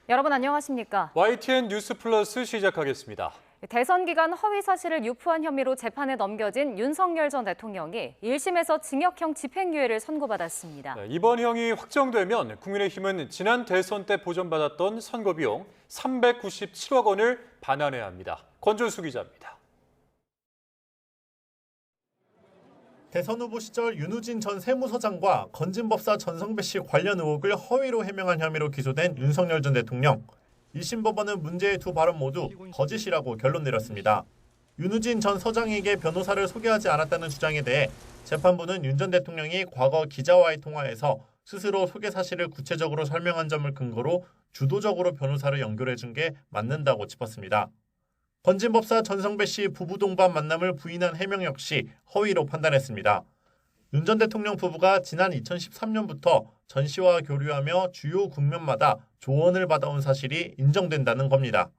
여러분 안녕하십니까? YTN 뉴스 플러스 시작하겠습니다. 대선 기간 허위 사실을 유포한 혐의로 재판에 넘겨진 윤석열 전 대통령이 1심에서 징역형 집행유예를 선고받았습니다. 이번 형이 확정되면 국민의힘은 지난 대선 때 보전받았던 선거비용 397억 원을 반환해야 합니다. 권준수 기자입니다. 대선 후보 시절 윤우진 전 세무서장과 건진법사 전성배 씨 관련 의혹을 허위로 해명한 혐의로 기소된 윤석열 전 대통령. 1심 법원은 문제의 두 발언 모두 거짓이라고 결론 내렸습니다. 윤우진 전 서장에게 변호사를 소개하지 않았다는 주장에 대해 재판부는 윤 전 대통령이 과거 기자와의 통화에서 스스로 소개 사실을 구체적으로 설명한 점을 근거로 주도적으로 변호사를 연결해 준 게 맞는다고 짚었습니다. 건진법사 전성배 씨 부부 동반 만남을 부인한 해명 역시 허위로 판단했습니다. 윤 전 대통령 부부가 지난 2013년부터 전 씨와 교류하며 주요 국면마다 조언을 받아온 사실이 인정된다는 겁니다.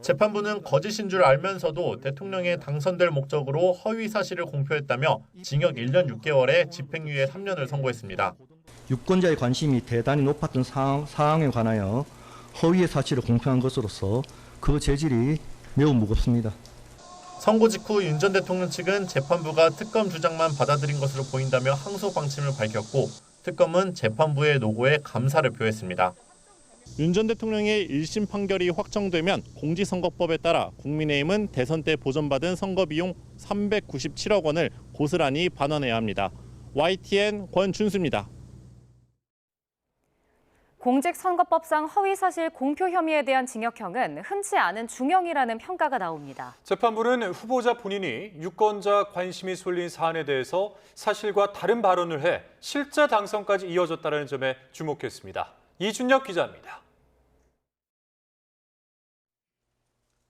재판부는 거짓인 줄 알면서도 대통령에 당선될 목적으로 허위 사실을 공표했다며 징역 1년 6개월에 집행유예 3년을 선고했습니다. 유권자의 관심이 대단히 높았던 사항에 관하여 허위의 사실을 공표한 것으로서 그 죄질이 매우 무겁습니다. 선고 직후 윤 전 대통령 측은 재판부가 특검 주장만 받아들인 것으로 보인다며 항소 방침을 밝혔고 특검은 재판부의 노고에 감사를 표했습니다. 윤 전 대통령의 1심 판결이 확정되면 공직선거법에 따라 국민의힘은 대선 때 보전받은 선거비용 397억 원을 고스란히 반환해야 합니다. YTN 권준수입니다. 공직선거법상 허위사실 공표 혐의에 대한 징역형은 흔치 않은 중형이라는 평가가 나옵니다. 재판부는 후보자 본인이 유권자 관심이 쏠린 사안에 대해서 사실과 다른 발언을 해 실제 당선까지 이어졌다는 점에 주목했습니다. 이준혁 기자입니다.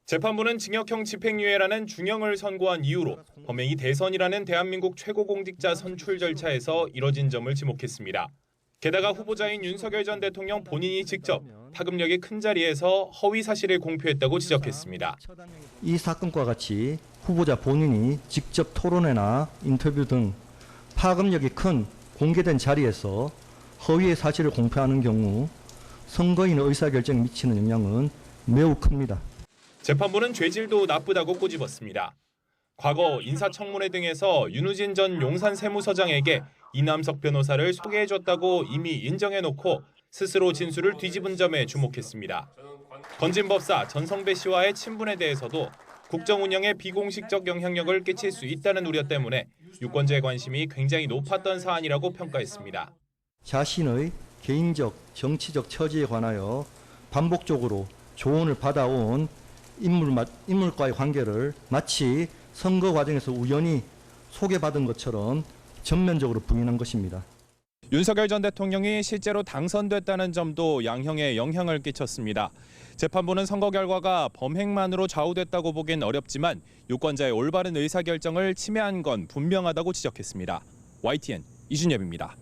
재판부는 징역형 집행유예라는 중형을 선고한 이유로 범행이 대선이라는 대한민국 최고공직자 선출 절차에서 이뤄진 점을 지목했습니다. 게다가 후보자인 윤석열 전 대통령 본인이 직접 파급력이 큰 자리에서 허위 사실을 공표했다고 지적했습니다. 이 사건과 같이 후보자 본인이 직접 토론회나 인터뷰 등 파급력이 큰 공개된 자리에서 허위의 사실을 공표하는 경우 선거인의 의사결정에 미치는 영향은 매우 큽니다. 재판부는 죄질도 나쁘다고 꼬집었습니다. 과거 인사청문회 등에서 윤우진 전 용산 세무서장에게 이남석 변호사를 소개해줬다고 이미 인정해놓고 스스로 진술을 뒤집은 점에 주목했습니다. 건진법사 전성배 씨와의 친분에 대해서도 국정 운영에 비공식적 영향력을 끼칠 수 있다는 우려 때문에 유권자의 관심이 굉장히 높았던 사안이라고 평가했습니다. 자신의 개인적, 정치적 처지에 관하여 반복적으로 조언을 받아온 인물과의 관계를 마치 선거 과정에서 우연히 소개받은 것처럼 전면적으로 부인한 것입니다. 윤석열 전 대통령이 실제로 당선됐다는 점도 양형에 영향을 끼쳤습니다. 재판부는 선거 결과가 범행만으로 좌우됐다고 보기엔 어렵지만 유권자의 올바른 의사결정을 침해한 건 분명하다고 지적했습니다. YTN 이준엽입니다.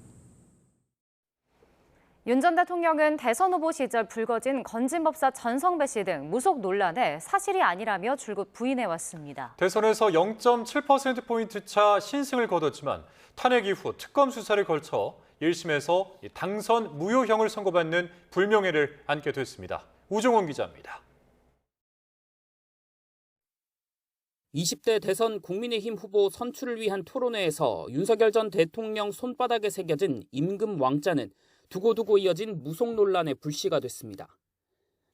윤 전 대통령은 대선 후보 시절 불거진 건진법사 전성배 씨 등 무속 논란에 사실이 아니라며 줄곧 부인해왔습니다. 대선에서 0.7%포인트 차 신승을 거뒀지만 탄핵 이후 특검 수사를 걸쳐 1심에서 당선 무효형을 선고받는 불명예를 안게 됐습니다. 우종원 기자입니다. 20대 대선 국민의힘 후보 선출을 위한 토론회에서 윤석열 전 대통령 손바닥에 새겨진 임금 왕자는 두고두고 이어진 무속 논란의 불씨가 됐습니다.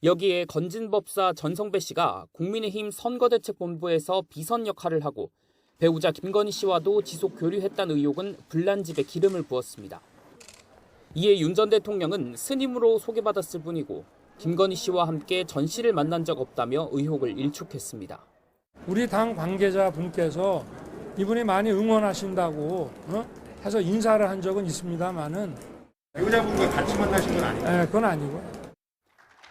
여기에 건진법사 전성배 씨가 국민의힘 선거대책본부에서 비선 역할을 하고 배우자 김건희 씨와도 지속 교류했다는 의혹은 불난집에 기름을 부었습니다. 이에 윤 전 대통령은 스님으로 소개받았을 뿐이고 김건희 씨와 함께 전 씨를 만난 적 없다며 의혹을 일축했습니다. 우리 당 관계자분께서 이분이 많이 응원하신다고 해서 인사를 한 적은 있습니다만은 배우자분과 같이 만나신 건 아니에요? 네, 그건 아니고.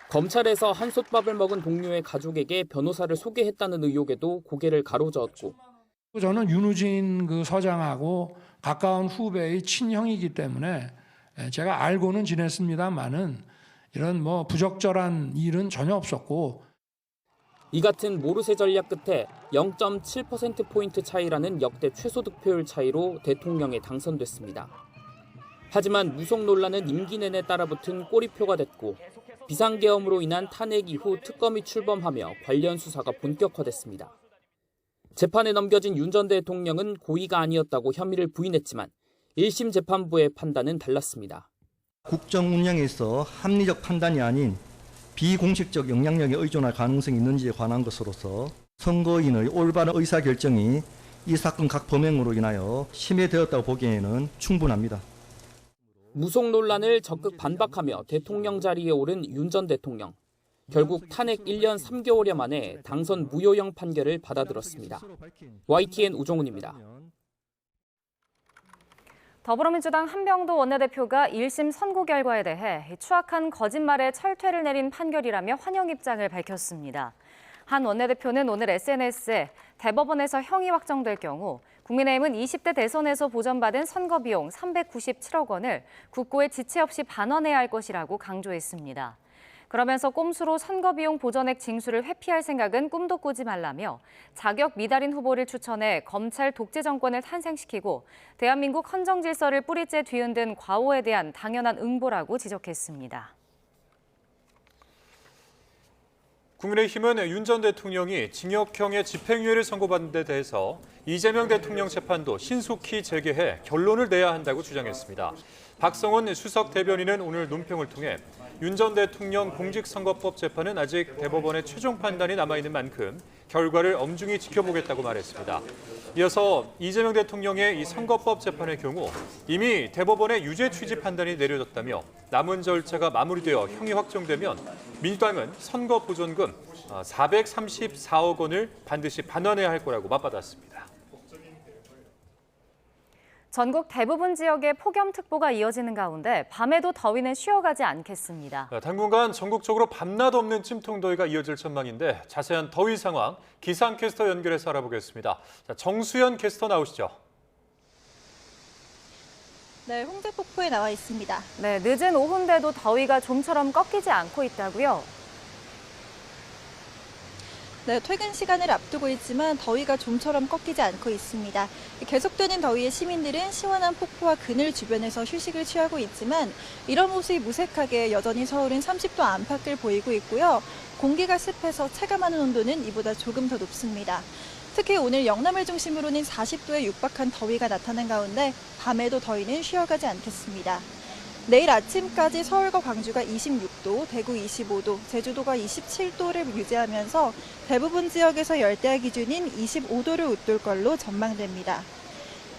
검찰에서 한솥밥을 먹은 동료의 가족에게 변호사를 소개했다는 의혹에도 고개를 가로저었고 저는 윤우진 그 서장하고 가까운 후배의 친형이기 때문에 제가 알고는 지냈습니다만은 이런 부적절한 일은 전혀 없었고. 이 같은 모르쇠 전략 끝에 0.7%포인트 차이라는 역대 최소 득표율 차이로 대통령에 당선됐습니다. 하지만 무속 논란은 임기 내내 따라붙은 꼬리표가 됐고 비상계엄으로 인한 탄핵 이후 특검이 출범하며 관련 수사가 본격화됐습니다. 재판에 넘겨진 윤 전 대통령은 고의가 아니었다고 혐의를 부인했지만 1심 재판부의 판단은 달랐습니다. 국정 운영에 있어 합리적 판단이 아닌 비공식적 영향력에 의존할 가능성이 있는지에 관한 것으로서 선거인의 올바른 의사결정이 이 사건 각 범행으로 인하여 심해되었다고 보기에는 충분합니다. 무속 논란을 적극 반박하며 대통령 자리에 오른 윤 전 대통령. 결국 탄핵 1년 3개월여 만에 당선 무효형 판결을 받아들었습니다. YTN 우종훈입니다. 더불어민주당 한병도 원내대표가 1심 선고 결과에 대해 추악한 거짓말에 철퇴를 내린 판결이라며 환영 입장을 밝혔습니다. 한 원내대표는 오늘 SNS에 대법원에서 형이 확정될 경우 국민의힘은 20대 대선에서 보전받은 선거비용 397억 원을 국고에 지체 없이 반환해야 할 것이라고 강조했습니다. 그러면서 꼼수로 선거비용 보전액 징수를 회피할 생각은 꿈도 꾸지 말라며 자격 미달인 후보를 추천해 검찰 독재 정권을 탄생시키고 대한민국 헌정 질서를 뿌리째 뒤흔든 과오에 대한 당연한 응보라고 지적했습니다. 국민의힘은 윤 전 대통령이 징역형의 집행유예를 선고받은 데 대해서 이재명 대통령 재판도 신속히 재개해 결론을 내야 한다고 주장했습니다. 박성원 수석 대변인은 오늘 논평을 통해 윤 전 대통령 공직선거법 재판은 아직 대법원의 최종 판단이 남아있는 만큼 결과를 엄중히 지켜보겠다고 말했습니다. 이어서 이재명 대통령의 이 선거법 재판의 경우 이미 대법원의 유죄 취지 판단이 내려졌다며 남은 절차가 마무리되어 형이 확정되면 민주당은 선거 보존금 434억 원을 반드시 반환해야 할 거라고 맞받았습니다. 전국 대부분 지역에 폭염특보가 이어지는 가운데 밤에도 더위는 쉬어가지 않겠습니다. 당분간 전국적으로 밤낮 없는 찜통더위가 이어질 전망인데 자세한 더위 상황 기상캐스터 연결해서 알아보겠습니다. 정수연 캐스터 나오시죠. 네, 홍제폭포에 나와 있습니다. 네, 늦은 오후인데도 더위가 좀처럼 꺾이지 않고 있다고요? 네, 퇴근 시간을 앞두고 있지만 더위가 좀처럼 꺾이지 않고 있습니다. 계속되는 더위에 시민들은 시원한 폭포와 그늘 주변에서 휴식을 취하고 있지만 이런 모습이 무색하게 여전히 서울은 30도 안팎을 보이고 있고요. 공기가 습해서 체감하는 온도는 이보다 조금 더 높습니다. 특히 오늘 영남을 중심으로는 40도에 육박한 더위가 나타난 가운데 밤에도 더위는 쉬어가지 않겠습니다. 내일 아침까지 서울과 광주가 26도, 대구 25도, 제주도가 27도를 유지하면서 대부분 지역에서 열대야 기준인 25도를 웃돌 걸로 전망됩니다.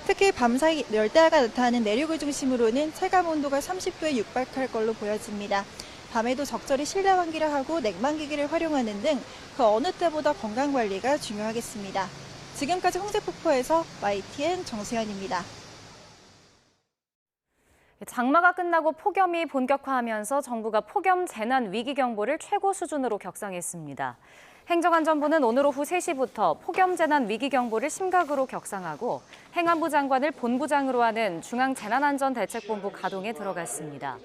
특히 밤사이 열대야가 나타나는 내륙을 중심으로는 체감 온도가 30도에 육박할 걸로 보여집니다. 밤에도 적절히 실내 환기를 하고 냉방기기를 활용하는 등 그 어느 때보다 건강관리가 중요하겠습니다. 지금까지 홍제폭포에서 YTN 정수현입니다. 장마가 끝나고 폭염이 본격화하면서 정부가 폭염 재난 위기 경보를 최고 수준으로 격상했습니다. 행정안전부는 오늘 오후 3시부터 폭염 재난 위기 경보를 심각으로 격상하고 행안부 장관을 본부장으로 하는 중앙재난안전대책본부 가동에 들어갔습니다.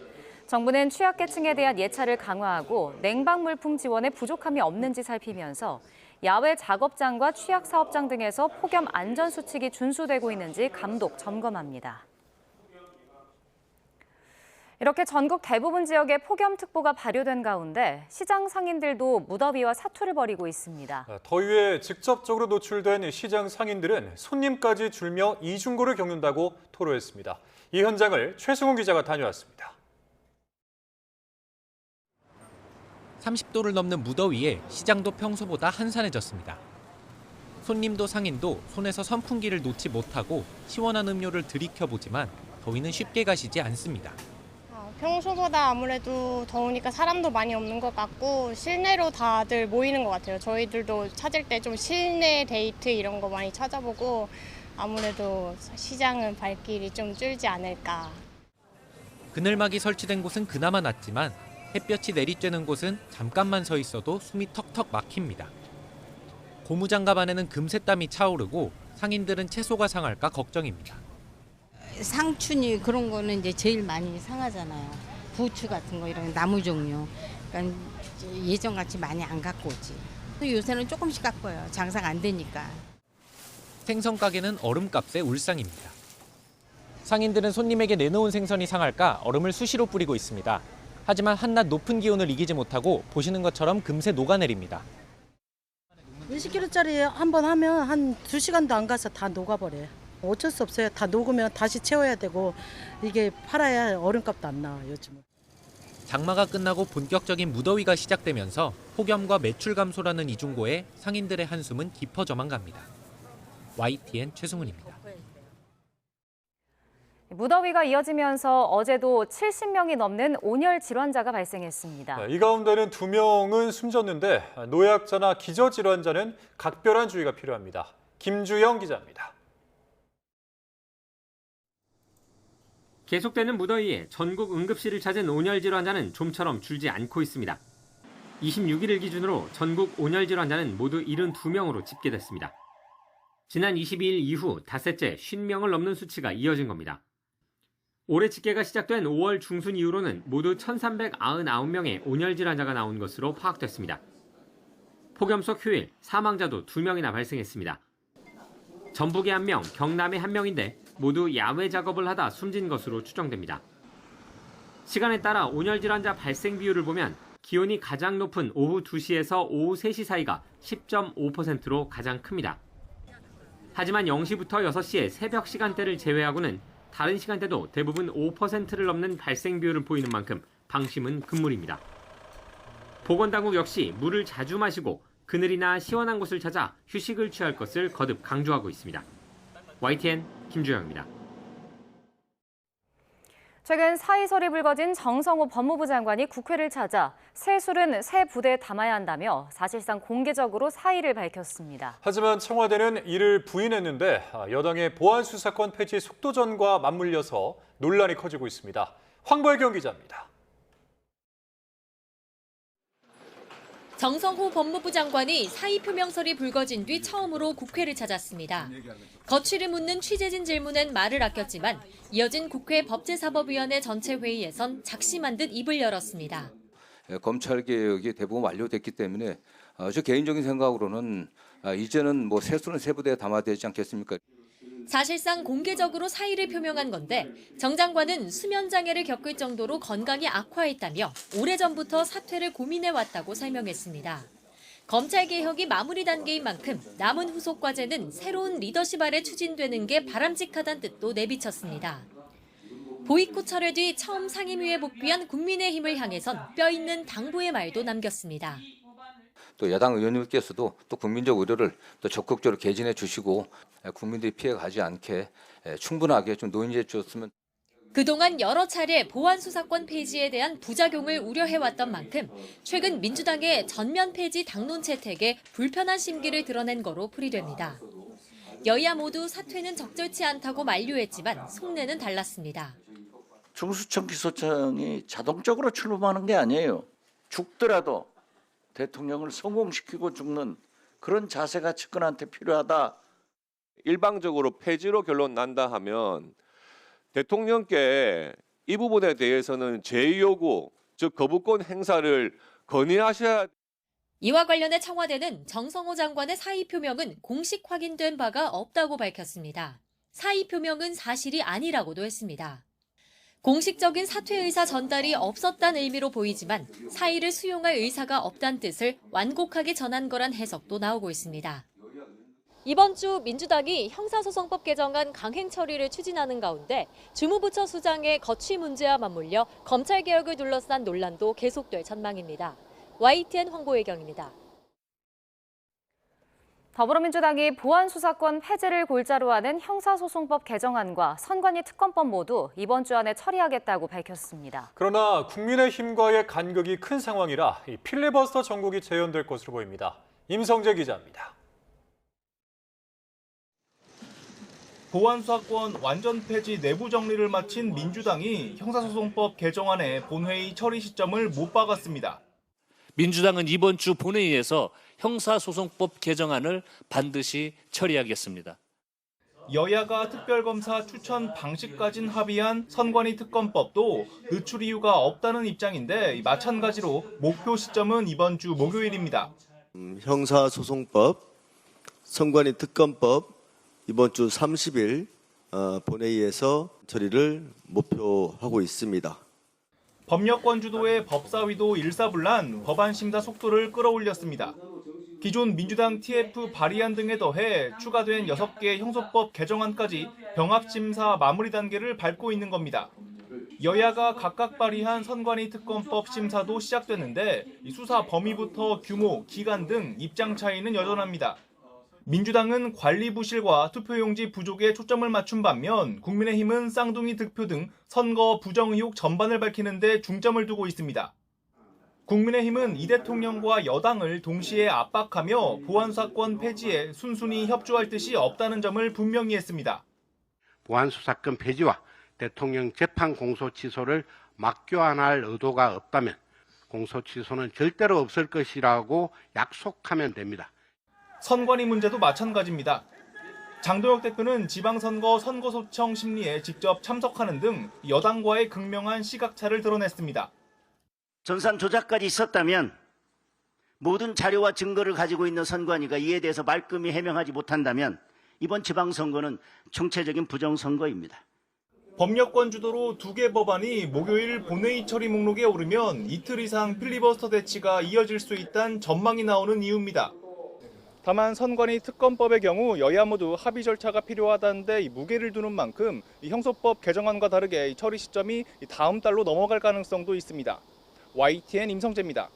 정부는 취약계층에 대한 예찰을 강화하고 냉방물품 지원에 부족함이 없는지 살피면서 야외 작업장과 취약사업장 등에서 폭염 안전수칙이 준수되고 있는지 감독 점검합니다. 이렇게 전국 대부분 지역에 폭염특보가 발효된 가운데 시장 상인들도 무더위와 사투를 벌이고 있습니다. 더위에 직접적으로 노출된 시장 상인들은 손님까지 줄며 이중고를 겪는다고 토로했습니다. 이 현장을 최승훈 기자가 다녀왔습니다. 30도를 넘는 무더위에 시장도 평소보다 한산해졌습니다. 손님도 상인도 손에서 선풍기를 놓지 못하고 시원한 음료를 들이켜보지만 더위는 쉽게 가시지 않습니다. 평소보다 아무래도 더우니까 사람도 많이 없는 것 같고 실내로 다들 모이는 것 같아요. 저희들도 찾을 때 좀 실내 데이트 이런 거 많이 찾아보고 아무래도 시장은 발길이 좀 줄지 않을까. 그늘막이 설치된 곳은 그나마 낫지만 햇볕이 내리쬐는 곳은 잠깐만 서 있어도 숨이 턱턱 막힙니다. 고무장갑 안에는 금세 땀이 차오르고 상인들은 채소가 상할까 걱정입니다. 상추니 그런 거는 이제 제일 많이 상하잖아요. 부추 같은 거 이런 나무 종류. 그러니까 예전같이 많이 안 갖고 오지. 요새는 조금씩 갖고요. 장사가 안 되니까. 생선 가게는 얼음값에 울상입니다. 상인들은 손님에게 내놓은 생선이 상할까 얼음을 수시로 뿌리고 있습니다. 하지만 한낮 높은 기온을 이기지 못하고 보시는 것처럼 금세 녹아내립니다. 20kg짜리 한 번 하면 한 2시간도 안 가서 다 녹아버려요. 어쩔 수 없어요. 다 녹으면 다시 채워야 되고 이게 팔아야 얼음값도 안 나와요, 요즘은. 장마가 끝나고 본격적인 무더위가 시작되면서 폭염과 매출 감소라는 이중고에 상인들의 한숨은 깊어져만 갑니다. YTN 최승훈입니다. 무더위가 이어지면서 어제도 70명이 넘는 온열 질환자가 발생했습니다. 이 가운데는 2명은 숨졌는데 노약자나 기저질환자는 각별한 주의가 필요합니다. 김주영 기자입니다. 계속되는 무더위에 전국 응급실을 찾은 온열 질환자는 좀처럼 줄지 않고 있습니다. 26일을 기준으로 전국 온열 질환자는 모두 72명으로 집계됐습니다. 지난 22일 이후 닷새째 50명을 넘는 수치가 이어진 겁니다. 올해 집계가 시작된 5월 중순 이후로는 모두 1,399명의 온열 질환자가 나온 것으로 파악됐습니다. 폭염 속 휴일, 사망자도 2명이나 발생했습니다. 전북에 1명, 경남에 1명인데 모두 야외 작업을 하다 숨진 것으로 추정됩니다. 시간에 따라 온열 질환자 발생 비율을 보면 기온이 가장 높은 오후 2시에서 오후 3시 사이가 10.5%로 가장 큽니다. 하지만 0시부터 6시의 새벽 시간대를 제외하고는 다른 시간대도 대부분 5%를 넘는 발생 비율을 보이는 만큼 방심은 금물입니다. 보건당국 역시 물을 자주 마시고 그늘이나 시원한 곳을 찾아 휴식을 취할 것을 거듭 강조하고 있습니다. YTN 김주영입니다. 최근 사의설이 불거진 정성호 법무부 장관이 국회를 찾아 세술은 새 부대에 담아야 한다며 사실상 공개적으로 사의를 밝혔습니다. 하지만 청와대는 이를 부인했는데 여당의 보안수사권 폐지 속도전과 맞물려서 논란이 커지고 있습니다. 황보혜경 기자입니다. 정성호 법무부 장관이 사의 표명설이 불거진 뒤 처음으로 국회를 찾았습니다. 거취를 묻는 취재진 질문엔 말을 아꼈지만 이어진 국회 법제사법위원회 전체 회의에선 작심한 듯 입을 열었습니다. 검찰개혁이 대부분 완료됐기 때문에 저 개인적인 생각으로는 이제는 뭐 세수는 새 부대에 담아야 되지 않겠습니까? 사실상 공개적으로 사의를 표명한 건데 정 장관은 수면장애를 겪을 정도로 건강이 악화했다며 오래전부터 사퇴를 고민해왔다고 설명했습니다. 검찰개혁이 마무리 단계인 만큼 남은 후속 과제는 새로운 리더십 아래 추진되는 게 바람직하다는 뜻도 내비쳤습니다. 보이콧 철회 뒤 처음 상임위에 복귀한 국민의힘을 향해선 뼈있는 당부의 말도 남겼습니다. 또 야당 의원님께서도 또 국민적 의료를 또 적극적으로 개진해 주시고 국민들이 피해가지 않게 충분하게 좀 논의해 주셨으면. 그동안 여러 차례 보안수사권 폐지에 대한 부작용을 우려해왔던 만큼 최근 민주당의 전면 폐지 당론 채택에 불편한 심기를 드러낸 거로 풀이됩니다. 여야 모두 사퇴는 적절치 않다고 만류했지만 속내는 달랐습니다. 중수청 기소청이 자동적으로 출범하는 게 아니에요. 죽더라도 대통령을 성공시키고 죽는 그런 자세가 측근한테 필요하다. 일방적으로 폐지로 결론 난다 하면 대통령께 이 부분에 대해서는 제2요구, 즉 거부권 행사를 건의하셔야. 이와 관련해 청와대는 정성호 장관의 사의 표명은 공식 확인된 바가 없다고 밝혔습니다. 사의 표명은 사실이 아니라고도 했습니다. 공식적인 사퇴 의사 전달이 없었다는 의미로 보이지만 사의를 수용할 의사가 없다는 뜻을 완곡하게 전한 거란 해석도 나오고 있습니다. 이번 주 민주당이 형사소송법 개정안 강행 처리를 추진하는 가운데 주무부처 수장의 거취 문제와 맞물려 검찰개혁을 둘러싼 논란도 계속될 전망입니다. YTN 황보혜경입니다. 더불어민주당이 보안수사권 폐지를 골자로 하는 형사소송법 개정안과 선관위 특검법 모두 이번 주 안에 처리하겠다고 밝혔습니다. 그러나 국민의힘과의 간극이 큰 상황이라 이 필리버스터 정국이 재현될 것으로 보입니다. 임성재 기자입니다. 보안수사권 완전 폐지 내부 정리를 마친 민주당이 형사소송법 개정안의 본회의 처리 시점을 못 박았습니다. 민주당은 이번 주 본회의에서 형사소송법 개정안을 반드시 처리하겠습니다. 여야가 특별검사 추천 방식까진 합의한 선관위 특검법도 늦출 이유가 없다는 입장인데 마찬가지로 목표 시점은 이번 주 목요일입니다. 형사소송법, 선관위 특검법 이번 주 30일 본회의에서 처리를 목표하고 있습니다. 법력권 주도의 법사위도 일사불란 법안 심사 속도를 끌어올렸습니다. 기존 민주당 TF 발의안 등에 더해 추가된 6개 형소법 개정안까지 병합심사 마무리 단계를 밟고 있는 겁니다. 여야가 각각 발의한 선관위 특검법 심사도 시작됐는데 수사 범위부터 규모, 기간 등 입장 차이는 여전합니다. 민주당은 관리 부실과 투표용지 부족에 초점을 맞춘 반면 국민의힘은 쌍둥이 득표 등 선거 부정 의혹 전반을 밝히는 데 중점을 두고 있습니다. 국민의힘은 이 대통령과 여당을 동시에 압박하며 보안수사권 폐지에 순순히 협조할 뜻이 없다는 점을 분명히 했습니다. 보안수사권 폐지와 대통령 재판 공소 취소를 맞교환할 의도가 없다면 공소 취소는 절대로 없을 것이라고 약속하면 됩니다. 선관위 문제도 마찬가지입니다. 장동혁 대표는 지방선거 선거소청 심리에 직접 참석하는 등 여당과의 극명한 시각차를 드러냈습니다. 전산 조작까지 있었다면 모든 자료와 증거를 가지고 있는 선관위가 이에 대해서 말끔히 해명하지 못한다면 이번 지방선거는 총체적인 부정선거입니다. 법력권 주도로 2개 법안이 목요일 본회의 처리 목록에 오르면 이틀 이상 필리버스터 대치가 이어질 수 있다는 전망이 나오는 이유입니다. 다만 선관위 특검법의 경우 여야 모두 합의 절차가 필요하다는데 무게를 두는 만큼 형소법 개정안과 다르게 처리 시점이 다음 달로 넘어갈 가능성도 있습니다. YTN 임성재입니다.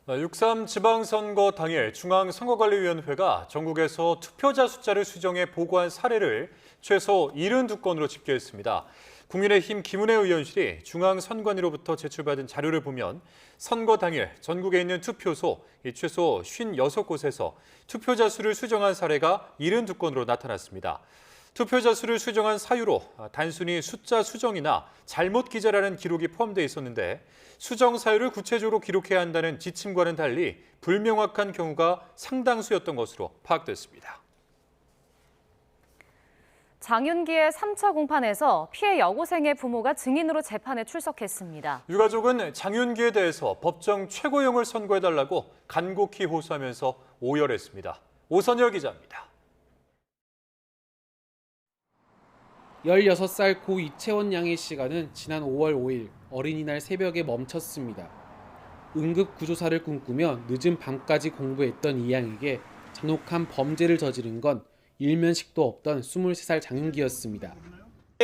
6.3 지방선거 당일 중앙선거관리위원회가 전국에서 투표자 숫자를 수정해 보고한 사례를 최소 72건으로 집계했습니다. 국민의힘 김은혜 의원실이 중앙선관위로부터 제출받은 자료를 보면 선거 당일 전국에 있는 투표소 최소 56곳에서 투표자 수를 수정한 사례가 72건으로 나타났습니다. 투표자 수를 수정한 사유로 단순히 숫자 수정이나 잘못 기재라는 기록이 포함되어 있었는데 수정 사유를 구체적으로 기록해야 한다는 지침과는 달리 불명확한 경우가 상당수였던 것으로 파악됐습니다. 장윤기의 3차 공판에서 피해 여고생의 부모가 증인으로 재판에 출석했습니다. 유가족은 장윤기에 대해서 법정 최고형을 선고해달라고 간곡히 호소하면서 오열했습니다. 오선열 기자입니다. 16살 고 이채원 양의 시간은 지난 5월 5일 어린이날 새벽에 멈췄습니다. 응급구조사를 꿈꾸며 늦은 밤까지 공부했던 이 양에게 잔혹한 범죄를 저지른 건 일면식도 없던 23살 장윤기였습니다.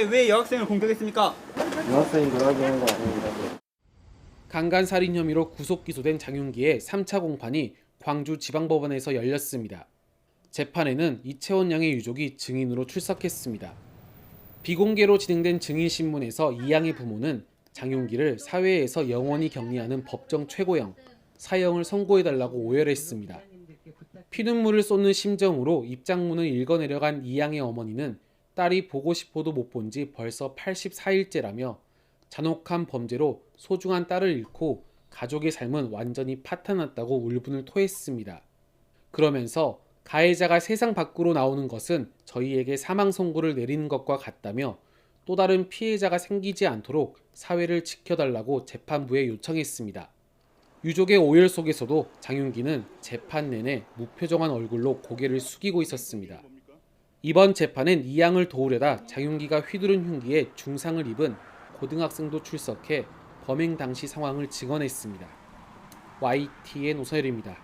왜 여학생을 공격했습니까? 여학생이 놀아주는 거 아닙니다. 강간살인 혐의로 구속 기소된 장윤기의 3차 공판이 광주지방법원에서 열렸습니다. 재판에는 이채원 양의 유족이 증인으로 출석했습니다. 비공개로 진행된 증인신문에서 이 양의 부모는 장윤기를 사회에서 영원히 격리하는 법정 최고형, 사형을 선고해달라고 오열했습니다. 피눈물을 쏟는 심정으로 입장문을 읽어내려간 이 양의 어머니는 딸이 보고 싶어도 못 본 지 벌써 84일째라며 잔혹한 범죄로 소중한 딸을 잃고 가족의 삶은 완전히 파탄났다고 울분을 토했습니다. 그러면서 가해자가 세상 밖으로 나오는 것은 저희에게 사망 선고를 내리는 것과 같다며 또 다른 피해자가 생기지 않도록 사회를 지켜달라고 재판부에 요청했습니다. 유족의 오열 속에서도 장윤기는 재판 내내 무표정한 얼굴로 고개를 숙이고 있었습니다. 이번 재판엔 이 양을 도우려다 장윤기가 휘두른 흉기에 중상을 입은 고등학생도 출석해 범행 당시 상황을 증언했습니다. YTN 오선열입니다.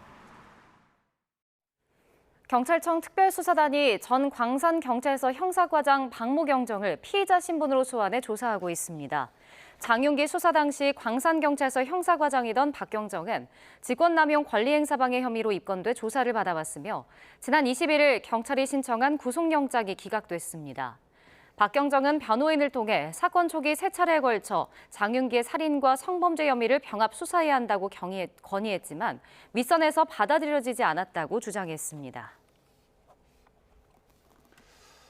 경찰청 특별수사단이 전 광산경찰서 형사과장 박모경정을 피의자 신분으로 소환해 조사하고 있습니다. 장윤기 수사 당시 광산경찰서 형사과장이던 박경정은 직권남용 권리행사방해 혐의로 입건돼 조사를 받아왔으며 지난 21일 경찰이 신청한 구속영장이 기각됐습니다. 박경정은 변호인을 통해 사건 초기 3차례에 걸쳐 장윤기의 살인과 성범죄 혐의를 병합 수사해야 한다고 건의했지만 윗선에서 받아들여지지 않았다고 주장했습니다.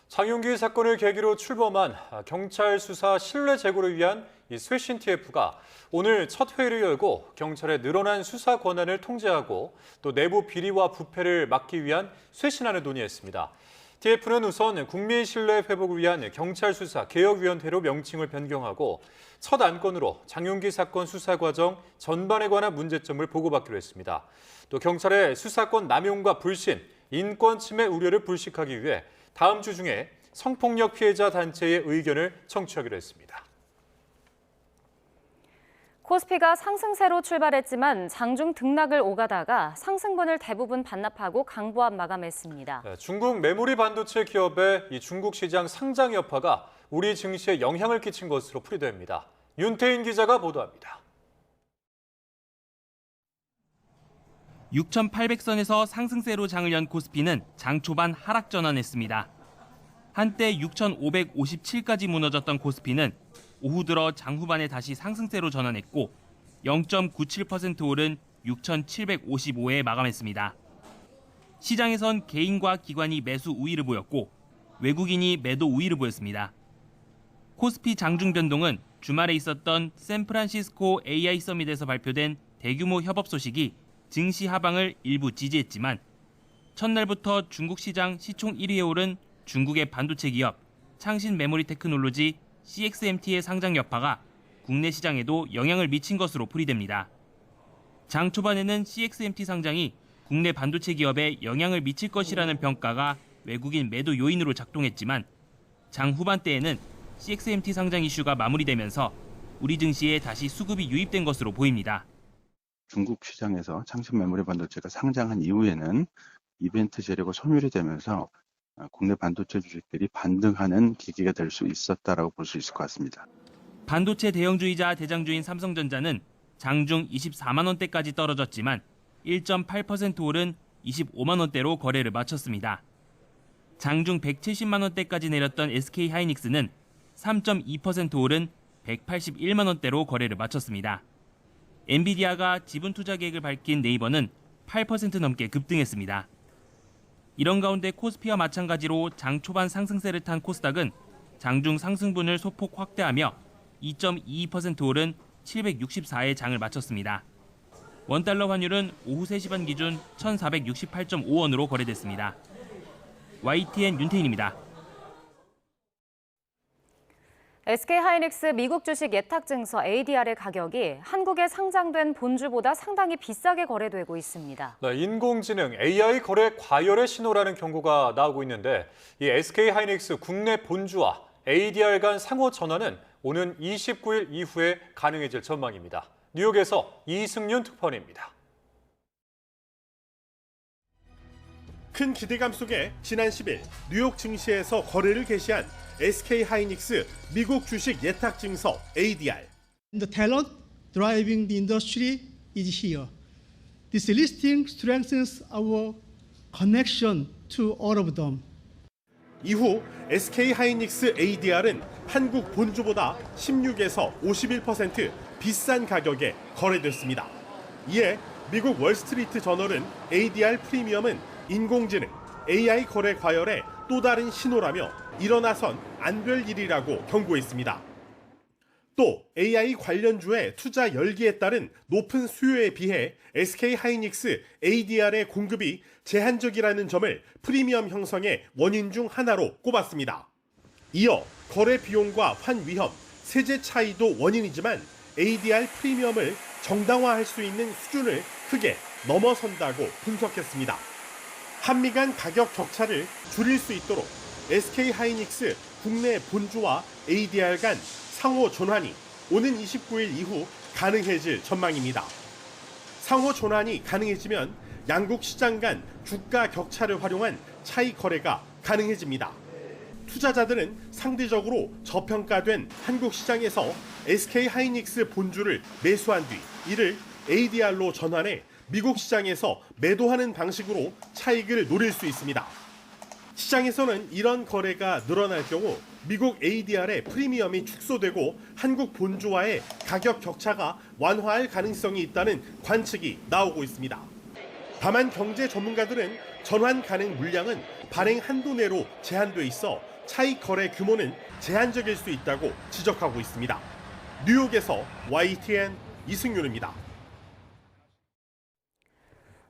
장윤기 사건을 계기로 출범한 경찰 수사 신뢰 제고를 위한 쇄신 TF가 오늘 첫 회의를 열고 경찰의 늘어난 수사 권한을 통제하고 또 내부 비리와 부패를 막기 위한 쇄신안을 논의했습니다. TF는 우선 국민 신뢰 회복을 위한 경찰 수사 개혁위원회로 명칭을 변경하고 첫 안건으로 장윤기 사건 수사 과정 전반에 관한 문제점을 보고받기로 했습니다. 또 경찰의 수사권 남용과 불신, 인권 침해 우려를 불식하기 위해 다음 주 중에 성폭력 피해자 단체의 의견을 청취하기로 했습니다. 코스피가 상승세로 출발했지만 장중 등락을 오가다가 상승분을 대부분 반납하고 강보합 마감했습니다. 중국 메모리 반도체 기업의 이 중국 시장 상장 여파가 우리 증시에 영향을 끼친 것으로 풀이됩니다. 윤태인 기자가 보도합니다. 6,800선에서 상승세로 장을 연 코스피는 장 초반 하락 전환했습니다. 한때 6,557까지 무너졌던 코스피는 오후 들어 장 후반에 다시 상승세로 전환했고 0.97% 오른 6,755에 마감했습니다. 시장에선 개인과 기관이 매수 우위를 보였고 외국인이 매도 우위를 보였습니다. 코스피 장중 변동은 주말에 있었던 샌프란시스코 AI 서밋에서 발표된 대규모 협업 소식이 증시 하방을 일부 지지했지만 첫날부터 중국 시장 시총 1위에 오른 중국의 반도체 기업 창신 메모리 테크놀로지 CXMT의 상장 여파가 국내 시장에도 영향을 미친 것으로 풀이됩니다. 장 초반에는 CXMT 상장이 국내 반도체 기업에 영향을 미칠 것이라는 평가가 외국인 매도 요인으로 작동했지만 장 후반대에는 CXMT 상장 이슈가 마무리되면서 우리 증시에 다시 수급이 유입된 것으로 보입니다. 중국 시장에서 창신 메모리 반도체가 상장한 이후에는 이벤트 재료가 소멸이 되면서 국내 반도체 주식들이 반등하는 계기가 될 수 있었다라고 볼 수 있을 것 같습니다. 반도체 대형주이자 대장주인 삼성전자는 장중 24만 원대까지 떨어졌지만 1.8% 오른 25만 원대로 거래를 마쳤습니다. 장중 170만 원대까지 내렸던 SK하이닉스는 3.2% 오른 181만 원대로 거래를 마쳤습니다. 엔비디아가 지분 투자 계획을 밝힌 네이버는 8% 넘게 급등했습니다. 이런 가운데 코스피와 마찬가지로 장 초반 상승세를 탄 코스닥은 장중 상승분을 소폭 확대하며 2.22% 오른 764의 장을 마쳤습니다. 원달러 환율은 오후 3시 반 기준 1,468.5원으로 거래됐습니다. YTN 윤태인입니다. SK하이닉스 미국 주식 예탁증서 ADR의 가격이 한국에 상장된 본주보다 상당히 비싸게 거래되고 있습니다. 인공지능 AI 거래 과열의 신호라는 경고가 나오고 있는데 이 SK하이닉스 국내 본주와 ADR 간 상호 전환은 오는 29일 이후에 가능해질 전망입니다. 뉴욕에서 이승윤 특파원입니다. 큰 기대감 속에 지난 10일 뉴욕 증시에서 거래를 개시한 SK하이닉스 미국 주식 예탁 증서 ADR. The talent driving the industry is here. This listing strengthens our connection to all of them. 이후 SK하이닉스 ADR은 한국 본주보다 16에서 51% 비싼 가격에 거래됐습니다. 이에 미국 월스트리트 저널은 ADR 프리미엄은 인공지능, AI 거래 과열의 또 다른 신호라며 일어나선 안 될 일이라고 경고했습니다. 또 AI 관련주의 투자 열기에 따른 높은 수요에 비해 SK하이닉스 ADR의 공급이 제한적이라는 점을 프리미엄 형성의 원인 중 하나로 꼽았습니다. 이어 거래 비용과 환 위험, 세제 차이도 원인이지만 ADR 프리미엄을 정당화할 수 있는 수준을 크게 넘어선다고 분석했습니다. 한미 간 가격 격차를 줄일 수 있도록 SK하이닉스 국내 본주와 ADR 간 상호 전환이 오는 29일 이후 가능해질 전망입니다. 상호 전환이 가능해지면 양국 시장 간 주가 격차를 활용한 차익 거래가 가능해집니다. 투자자들은 상대적으로 저평가된 한국 시장에서 SK하이닉스 본주를 매수한 뒤 이를 ADR로 전환해 미국 시장에서 매도하는 방식으로 차익을 노릴 수 있습니다. 시장에서는 이런 거래가 늘어날 경우 미국 ADR의 프리미엄이 축소되고 한국 본주와의 가격 격차가 완화할 가능성이 있다는 관측이 나오고 있습니다. 다만 경제 전문가들은 전환 가능 물량은 발행 한도 내로 제한돼 있어 차익 거래 규모는 제한적일 수 있다고 지적하고 있습니다. 뉴욕에서 YTN 이승윤입니다.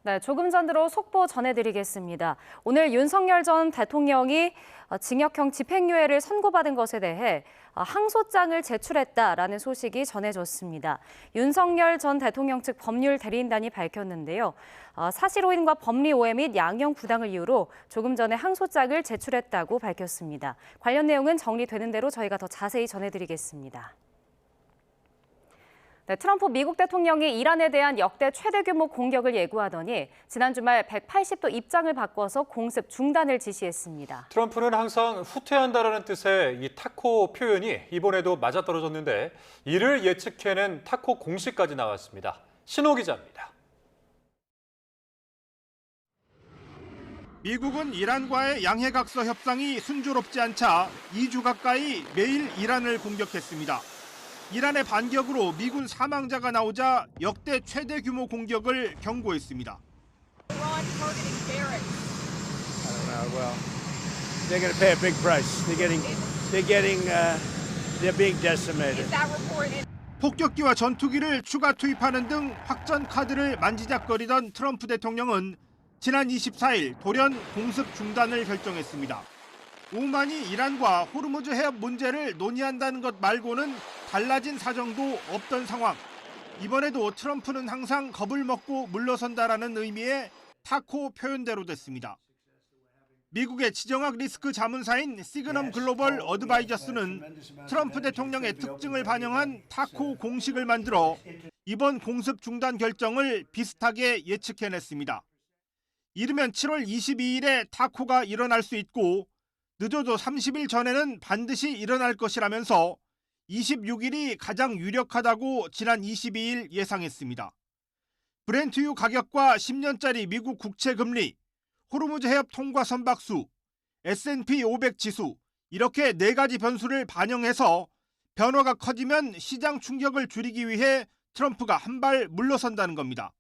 네, 조금 전 들어 속보 전해드리겠습니다. 오늘 윤석열 전 대통령이 징역형 집행유예를 선고받은 것에 대해 항소장을 제출했다라는 소식이 전해졌습니다. 윤석열 전 대통령 측 법률 대리인단이 밝혔는데요. 사실 오인과 법리 오해 및 양형 부당을 이유로 조금 전에 항소장을 제출했다고 밝혔습니다. 관련 내용은 정리되는 대로 저희가 더 자세히 전해드리겠습니다. 네, 트럼프 미국 대통령이 이란에 대한 역대 최대 규모 공격을 예고하더니 지난 주말 180도 입장을 바꿔서 공습 중단을 지시했습니다. 트럼프는 항상 후퇴한다라는 뜻의 이 타코 표현이 이번에도 맞아떨어졌는데 이를 예측해낸 타코 공식까지 나왔습니다. 신호 기자입니다. 미국은 이란과의 양해각서 협상이 순조롭지 않자 2주 가까이 매일 이란을 공격했습니다. 이란의 반격으로 미군 사망자가 나오자 역대 최대 규모 공격을 경고했습니다. 폭격기와 전투기를 추가 투입하는 등 확전 카드를 만지작거리던 트럼프 대통령은 지난 24일 돌연 공습 중단을 결정했습니다. 오만이 이란과 호르무즈 해협 문제를 논의한다는 것 말고는 달라진 사정도 없던 상황. 이번에도 트럼프는 항상 겁을 먹고 물러선다라는 의미의 타코 표현대로 됐습니다. 미국의 지정학 리스크 자문사인 시그넘 글로벌 어드바이저스는 트럼프 대통령의 특징을 반영한 타코 공식을 만들어 이번 공습 중단 결정을 비슷하게 예측해냈습니다. 이르면 7월 22일에 타코가 일어날 수 있고 늦어도 30일 전에는 반드시 일어날 것이라면서 26일이 가장 유력하다고 지난 22일 예상했습니다. 브렌트유 가격과 10년짜리 미국 국채 금리, 호르무즈 해협 통과 선박수, S&P 500 지수 이렇게 4가지 변수를 반영해서 변화가 커지면 시장 충격을 줄이기 위해 트럼프가 한 발 물러선다는 겁니다.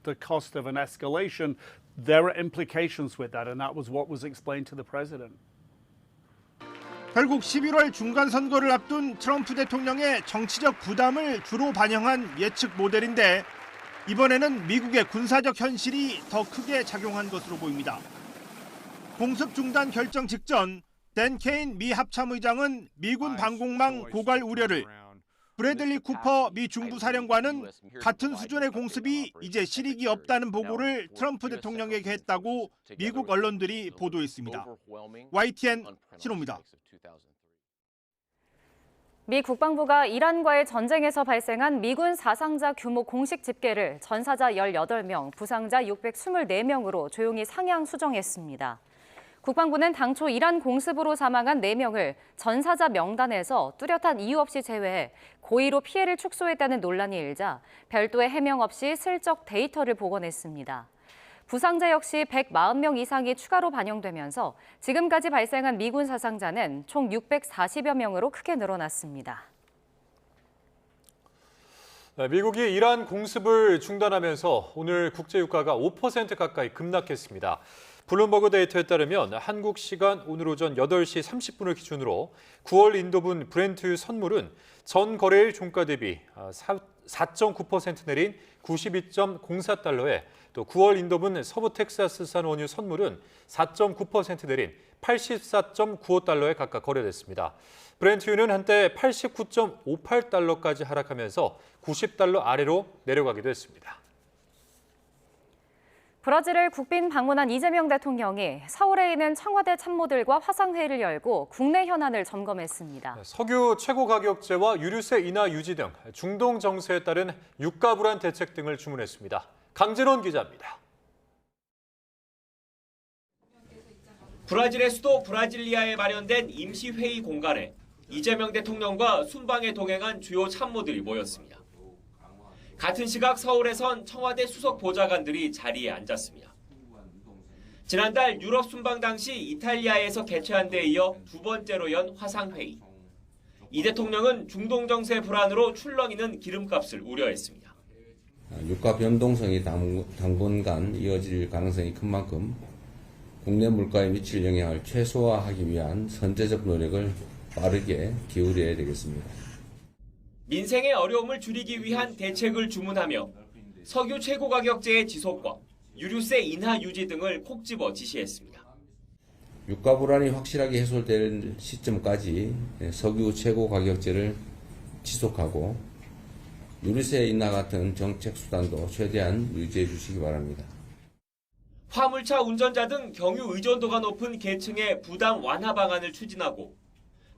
The cost of an escalation, there are implications with that, and that was what was explained to the president. 결국 11월 중간 선거를 앞둔 트럼프 대통령의 정치적 부담을 주로 반영한 예측 모델인데 이번에는 미국의 군사적 현실이 더 크게 작용한 것으로 보입니다. 공습 중단 결정 직전 댄 케인 미 합참의장은 미군 방공망 고갈 우려를, 브래들리 쿠퍼 미 중부사령관은 같은 수준의 공습이 이제 실익이 없다는 보고를 트럼프 대통령에게 했다고 미국 언론들이 보도했습니다. YTN 신호입니다. 미 국방부가 이란과의 전쟁에서 발생한 미군 사상자 규모 공식 집계를 전사자 18명, 부상자 624명으로 조용히 상향 수정했습니다. 국방부는 당초 이란 공습으로 사망한 4명을 전사자 명단에서 뚜렷한 이유 없이 제외해 고의로 피해를 축소했다는 논란이 일자 별도의 해명 없이 슬쩍 데이터를 복원했습니다. 부상자 역시 140명 이상이 추가로 반영되면서 지금까지 발생한 미군 사상자는 총 640여 명으로 크게 늘어났습니다. 미국이 이란 공습을 중단하면서 오늘 국제유가가 5% 가까이 급락했습니다. 블룸버그 데이터에 따르면 한국 시간 오늘 오전 8시 30분을 기준으로 9월 인도분 브렌트 선물은 전 거래일 종가 대비 4.9% 내린 92.04달러에 또 9월 인도분 서부 텍사스산 원유 선물은 4.9% 내린 84.95달러에 각각 거래됐습니다. 브렌트유는 한때 89.58달러까지 하락하면서 90달러 아래로 내려가기도 했습니다. 브라질을 국빈 방문한 이재명 대통령이 서울에 있는 청와대 참모들과 화상회의를 열고 국내 현안을 점검했습니다. 석유 최고 가격제와 유류세 인하 유지 등 중동 정세에 따른 유가 불안 대책 등을 주문했습니다. 강진원 기자입니다. 브라질의 수도 브라질리아에 마련된 임시회의 공간에 이재명 대통령과 순방에 동행한 주요 참모들이 모였습니다. 같은 시각 서울에선 청와대 수석 보좌관들이 자리에 앉았습니다. 지난달 유럽 순방 당시 이탈리아에서 개최한 데 이어 두 번째로 연 화상회의. 이 대통령은 중동 정세 불안으로 출렁이는 기름값을 우려했습니다. 유가 변동성이 당분간 이어질 가능성이 큰 만큼 국내 물가에 미칠 영향을 최소화하기 위한 선제적 노력을 빠르게 기울여야 되겠습니다. 민생의 어려움을 줄이기 위한 대책을 주문하며 석유 최고 가격제의 지속과 유류세 인하 유지 등을 콕 집어 지시했습니다. 유가 불안이 확실하게 해소될 시점까지 석유 최고 가격제를 지속하고 유류세 인하 같은 정책 수단도 최대한 유지해 주시기 바랍니다. 화물차 운전자 등 경유 의존도가 높은 계층의 부담 완화 방안을 추진하고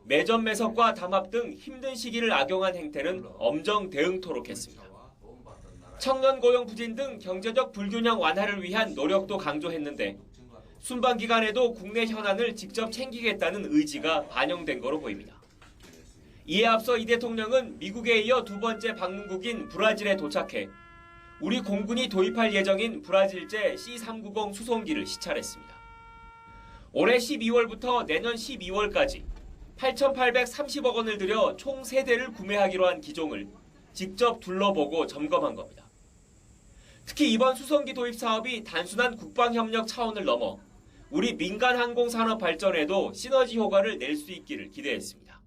매점 매석과 담합 등 힘든 시기를 악용한 행태는 엄정 대응토록 했습니다. 청년 고용 부진 등 경제적 불균형 완화를 위한 노력도 강조했는데 순방 기간에도 국내 현안을 직접 챙기겠다는 의지가 반영된 거로 보입니다. 이에 앞서 이 대통령은 미국에 이어 두 번째 방문국인 브라질에 도착해 우리 공군이 도입할 예정인 브라질제 C-390 수송기를 시찰했습니다. 올해 12월부터 내년 12월까지 8,830억 원을 들여 총 3대를 구매하기로 한 기종을 직접 둘러보고 점검한 겁니다. 특히 이번 수송기 도입 사업이 단순한 국방협력 차원을 넘어 우리 민간 항공산업 발전에도 시너지 효과를 낼 수 있기를 기대했습니다.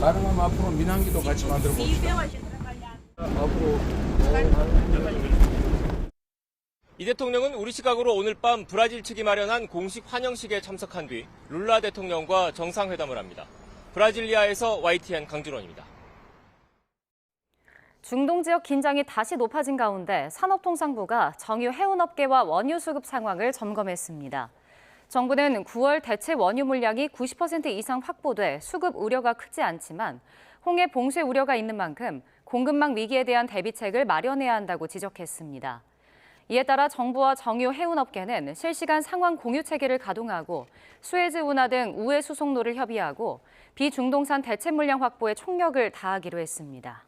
가능하면 앞으로 민항기도 같이 만들어 봅시다. 이 대통령은 우리 시각으로 오늘 밤 브라질 측이 마련한 공식 환영식에 참석한 뒤 룰라 대통령과 정상회담을 합니다. 브라질리아에서 YTN 강준원입니다. 중동 지역 긴장이 다시 높아진 가운데 산업통상부가 정유 해운업계와 원유 수급 상황을 점검했습니다. 정부는 9월 대체 원유 물량이 90% 이상 확보돼 수급 우려가 크지 않지만 홍해 봉쇄 우려가 있는 만큼 공급망 위기에 대한 대비책을 마련해야 한다고 지적했습니다. 이에 따라 정부와 정유 해운업계는 실시간 상황 공유 체계를 가동하고 수에즈 운하 등 우회 수송로를 협의하고 비중동산 대체 물량 확보에 총력을 다하기로 했습니다.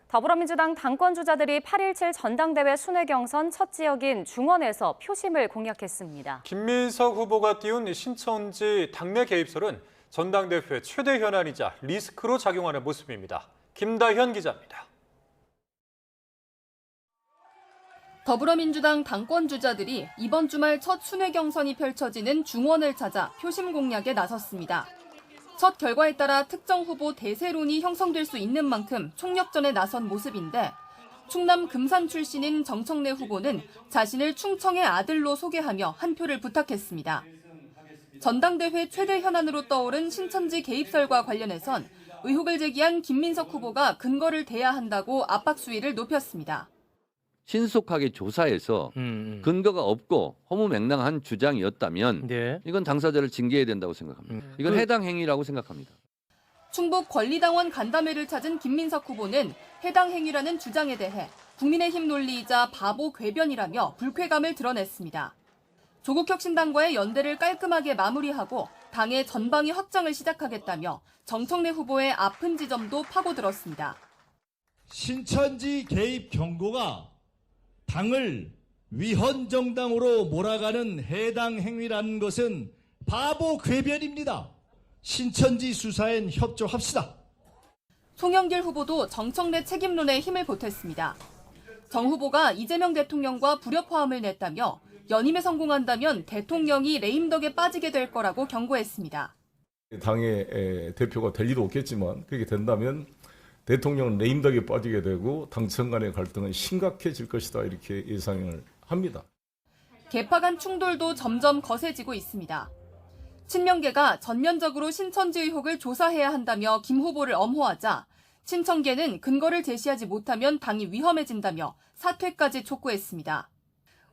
더불어민주당 당권주자들이 8.17 전당대회 순회 경선 첫 지역인 중원에서 표심을 공약했습니다. 김민석 후보가 띄운 신천지 당내 개입설은 전당대회 최대 현안이자 리스크로 작용하는 모습입니다. 김다현 기자입니다. 더불어민주당 당권주자들이 이번 주말 첫 순회 경선이 펼쳐지는 중원을 찾아 표심 공략에 나섰습니다. 첫 결과에 따라 특정 후보 대세론이 형성될 수 있는 만큼 총력전에 나선 모습인데 충남 금산 출신인 정청래 후보는 자신을 충청의 아들로 소개하며 한 표를 부탁했습니다. 전당대회 최대 현안으로 떠오른 신천지 개입설과 관련해선 의혹을 제기한 김민석 후보가 근거를 대야 한다고 압박 수위를 높였습니다. 신속하게 조사해서 근거가 없고 허무맹랑한 주장이었다면 이건 당사자를 징계해야 된다고 생각합니다. 이건 해당 행위라고 생각합니다. 충북 권리당원 간담회를 찾은 김민석 후보는 해당 행위라는 주장에 대해 국민의힘 논리이자 바보 궤변이라며 불쾌감을 드러냈습니다. 조국혁신당과의 연대를 깔끔하게 마무리하고 당의 전방위 확장을 시작하겠다며 정청래 후보의 아픈 지점도 파고들었습니다. 신천지 개입 경고가 당을 위헌정당으로 몰아가는 해당 행위라는 것은 바보 궤변입니다. 신천지 수사엔 협조합시다. 송영길 후보도 정청래 책임론에 힘을 보탰습니다. 정 후보가 이재명 대통령과 불협화음을 냈다며 연임에 성공한다면 대통령이 레임덕에 빠지게 될 거라고 경고했습니다. 당의 대표가 될 리도 없겠지만 그렇게 된다면 대통령은 레임덕에 빠지게 되고 당청 간의 갈등은 심각해질 것이다 이렇게 예상을 합니다. 계파 간 충돌도 점점 거세지고 있습니다. 친명계가 전면적으로 신천지 의혹을 조사해야 한다며 김 후보를 엄호하자 친청계는 근거를 제시하지 못하면 당이 위험해진다며 사퇴까지 촉구했습니다.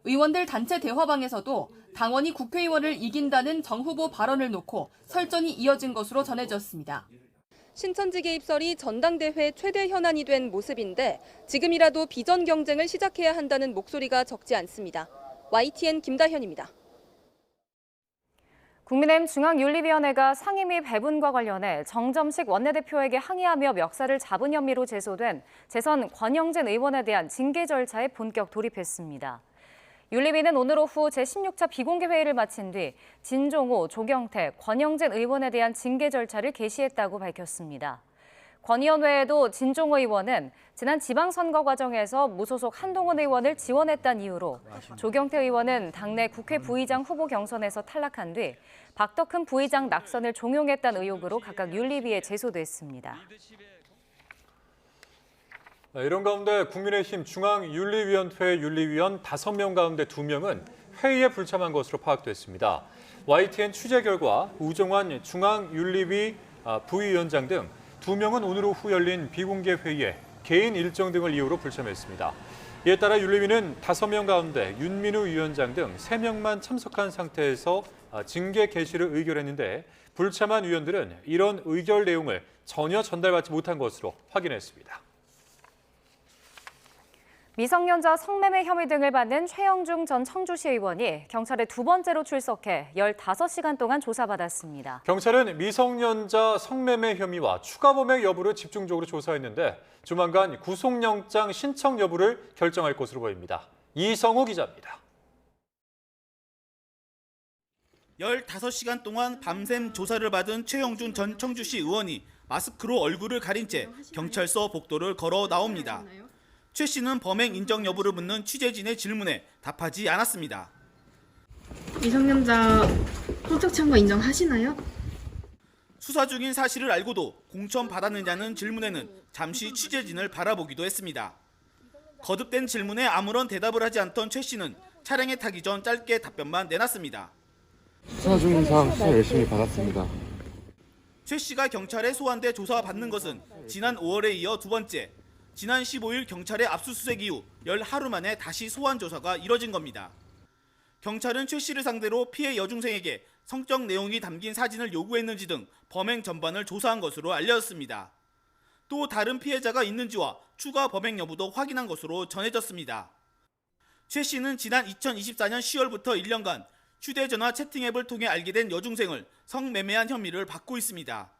의원들 단체 대화방에서도 당원이 국회의원을 이긴다는 정 후보 발언을 놓고 설전이 이어진 것으로 전해졌습니다. 신천지 개입설이 전당대회 최대 현안이 된 모습인데 지금이라도 비전 경쟁을 시작해야 한다는 목소리가 적지 않습니다. YTN 김다현입니다. 국민의힘 중앙윤리위원회가 상임위 배분과 관련해 정점식 원내대표에게 항의하며 멱살을 잡은 혐의로 제소된 재선 권영진 의원에 대한 징계 절차에 본격 돌입했습니다. 윤리위는 오늘 오후 제16차 비공개 회의를 마친 뒤 진종호, 조경태, 권영진 의원에 대한 징계 절차를 개시했다고 밝혔습니다. 권 의원 외에도 진종호 의원은 지난 지방선거 과정에서 무소속 한동훈 의원을 지원했다는 이유로, 조경태 의원은 당내 국회 부의장 후보 경선에서 탈락한 뒤 박덕흠 부의장 낙선을 종용했다는 의혹으로 각각 윤리위에 제소됐습니다. 이런 가운데 국민의힘 중앙윤리위원회 윤리위원 5명 가운데 2명은 회의에 불참한 것으로 파악됐습니다. YTN 취재 결과 우정환 중앙윤리위 부위원장 등 2명은 오늘 오후 열린 비공개 회의에 개인 일정 등을 이유로 불참했습니다. 이에 따라 윤리위는 5명 가운데 윤민우 위원장 등 3명만 참석한 상태에서 징계 개시를 의결했는데 불참한 위원들은 이런 의결 내용을 전혀 전달받지 못한 것으로 확인했습니다. 미성년자 성매매 혐의 등을 받는 최영중 전 청주시 의원이 경찰에 두 번째로 출석해 15시간 동안 조사받았습니다. 경찰은 미성년자 성매매 혐의와 추가 범행 여부를 집중적으로 조사했는데 조만간 구속영장 신청 여부를 결정할 것으로 보입니다. 이성호 기자입니다. 15시간 동안 밤샘 조사를 받은 최영준 전 청주시 의원이 마스크로 얼굴을 가린 채 경찰서 복도를 걸어 나옵니다. 최 씨는 범행 인정 여부를 묻는 취재진의 질문에 답하지 않았습니다. 미성년자 성적 참고 인정하시나요? 수사 중인 사실을 알고도 공천 받았느냐는 질문에는 잠시 취재진을 바라보기도 했습니다. 거듭된 질문에 아무런 대답을 하지 않던 최 씨는 차량에 타기 전 짧게 답변만 내놨습니다. 수사 중인 사항 수사 열심히 받았습니다. 최 씨가 경찰에 소환돼 조사받는 것은 지난 5월에 이어 두 번째, 지난 15일 경찰의 압수수색 이후 열 하루 만에 다시 소환 조사가 이뤄진 겁니다. 경찰은 최 씨를 상대로 피해 여중생에게 성적 내용이 담긴 사진을 요구했는지 등 범행 전반을 조사한 것으로 알려졌습니다. 또 다른 피해자가 있는지와 추가 범행 여부도 확인한 것으로 전해졌습니다. 최 씨는 지난 2024년 10월부터 1년간 휴대전화 채팅앱을 통해 알게 된 여중생을 성매매한 혐의를 받고 있습니다.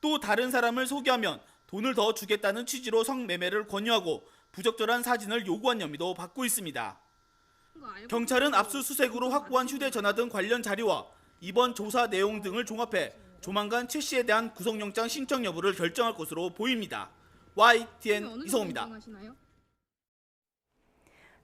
또 다른 사람을 소개하면 돈을 더 주겠다는 취지로 성매매를 권유하고 부적절한 사진을 요구한 혐의도 받고 있습니다. 경찰은 압수수색으로 확보한 휴대전화 등 관련 자료와 이번 조사 내용 등을 종합해 조만간 최 씨에 대한 구속영장 신청 여부를 결정할 것으로 보입니다. YTN 이성호입니다.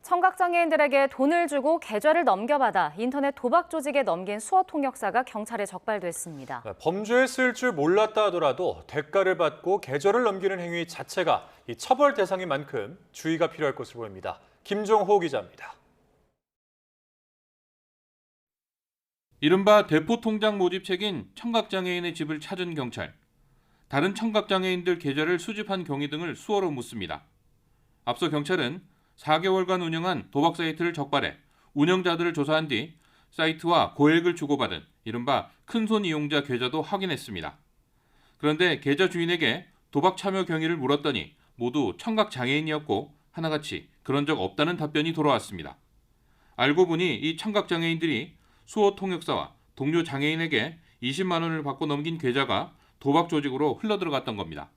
청각장애인들에게 돈을 주고 계좌를 넘겨받아 인터넷 도박 조직에 넘긴 수어 통역사가 경찰에 적발됐습니다. 범죄에 쓸 줄 몰랐다 하더라도 대가를 받고 계좌를 넘기는 행위 자체가 처벌 대상인 만큼 주의가 필요할 것으로 보입니다. 김종호 기자입니다. 이른바 대포 통장 모집책인 청각장애인의 집을 찾은 경찰. 다른 청각장애인들 계좌를 수집한 경위 등을 수어로 묻습니다. 앞서 경찰은 4개월간 운영한 도박 사이트를 적발해 운영자들을 조사한 뒤 사이트와 고액을 주고받은 이른바 큰손 이용자 계좌도 확인했습니다. 그런데 계좌 주인에게 도박 참여 경위를 물었더니 모두 청각장애인이었고 하나같이 그런 적 없다는 답변이 돌아왔습니다. 알고 보니 이 청각장애인들이 수어 통역사와 동료 장애인에게 20만 원을 받고 넘긴 계좌가 도박 조직으로 흘러들어갔던 겁니다.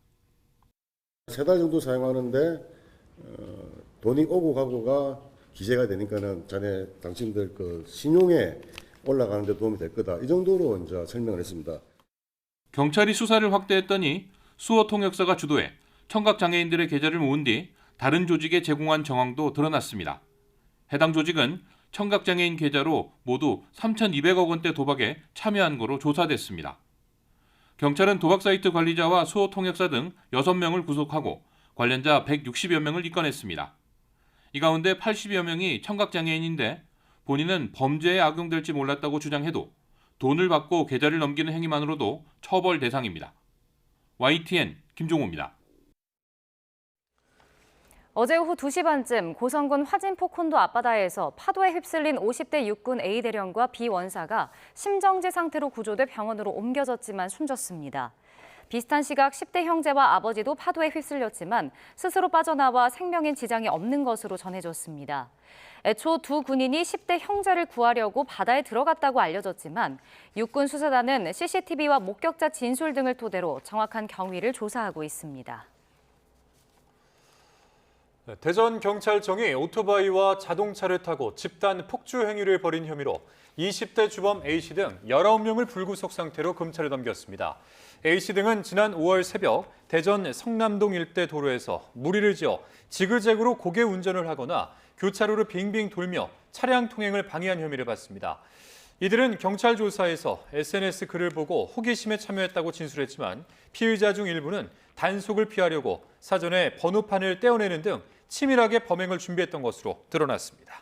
3달 정도 사용하는데 돈이 오고 가고가 기재가 되니까는 당신들 그 신용에 올라가는 데 도움이 될 거다. 이 정도로 이제 설명을 했습니다. 경찰이 수사를 확대했더니 수어 통역사가 주도해 청각장애인들의 계좌를 모은 뒤 다른 조직에 제공한 정황도 드러났습니다. 해당 조직은 청각장애인 계좌로 모두 3,200억 원대 도박에 참여한 거로 조사됐습니다. 경찰은 도박 사이트 관리자와 수어 통역사 등 6명을 구속하고 관련자 160여 명을 입건했습니다. 이 가운데 80여 명이 청각장애인인데 본인은 범죄에 악용될지 몰랐다고 주장해도 돈을 받고 계좌를 넘기는 행위만으로도 처벌 대상입니다. YTN 김종호입니다. 어제 오후 2시 반쯤 고성군 화진포 콘도 앞바다에서 파도에 휩쓸린 50대 육군 A대령과 B원사가 심정지 상태로 구조돼 병원으로 옮겨졌지만 숨졌습니다. 비슷한 시각 10대 형제와 아버지도 파도에 휩쓸렸지만 스스로 빠져나와 생명엔 지장이 없는 것으로 전해졌습니다. 애초 두 군인이 10대 형제를 구하려고 바다에 들어갔다고 알려졌지만 육군 수사단은 CCTV와 목격자 진술 등을 토대로 정확한 경위를 조사하고 있습니다. 대전경찰청이 오토바이와 자동차를 타고 집단 폭주 행위를 벌인 혐의로 20대 주범 A씨 등 19명을 불구속 상태로 검찰에 넘겼습니다. A씨 등은 지난 5월 새벽 대전 성남동 일대 도로에서 무리를 지어 지그재그로 고개 운전을 하거나 교차로를 빙빙 돌며 차량 통행을 방해한 혐의를 받습니다. 이들은 경찰 조사에서 SNS 글을 보고 호기심에 참여했다고 진술했지만 피의자 중 일부는 단속을 피하려고 사전에 번호판을 떼어내는 등 치밀하게 범행을 준비했던 것으로 드러났습니다.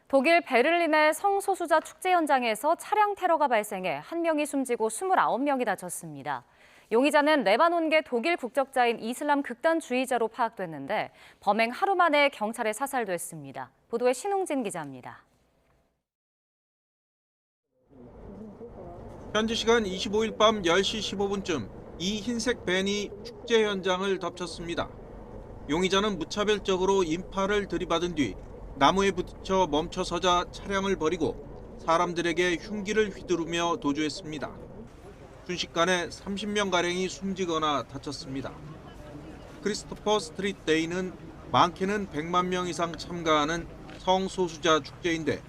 독일 베를린의 성소수자 축제 현장에서 차량 테러가 발생해 1명이 숨지고 29명이 다쳤습니다. 용의자는 레바논계 독일 국적자인 이슬람 극단주의자로 파악됐는데 범행 하루 만에 경찰에 사살됐습니다. 보도에 신웅진 기자입니다. 현지 시간 25일 밤 10시 15분쯤 이 흰색 밴이 축제 현장을 덮쳤습니다. 용의자는 무차별적으로 인파를 들이받은 뒤 나무에 부딪혀 멈춰서자 차량을 버리고 사람들에게 흉기를 휘두르며 도주했습니다. 순식간에 30명가량이 숨지거나 다쳤습니다. 크리스토퍼 스트리트 데이는 많게는 100만 명 이상 참가하는 성소수자 축제인데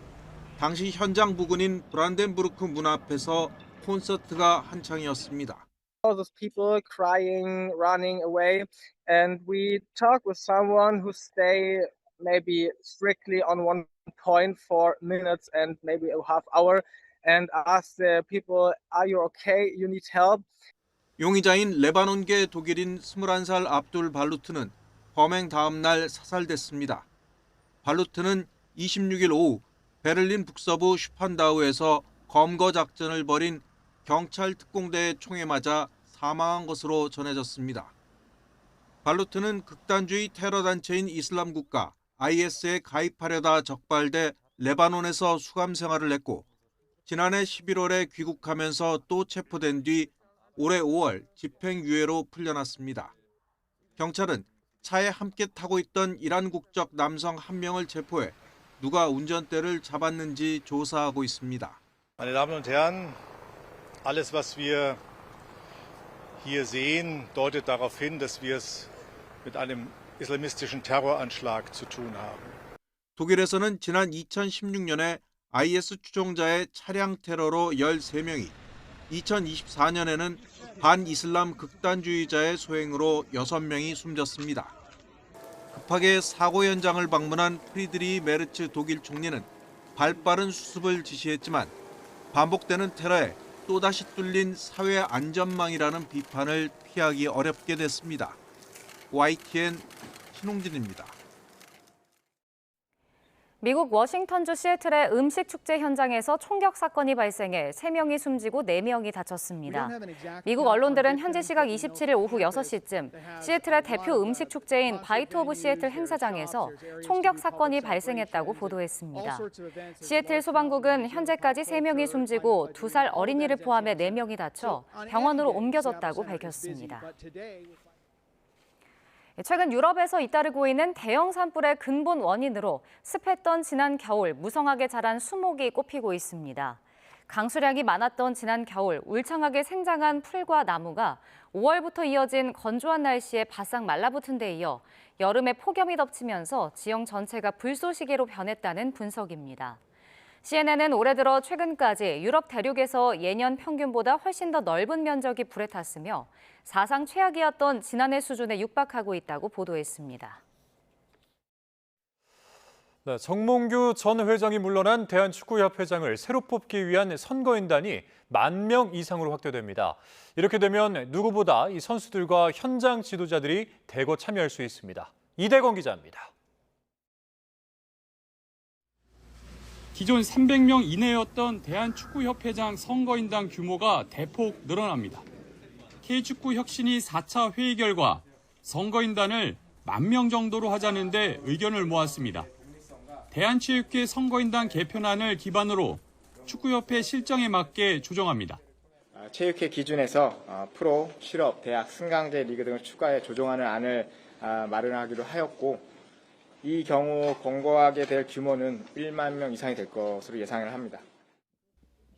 당시 현장 부근인 브란덴부르크 문 앞에서 콘서트가 한창이었습니다. All those people crying, running away, and we talk with someone who stay maybe strictly on one point for minutes and maybe a half hour, and ask the people, "Are you okay? You need help?" 용의자인 레바논계 독일인 21살 압둘 발루트는 범행 다음 날 사살됐습니다. 발루트는 26일 오후 베를린 북서부 슈판다우에서 검거 작전을 벌인 경찰 특공대의 총에 맞아 사망한 것으로 전해졌습니다. 발루트는 극단주의 테러 단체인 이슬람 국가 IS에 가입하려다 적발돼 레바논에서 수감 생활을 했고 지난해 11월에 귀국하면서 또 체포된 뒤 올해 5월 집행유예로 풀려났습니다. 경찰은 차에 함께 타고 있던 이란 국적 남성 1명을 체포해 누가 운전대를 잡았는지 조사하고 있습니다. Meine Damen und Herren, alles was wir hier sehen, deutet darauf hin, dass wir es mit einem islamistischen Terroranschlag zu tun haben. 독일에서는 지난 2016년에 IS 추종자의 차량 테러로 13명이, 2024년에는 반이슬람 극단주의자의 소행으로 6명이 숨졌습니다. 급하게 사고 현장을 방문한 프리드리히 메르츠 독일 총리는 발빠른 수습을 지시했지만 반복되는 테러에 또다시 뚫린 사회 안전망이라는 비판을 피하기 어렵게 됐습니다. YTN 신홍진입니다. 미국 워싱턴주 시애틀의 음식 축제 현장에서 총격 사건이 발생해 3명이 숨지고 4명이 다쳤습니다. 미국 언론들은 현지 시각 27일 오후 6시쯤 시애틀의 대표 음식 축제인 바이트 오브 시애틀 행사장에서 총격 사건이 발생했다고 보도했습니다. 시애틀 소방국은 현재까지 3명이 숨지고 2살 어린이를 포함해 4명이 다쳐 병원으로 옮겨졌다고 밝혔습니다. 최근 유럽에서 잇따르고 있는 대형 산불의 근본 원인으로 습했던 지난 겨울 무성하게 자란 수목이 꼽히고 있습니다. 강수량이 많았던 지난 겨울 울창하게 생장한 풀과 나무가 5월부터 이어진 건조한 날씨에 바싹 말라붙은 데 이어 여름에 폭염이 덮치면서 지형 전체가 불쏘시개로 변했다는 분석입니다. CNN은 올해 들어 최근까지 유럽 대륙에서 예년 평균보다 훨씬 더 넓은 면적이 불에 탔으며 사상 최악이었던 지난해 수준에 육박하고 있다고 보도했습니다. 네, 정몽규 전 회장이 물러난 대한축구협회장을 새로 뽑기 위한 선거인단이 10,000명 이상으로 확대됩니다. 이렇게 되면 누구보다 이 선수들과 현장 지도자들이 대거 참여할 수 있습니다. 이대건 기자입니다. 기존 300명 이내였던 대한축구협회장 선거인단 규모가 대폭 늘어납니다. K축구 혁신이 4차 회의 결과 선거인단을 10,000명 정도로 하자는 데 의견을 모았습니다. 대한체육회 선거인단 개편안을 기반으로 축구협회 실정에 맞게 조정합니다. 체육회 기준에서 프로, 실업, 대학, 승강제 리그 등을 추가해 조정하는 안을 마련하기로 하였고 이 경우 권고하게 될 규모는 10,000명 이상이 될 것으로 예상을 합니다.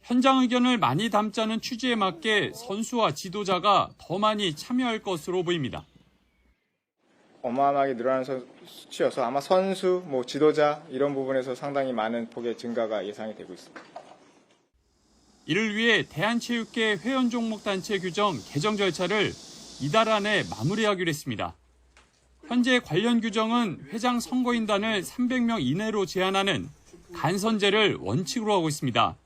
현장 의견을 많이 담자는 취지에 맞게 선수와 지도자가 더 많이 참여할 것으로 보입니다. 어마어마하게 늘어나는 수치여서 아마 선수, 지도자 이런 부분에서 상당히 많은 폭의 증가가 예상이 되고 있습니다. 이를 위해 대한체육회 회원 종목 단체 규정 개정 절차를 이달 안에 마무리하기로 했습니다. 현재 관련 규정은 회장 선거인단을 300명 이내로 제한하는 간선제를 원칙으로 하고 있습니다.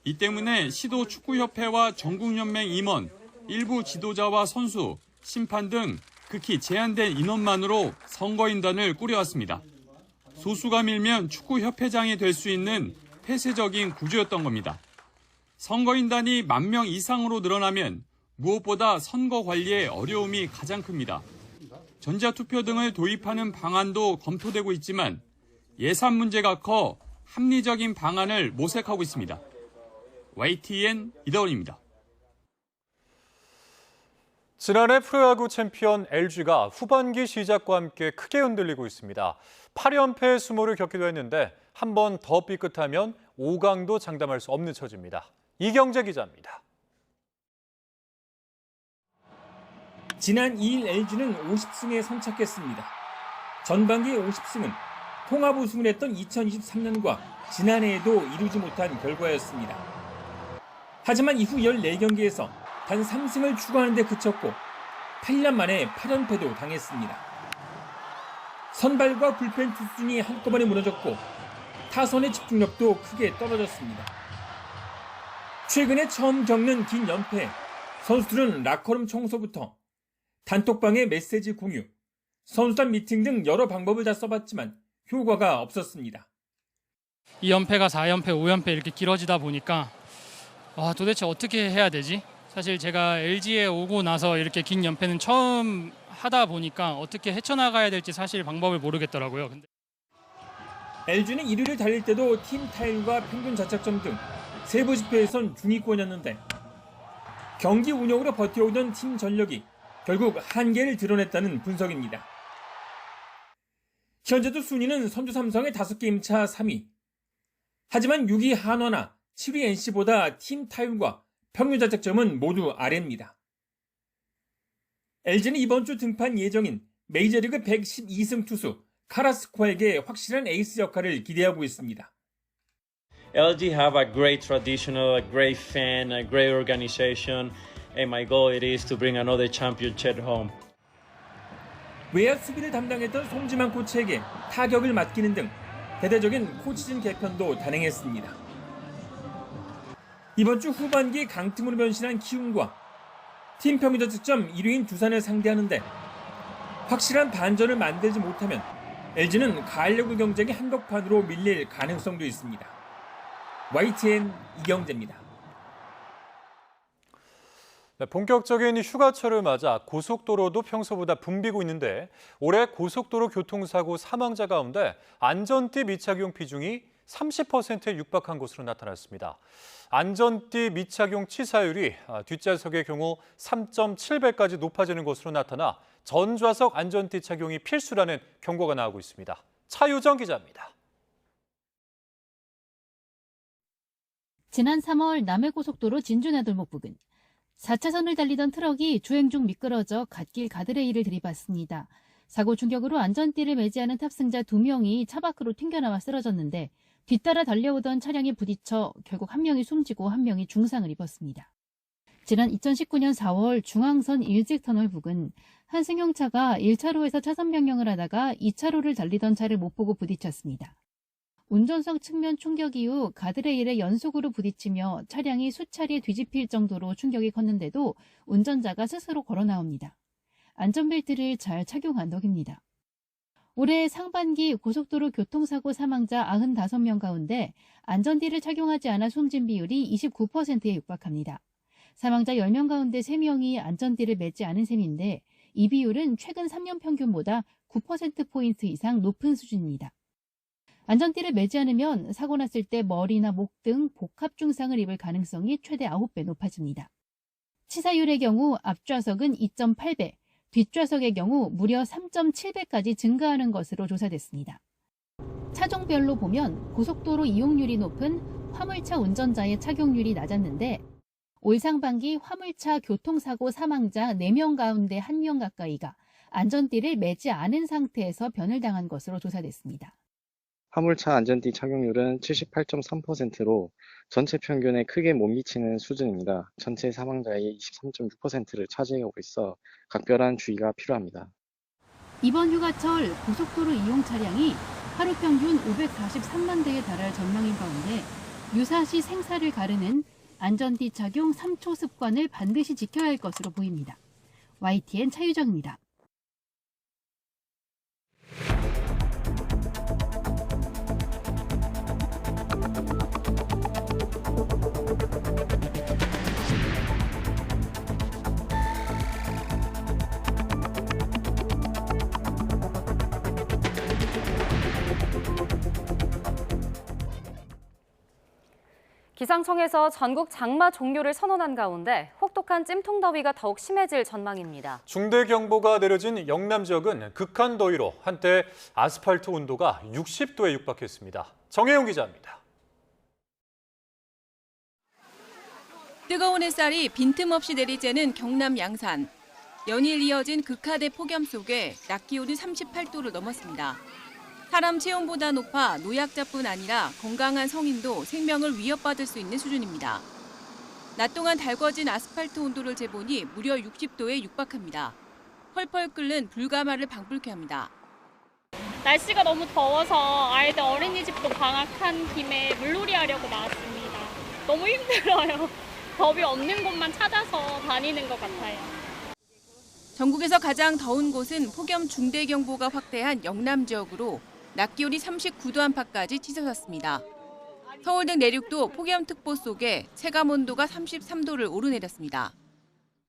이 때문에 시도축구협회와 전국연맹 임원, 일부 지도자와 선수, 심판 등 극히 제한된 인원만으로 선거인단을 꾸려왔습니다. 소수가 밀면 축구협회장이 될 수 있는 폐쇄적인 구조였던 겁니다. 선거인단이 10,000명 이상으로 늘어나면 무엇보다 선거 관리에 어려움이 가장 큽니다. 전자투표 등을 도입하는 방안도 검토되고 있지만 예산 문제가 커 합리적인 방안을 모색하고 있습니다. YTN 이다원입니다. 지난해 프로야구 챔피언 LG가 후반기 시작과 함께 크게 흔들리고 있습니다. 8연패의 수모를 겪기도 했는데 한 번 더 삐끗하면 5강도 장담할 수 없는 처지입니다. 이경재 기자입니다. 지난 2일 LG는 50승에 선착했습니다. 전반기 50승은 통합 우승을 했던 2023년과 지난해에도 이루지 못한 결과였습니다. 하지만 이후 14경기에서 단 3승을 추가하는 데 그쳤고 8년 만에 8연패도 당했습니다. 선발과 불펜 투순이 한꺼번에 무너졌고 타선의 집중력도 크게 떨어졌습니다. 최근에 처음 겪는 긴 연패, 선수들은 라커룸 청소부터 단톡방의 메시지 공유, 선수단 미팅 등 여러 방법을 다 써봤지만 효과가 없었습니다. 2연패가 4연패, 5연패 이렇게 길어지다 보니까 도대체 어떻게 해야 되지? 사실 제가 LG에 오고 나서 이렇게 긴 연패는 처음 하다 보니까 어떻게 헤쳐나가야 될지 사실 방법을 모르겠더라고요. LG는 1위를 달릴 때도 팀 타율과 평균 자책점 등 세부 지표에선 중위권이었는데 경기 운영으로 버텨오던 팀 전력이 결국 한계를 드러냈다는 분석입니다. 현재도 순위는 선두 삼성의 5게임 차 3위. 하지만 6위 한화나 7위 NC보다 팀 타율과 평균 자책점은 모두 아래입니다. LG는 이번 주 등판 예정인 메이저리그 112승 투수 카라스코에게 확실한 에이스 역할을 기대하고 있습니다. LG have a great traditional, a great fan, a great organization, and my goal it is to bring another championship home. 외야 수비를 담당했던 송지만 코치에게 타격을 맡기는 등 대대적인 코치진 개편도 단행했습니다. 이번 주 후반기 강팀으로 변신한 키움과 팀 평균 자책점 1위인 두산을 상대하는데 확실한 반전을 만들지 못하면 LG는 가을 야구 경쟁의 한복판으로 밀릴 가능성도 있습니다. YTN 이경재입니다. 본격적인 휴가철을 맞아 고속도로도 평소보다 붐비고 있는데 올해 고속도로 교통사고 사망자 가운데 안전띠 미착용 비중이 30%에 육박한 것으로 나타났습니다. 안전띠 미착용 치사율이 뒷좌석의 경우 3.7배까지 높아지는 것으로 나타나 전좌석 안전띠 착용이 필수라는 경고가 나오고 있습니다. 차유정 기자입니다. 지난 3월 남해고속도로 진주나들목 부근 4차선을 달리던 트럭이 주행 중 미끄러져 갓길 가드레일을 들이받습니다. 사고 충격으로 안전띠를 매지 않은 탑승자 2명이 차 밖으로 튕겨나와 쓰러졌는데 뒤따라 달려오던 차량에 부딪혀 결국 1명이 숨지고 1명이 중상을 입었습니다. 지난 2019년 4월 중앙선 일직터널 부근 한 승용차가 1차로에서 차선 변경을 하다가 2차로를 달리던 차를 못 보고 부딪혔습니다. 운전석 측면 충격 이후 가드레일에 연속으로 부딪히며 차량이 수차례 뒤집힐 정도로 충격이 컸는데도 운전자가 스스로 걸어 나옵니다. 안전벨트를 잘 착용한 덕입니다. 올해 상반기 고속도로 교통사고 사망자 95명 가운데 안전띠를 착용하지 않아 숨진 비율이 29%에 육박합니다. 사망자 10명 가운데 3명이 안전띠를 매지 않은 셈인데 이 비율은 최근 3년 평균보다 9%포인트 이상 높은 수준입니다. 안전띠를 매지 않으면 사고 났을 때 머리나 목 등 복합 중상을 입을 가능성이 최대 9배 높아집니다. 치사율의 경우 앞좌석은 2.8배, 뒷좌석의 경우 무려 3.7배까지 증가하는 것으로 조사됐습니다. 차종별로 보면 고속도로 이용률이 높은 화물차 운전자의 착용률이 낮았는데 올 상반기 화물차 교통사고 사망자 4명 가운데 1명 가까이가 안전띠를 매지 않은 상태에서 변을 당한 것으로 조사됐습니다. 화물차 안전띠 착용률은 78.3%로 전체 평균에 크게 못 미치는 수준입니다. 전체 사망자의 23.6%를 차지하고 있어 각별한 주의가 필요합니다. 이번 휴가철 고속도로 이용 차량이 하루 평균 543만 대에 달할 전망인 가운데 유사시 생사를 가르는 안전띠 착용 3초 습관을 반드시 지켜야 할 것으로 보입니다. YTN 차유정입니다. 기상청에서 전국 장마 종료를 선언한 가운데 혹독한 찜통더위가 더욱 심해질 전망입니다. 중대경보가 내려진 영남 지역은 극한 더위로 한때 아스팔트 온도가 60도에 육박했습니다. 정혜용 기자입니다. 뜨거운 햇살이 빈틈없이 내리쬐는 경남 양산. 연일 이어진 극하대 폭염 속에 낮 기온이 38도를 넘었습니다. 사람 체온보다 높아 노약자뿐 아니라 건강한 성인도 생명을 위협받을 수 있는 수준입니다. 낮 동안 달궈진 아스팔트 온도를 재보니 무려 60도에 육박합니다. 펄펄 끓는 불가마를 방불케 합니다. 날씨가 너무 더워서 아이들 어린이집도 방학한 김에 물놀이 하려고 나왔습니다. 너무 힘들어요. 더위 없는 곳만 찾아서 다니는 것 같아요. 전국에서 가장 더운 곳은 폭염 중대경보가 확대한 영남 지역으로 낮 기온이 39도 안팎까지 치솟았습니다. 서울 등 내륙도 폭염특보 속에 체감온도가 33도를 오르내렸습니다.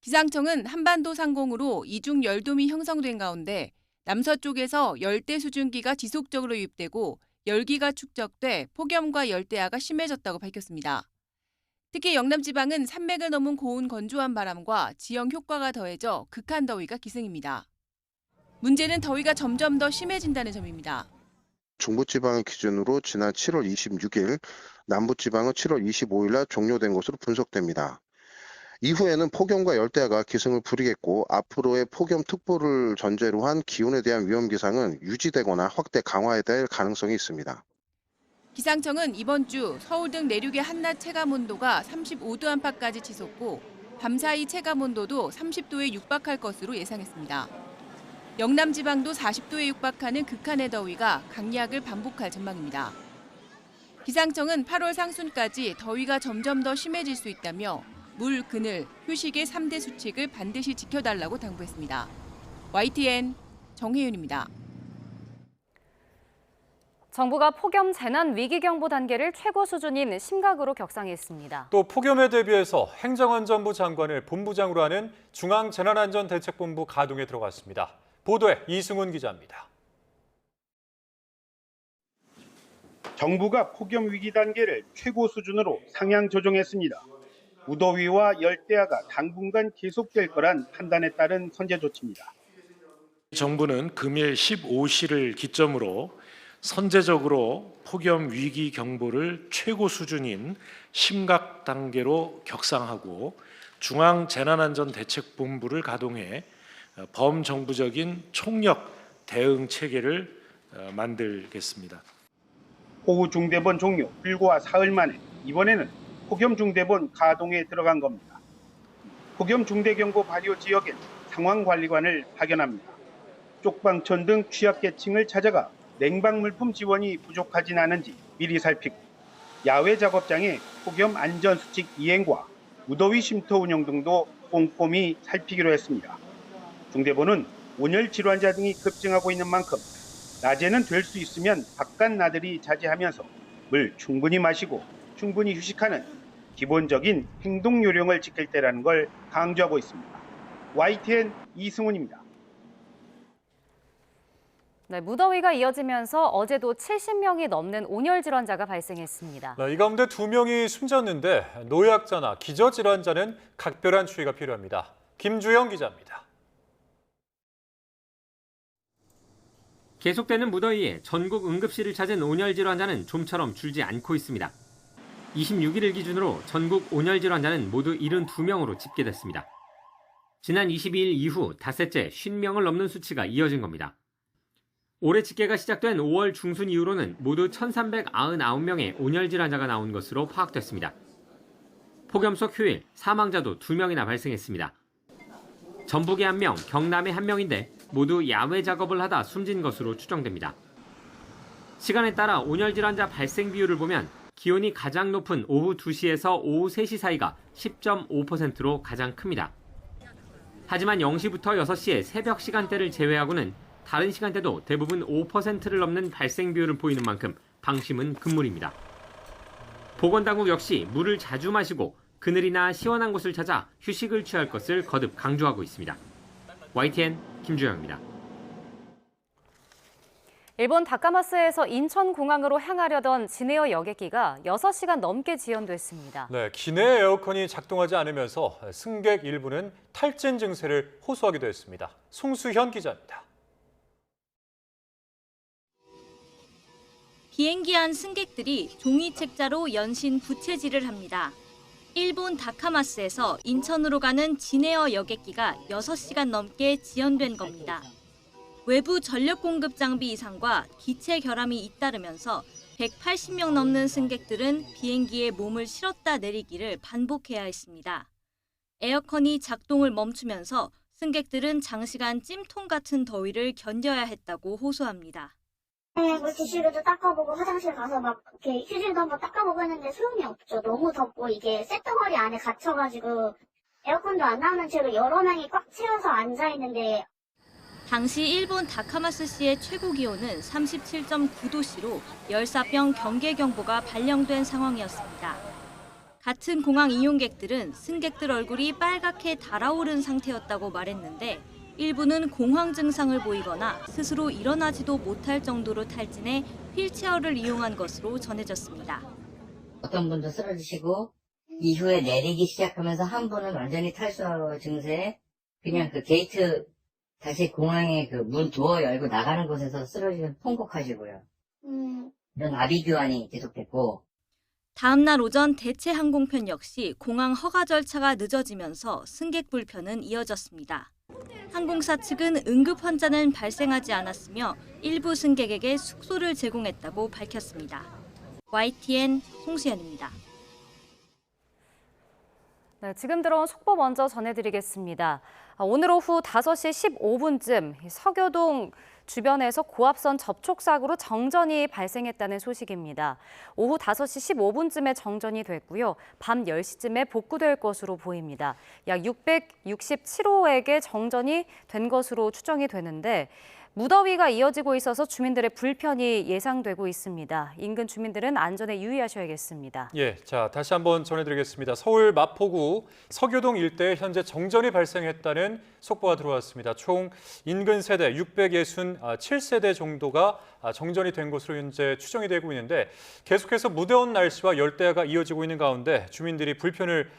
기상청은 한반도 상공으로 이중 열돔이 형성된 가운데 남서쪽에서 열대 수증기가 지속적으로 유입되고 열기가 축적돼 폭염과 열대야가 심해졌다고 밝혔습니다. 특히 영남지방은 산맥을 넘은 고온 건조한 바람과 지형 효과가 더해져 극한 더위가 기승입니다. 문제는 더위가 점점 더 심해진다는 점입니다. 중부지방을 기준으로 지난 7월 26일, 남부지방은 7월 25일 날 종료된 것으로 분석됩니다. 이후에는 폭염과 열대야가 기승을 부리겠고 앞으로의 폭염특보를 전제로 한 기온에 대한 위험기상은 유지되거나 확대 강화될 가능성이 있습니다. 기상청은 이번 주 서울 등 내륙의 한낮 체감온도가 35도 안팎까지 치솟고 밤사이 체감온도도 30도에 육박할 것으로 예상했습니다. 영남 지방도 40도에 육박하는 극한의 더위가 강약을 반복할 전망입니다. 기상청은 8월 상순까지 더위가 점점 더 심해질 수 있다며 물, 그늘, 휴식의 3대 수칙을 반드시 지켜달라고 당부했습니다. YTN 정혜윤입니다. 정부가 폭염 재난 위기경보 단계를 최고 수준인 심각으로 격상했습니다. 또 폭염에 대비해서 행정안전부 장관을 본부장으로 하는 중앙재난안전대책본부 가동에 들어갔습니다. 보도에 이승훈 기자입니다. 정부가 폭염 위기 단계를 최고 수준으로 상향 조정했습니다. 무더위와 열대야가 당분간 계속될 거란 판단에 따른 선제 조치입니다. 정부는 금일 15시를 기점으로 선제적으로 폭염 위기 경보를 최고 수준인 심각 단계로 격상하고 중앙재난안전대책본부를 가동해 범정부적인 총력 대응 체계를 만들겠습니다. 호우 중대본 종료 불과 사흘 만에 이번에는 폭염 중대본 가동에 들어간 겁니다. 폭염 중대경보 발효 지역엔 상황관리관을 파견합니다. 쪽방촌 등 취약계층을 찾아가 냉방물품 지원이 부족하진 않은지 미리 살피고 야외 작업장의 폭염 안전수칙 이행과 무더위 쉼터 운영 등도 꼼꼼히 살피기로 했습니다. 중대본은 온열 질환자 등이 급증하고 있는 만큼 낮에는 될 수 있으면 바깥 나들이 자제하면서 물 충분히 마시고 충분히 휴식하는 기본적인 행동 요령을 지킬 때라는 걸 강조하고 있습니다. YTN 이승훈입니다. 네, 무더위가 이어지면서 어제도 70명이 넘는 온열 질환자가 발생했습니다. 이 가운데 2명이 숨졌는데 노약자나 기저질환자는 각별한 추이가 필요합니다. 김주영 기자입니다. 계속되는 무더위에 전국 응급실을 찾은 온열 질환자는 좀처럼 줄지 않고 있습니다. 26일을 기준으로 전국 온열 질환자는 모두 72명으로 집계됐습니다. 지난 22일 이후 닷새째 50명을 넘는 수치가 이어진 겁니다. 올해 집계가 시작된 5월 중순 이후로는 모두 1,399명의 온열 질환자가 나온 것으로 파악됐습니다. 폭염 속 휴일, 사망자도 2명이나 발생했습니다. 전북에 1명, 경남에 1명인데 모두 야외 작업을 하다 숨진 것으로 추정됩니다. 시간에 따라 온열 질환자 발생 비율을 보면 기온이 가장 높은 오후 2시에서 오후 3시 사이가 10.5%로 가장 큽니다. 하지만 0시부터 6시의 새벽 시간대를 제외하고는 다른 시간대도 대부분 5%를 넘는 발생 비율을 보이는 만큼 방심은 금물입니다. 보건당국 역시 물을 자주 마시고 그늘이나 시원한 곳을 찾아 휴식을 취할 것을 거듭 강조하고 있습니다. YTN 김주영입니다. 일본 다카마스에서 인천공항으로 향하려던 진에어 여객기가 6시간 넘게 지연됐습니다. 네, 기내 에어컨이 작동하지 않으면서 승객 일부는 탈진 증세를 호소하기도 했습니다. 송수현 기자입니다. 비행기 안 승객들이 종이 책자로 연신 부채질을 합니다. 일본 다카마스에서 인천으로 가는 진에어 여객기가 6시간 넘게 지연된 겁니다. 외부 전력 공급 장비 이상과 기체 결함이 잇따르면서 180명 넘는 승객들은 비행기에 몸을 실었다 내리기를 반복해야 했습니다. 에어컨이 작동을 멈추면서 승객들은 장시간 찜통 같은 더위를 견뎌야 했다고 호소합니다. 뭐 지시로도 닦아보고 화장실 가서 막 이렇게 휴지도 한번 닦아보고 했는데 소용이 없죠. 너무 덥고 이게 쇳덩어리 안에 갇혀가지고 에어컨도 안 나오는 채로 여러 명이 꽉 채워서 앉아있는데 당시 일본 다카마스시의 최고 기온은 37.9도씨로 열사병 경계 경보가 발령된 상황이었습니다. 같은 공항 이용객들은 승객들 얼굴이 빨갛게 달아오른 상태였다고 말했는데 일부는 공황 증상을 보이거나 스스로 일어나지도 못할 정도로 탈진해 휠체어를 이용한 것으로 전해졌습니다. 어떤 분도 쓰러지시고 이후에 내리기 시작하면서 한 분은 완전히 탈수 증세에 그냥 그 게이트 다시 공항에 그 문 도어 열고 나가는 곳에서 쓰러지면 통곡하시고요. 이런 아비 교환이 계속됐고 다음 날 오전 대체 항공편 역시 공항 허가 절차가 늦어지면서 승객 불편은 이어졌습니다. 항공사 측은 응급 환자는 발생하지 않았으며 일부 승객에게 숙소를 제공했다고 밝혔습니다. YTN 송수연입니다. 네, 지금 들어온 속보 먼저 전해드리겠습니다. 오늘 오후 5시 15분쯤 서교동 주변에서 고압선 접촉사고로 정전이 발생했다는 소식입니다. 오후 5시 15분쯤에 정전이 됐고요. 밤 10시쯤에 복구될 것으로 보입니다. 약 667호에게 정전이 된 것으로 추정이 되는데 무더위가 이어지고 있어서 주민들의 불편이 예상되고 있습니다. 인근 주민들은 안전에 유의하셔야겠습니다. 예, 자 다시 한번 전해드리겠습니다. 서울 마포구 서교동 일대에 현재 정전이 발생했다는 속보가 들어왔습니다. 총 인근 세대 667세대 정도가 정전이 된 것으로 현재 추정이 되고 있는데 계속해서 무더운 날씨와 열대야가 이어지고 있는 가운데 주민들이 불편을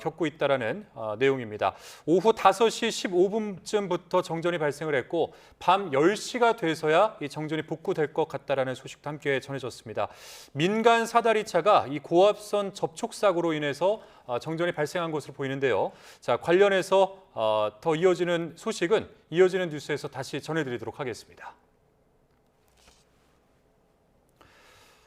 겪고 있다는 내용입니다. 오후 5시 15분쯤부터 정전이 발생을 했고 밤 10시가 돼서야 이 정전이 복구될 것 같다는 소식도 함께 전해졌습니다. 민간 사다리차가 이 고압선 접촉 사고로 인해서 정전이 발생한 것으로 보이는데요. 자, 관련해서 더 이어지는 소식은 이어지는 뉴스에서 다시 전해드리도록 하겠습니다.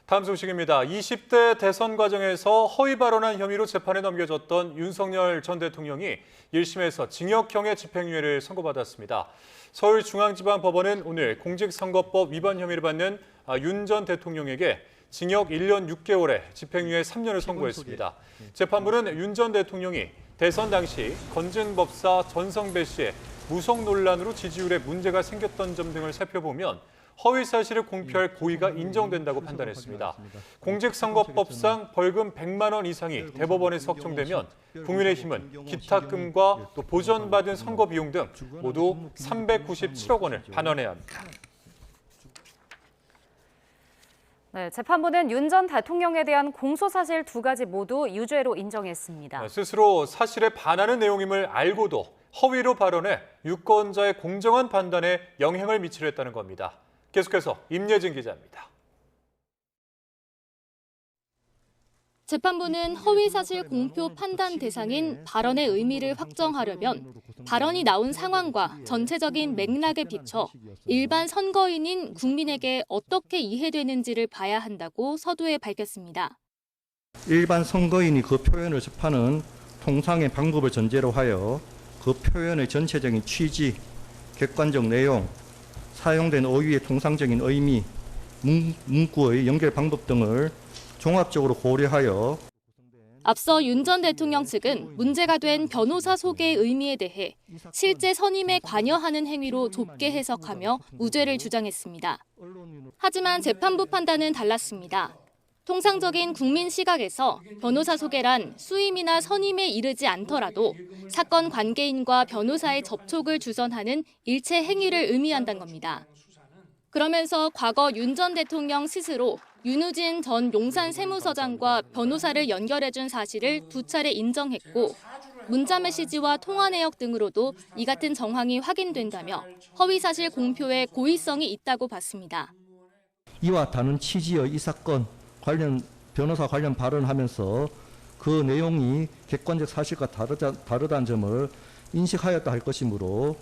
다음 소식입니다. 20대 대선 과정에서 허위 발언한 혐의로 재판에 넘겨졌던 윤석열 전 대통령이 1심에서 징역형의 집행유예를 선고받았습니다. 서울중앙지방법원은 오늘 공직선거법 위반 혐의를 받는 윤 전 대통령에게 징역 1년 6개월에 집행유예 3년을 선고했습니다. 재판부는 윤 전 대통령이 대선 당시 건진법사 전성배 씨의 무속 논란으로 지지율에 문제가 생겼던 점 등을 살펴보면 허위 사실을 공표할 고의가 인정된다고 판단했습니다. 공직선거법상 벌금 100만 원 이상이 대법원에 석정되면 국민의힘은 기탁금과 또 보전받은 선거 비용 등 모두 397억 원을 반환해야 합니다. 네, 재판부는 윤 전 대통령에 대한 공소사실 2가지 모두 유죄로 인정했습니다. 스스로 사실에 반하는 내용임을 알고도 허위로 발언해 유권자의 공정한 판단에 영향을 미치려 했다는 겁니다. 계속해서 임예진 기자입니다. 재판부는 허위사실 공표 판단 대상인 발언의 의미를 확정하려면 발언이 나온 상황과 전체적인 맥락에 비춰 일반 선거인인 국민에게 어떻게 이해되는지를 봐야 한다고 서두에 밝혔습니다. 일반 선거인이 그 표현을 접하는 통상의 방법을 전제로 하여 그 표현의 전체적인 취지, 객관적 내용, 사용된 어휘의 통상적인 의미, 문구의 연결 방법 등을 종합적으로 고려하여 앞서 윤 전 대통령 측은 문제가 된 변호사 소개의 의미에 대해 실제 선임에 관여하는 행위로 좁게 해석하며 무죄를 주장했습니다. 하지만 재판부 판단은 달랐습니다. 통상적인 국민 시각에서 변호사 소개란 수임이나 선임에 이르지 않더라도 사건 관계인과 변호사의 접촉을 주선하는 일체 행위를 의미한다는 겁니다. 그러면서 과거 윤 전 대통령 스스로 윤우진 전 용산 세무서장과 변호사를 연결해준 사실을 2차례 인정했고 문자 메시지와 통화 내역 등으로도 이 같은 정황이 확인된다며 허위사실 공표에 고의성이 있다고 봤습니다. 이와 다른 취지의 이 사건 관련 변호사 관련 발언하면서 그 내용이 객관적 사실과 다르다는 점을 인식하였다 할 것이므로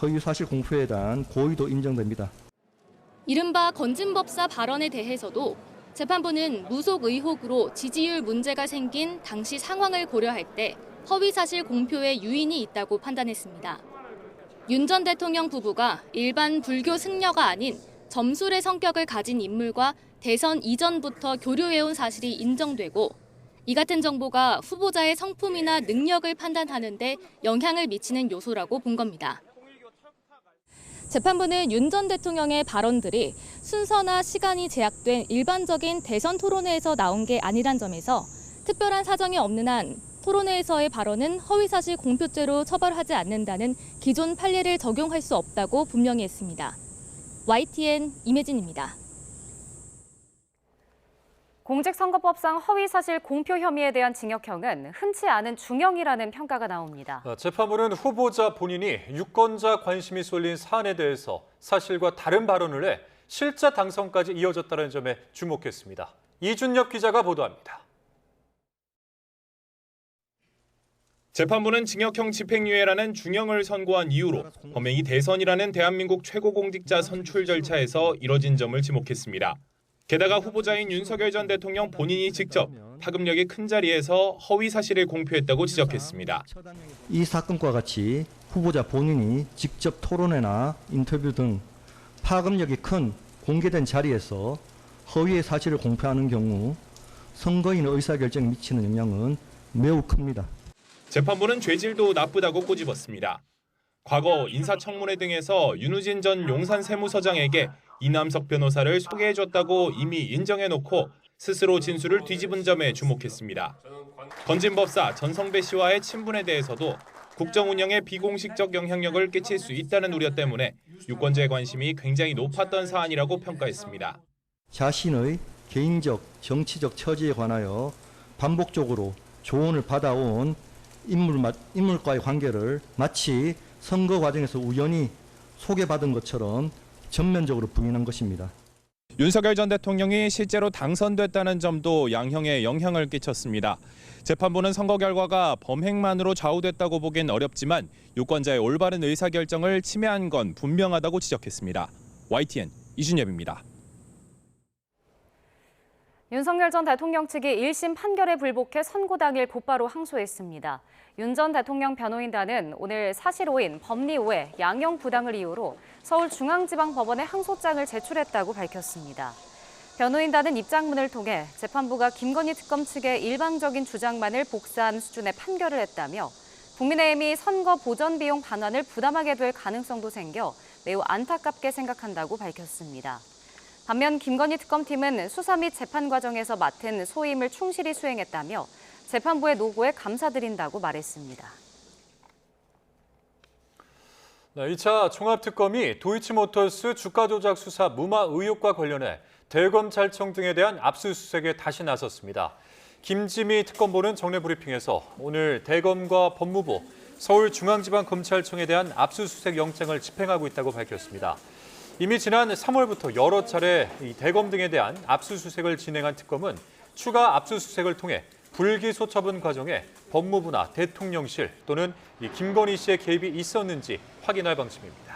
허위사실 공표에 대한 고의도 인정됩니다. 이른바 건진법사 발언에 대해서도 재판부는 무속 의혹으로 지지율 문제가 생긴 당시 상황을 고려할 때 허위사실 공표에 유인이 있다고 판단했습니다. 윤 전 대통령 부부가 일반 불교 승려가 아닌 점술의 성격을 가진 인물과 대선 이전부터 교류해온 사실이 인정되고 이 같은 정보가 후보자의 성품이나 능력을 판단하는 데 영향을 미치는 요소라고 본 겁니다. 재판부는 윤 전 대통령의 발언들이 순서나 시간이 제약된 일반적인 대선 토론회에서 나온 게 아니란 점에서 특별한 사정이 없는 한 토론회에서의 발언은 허위사실 공표죄로 처벌하지 않는다는 기존 판례를 적용할 수 없다고 분명히 했습니다. YTN 임혜진입니다. 공직선거법상 허위사실 공표 혐의에 대한 징역형은 흔치 않은 중형이라는 평가가 나옵니다. 재판부는 후보자 본인이 유권자 관심이 쏠린 사안에 대해서 사실과 다른 발언을 해 실제 당선까지 이어졌다는 점에 주목했습니다. 이준엽 기자가 보도합니다. 재판부는 징역형 집행유예라는 중형을 선고한 이유로 범행이 대선이라는 대한민국 최고공직자 선출 절차에서 이뤄진 점을 지목했습니다. 게다가 후보자인 윤석열 전 대통령 본인이 직접 파급력이 큰 자리에서 허위 사실을 공표했다고 지적했습니다. 이 사건과 같이 후보자 본인이 직접 토론회나 인터뷰 등 파급력이 큰 공개된 자리에서 허위의 사실을 공표하는 경우 선거인의 의사결정에 미치는 영향은 매우 큽니다. 재판부는 죄질도 나쁘다고 꼬집었습니다. 과거 인사청문회 등에서 윤우진 전 용산 세무서장에게 이남석 변호사를 소개해줬다고 이미 인정해놓고 스스로 진술을 뒤집은 점에 주목했습니다. 건진법사 전성배 씨와의 친분에 대해서도 국정 운영에 비공식적 영향력을 끼칠 수 있다는 우려 때문에 유권자의 관심이 굉장히 높았던 사안이라고 평가했습니다. 자신의 개인적, 정치적 처지에 관하여 반복적으로 조언을 받아온 인물과의 관계를 마치 선거 과정에서 우연히 소개받은 것처럼 전면적으로 부인한 것입니다. 윤석열 전 대통령이 실제로 당선됐다는 점도 양형에 영향을 끼쳤습니다. 재판부는 선거 결과가 범행만으로 좌우됐다고 보기엔 어렵지만 유권자의 올바른 의사결정을 침해한 건 분명하다고 지적했습니다. YTN 이준엽입니다. 윤석열 전 대통령 측이 1심 판결에 불복해 선고 당일 곧바로 항소했습니다. 윤 전 대통령 변호인단은 오늘 사실오인 법리오해, 양형 부당을 이유로 서울중앙지방법원에 항소장을 제출했다고 밝혔습니다. 변호인단은 입장문을 통해 재판부가 김건희 특검 측의 일방적인 주장만을 복사한 수준의 판결을 했다며 국민의힘이 선거 보전 비용 반환을 부담하게 될 가능성도 생겨 매우 안타깝게 생각한다고 밝혔습니다. 반면 김건희 특검팀은 수사 및 재판 과정에서 맡은 소임을 충실히 수행했다며 재판부의 노고에 감사드린다고 말했습니다. 2차 종합특검이 도이치모터스 주가 조작 수사 무마 의혹과 관련해 대검찰청 등에 대한 압수수색에 다시 나섰습니다. 김지미 특검보는 정례 브리핑에서 오늘 대검과 법무부, 서울중앙지방검찰청에 대한 압수수색 영장을 집행하고 있다고 밝혔습니다. 이미 지난 3월부터 여러 차례 대검 등에 대한 압수수색을 진행한 특검은 추가 압수수색을 통해 불기소 처분 과정에 법무부나 대통령실 또는 김건희 씨의 개입이 있었는지 확인할 방침입니다.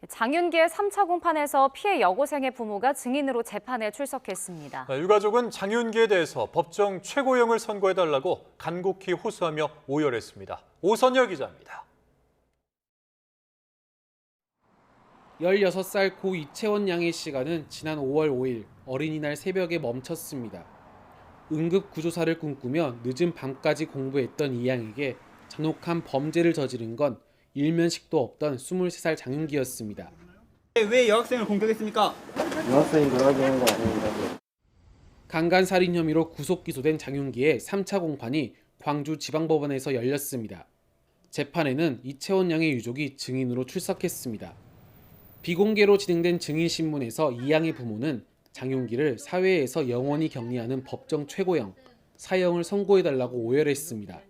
장윤기의 3차 공판에서 피해 여고생의 부모가 증인으로 재판에 출석했습니다. 유가족은 장윤기에 대해서 법정 최고형을 선고해달라고 간곡히 호소하며 오열했습니다. 오선열 기자입니다. 16살 고 이채원 양의 시간은 지난 5월 5일 어린이날 새벽에 멈췄습니다. 응급구조사를 꿈꾸며 늦은 밤까지 공부했던 이 양에게 잔혹한 범죄를 저지른 건 일면식도 없던 23살 장윤기였습니다. 왜 여학생을 공격했습니까? 여학생이 놀아주는 거 아닙니다. 강간살인 혐의로 구속 기소된 장윤기의 3차 공판이 광주지방법원에서 열렸습니다. 재판에는 이채원 양의 유족이 증인으로 출석했습니다. 비공개로 진행된 증인신문에서 이 양의 부모는 장윤기를 사회에서 영원히 격리하는 법정 최고형, 사형을 선고해달라고 오열했습니다.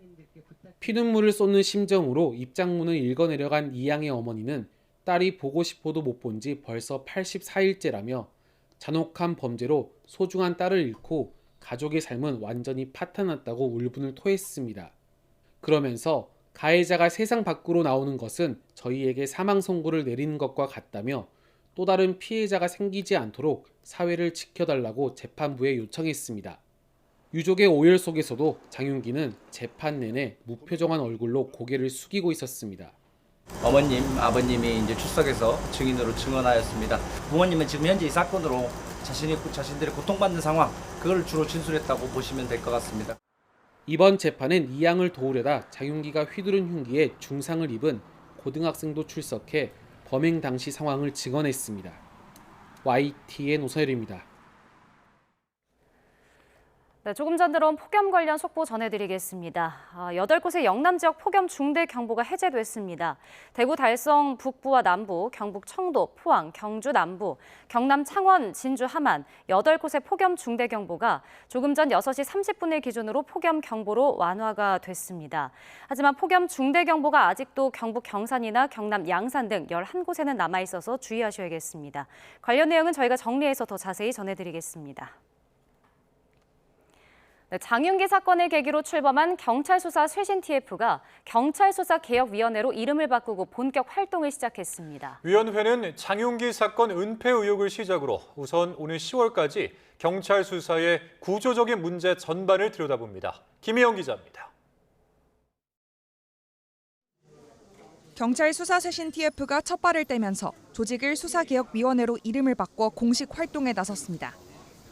피눈물을 쏟는 심정으로 입장문을 읽어내려간 이 양의 어머니는 딸이 보고 싶어도 못 본 지 벌써 84일째라며 잔혹한 범죄로 소중한 딸을 잃고 가족의 삶은 완전히 파탄났다고 울분을 토했습니다. 그러면서 가해자가 세상 밖으로 나오는 것은 저희에게 사망 선고를 내리는 것과 같다며 또 다른 피해자가 생기지 않도록 사회를 지켜달라고 재판부에 요청했습니다. 유족의 오열 속에서도 장윤기는 재판 내내 무표정한 얼굴로 고개를 숙이고 있었습니다. 어머님, 아버님이 이제 출석해서 증인으로 증언하였습니다. 부모님은 지금 현재 이 사건으로 자신들의 고통받는 상황, 그걸 주로 진술했다고 보시면 될 것 같습니다. 이번 재판엔 이 양을 도우려다 장윤기가 휘두른 흉기에 중상을 입은 고등학생도 출석해 범행 당시 상황을 증언했습니다. YTN 노서열입니다. 네, 조금 전 들어온 폭염 관련 속보 전해드리겠습니다. 8곳의 영남 지역 폭염 중대 경보가 해제됐습니다. 대구 달성 북부와 남부, 경북 청도, 포항, 경주 남부, 경남 창원, 진주 함안 8곳의 폭염 중대 경보가 조금 전 6시 30분을 기준으로 폭염 경보로 완화가 됐습니다. 하지만 폭염 중대 경보가 아직도 경북 경산이나 경남 양산 등 11곳에는 남아있어서 주의하셔야겠습니다. 관련 내용은 저희가 정리해서 더 자세히 전해드리겠습니다. 네, 장윤기 사건을 계기로 출범한 경찰수사 쇄신 TF가 경찰수사개혁위원회로 이름을 바꾸고 본격 활동을 시작했습니다. 위원회는 장윤기 사건 은폐 의혹을 시작으로 우선 오는 10월까지 경찰 수사의 구조적인 문제 전반을 들여다봅니다. 김희영 기자입니다. 경찰수사쇄신 TF가 첫 발을 떼면서 조직을 수사개혁위원회로 이름을 바꿔 공식 활동에 나섰습니다.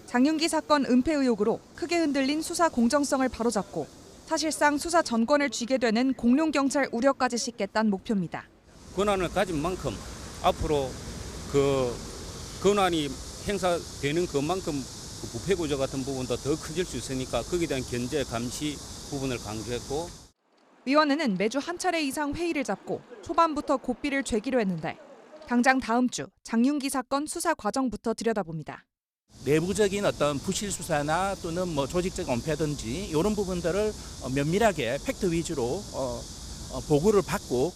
장윤기 사건 은폐 의혹으로 크게 흔들린 수사 공정성을 바로잡고 사실상 수사 전권을 쥐게 되는 공룡경찰 우려까지 씻겠다는 목표입니다. 권한을 가진 만큼 앞으로 그 권한이 행사되는 것만큼 부패 구조 같은 부분도 더 커질 수 있으니까 거기에 대한 견제, 감시 부분을 강조했고 위원회는 매주 한 차례 이상 회의를 잡고 초반부터 고삐를 죄기로 했는데 당장 다음 주 장윤기 사건 수사 과정부터 들여다봅니다. 내부적인 어떤 부실 수사나 또는 뭐 조직적 은폐든지 이런 부분들을 면밀하게 팩트 위주로 보고를 받고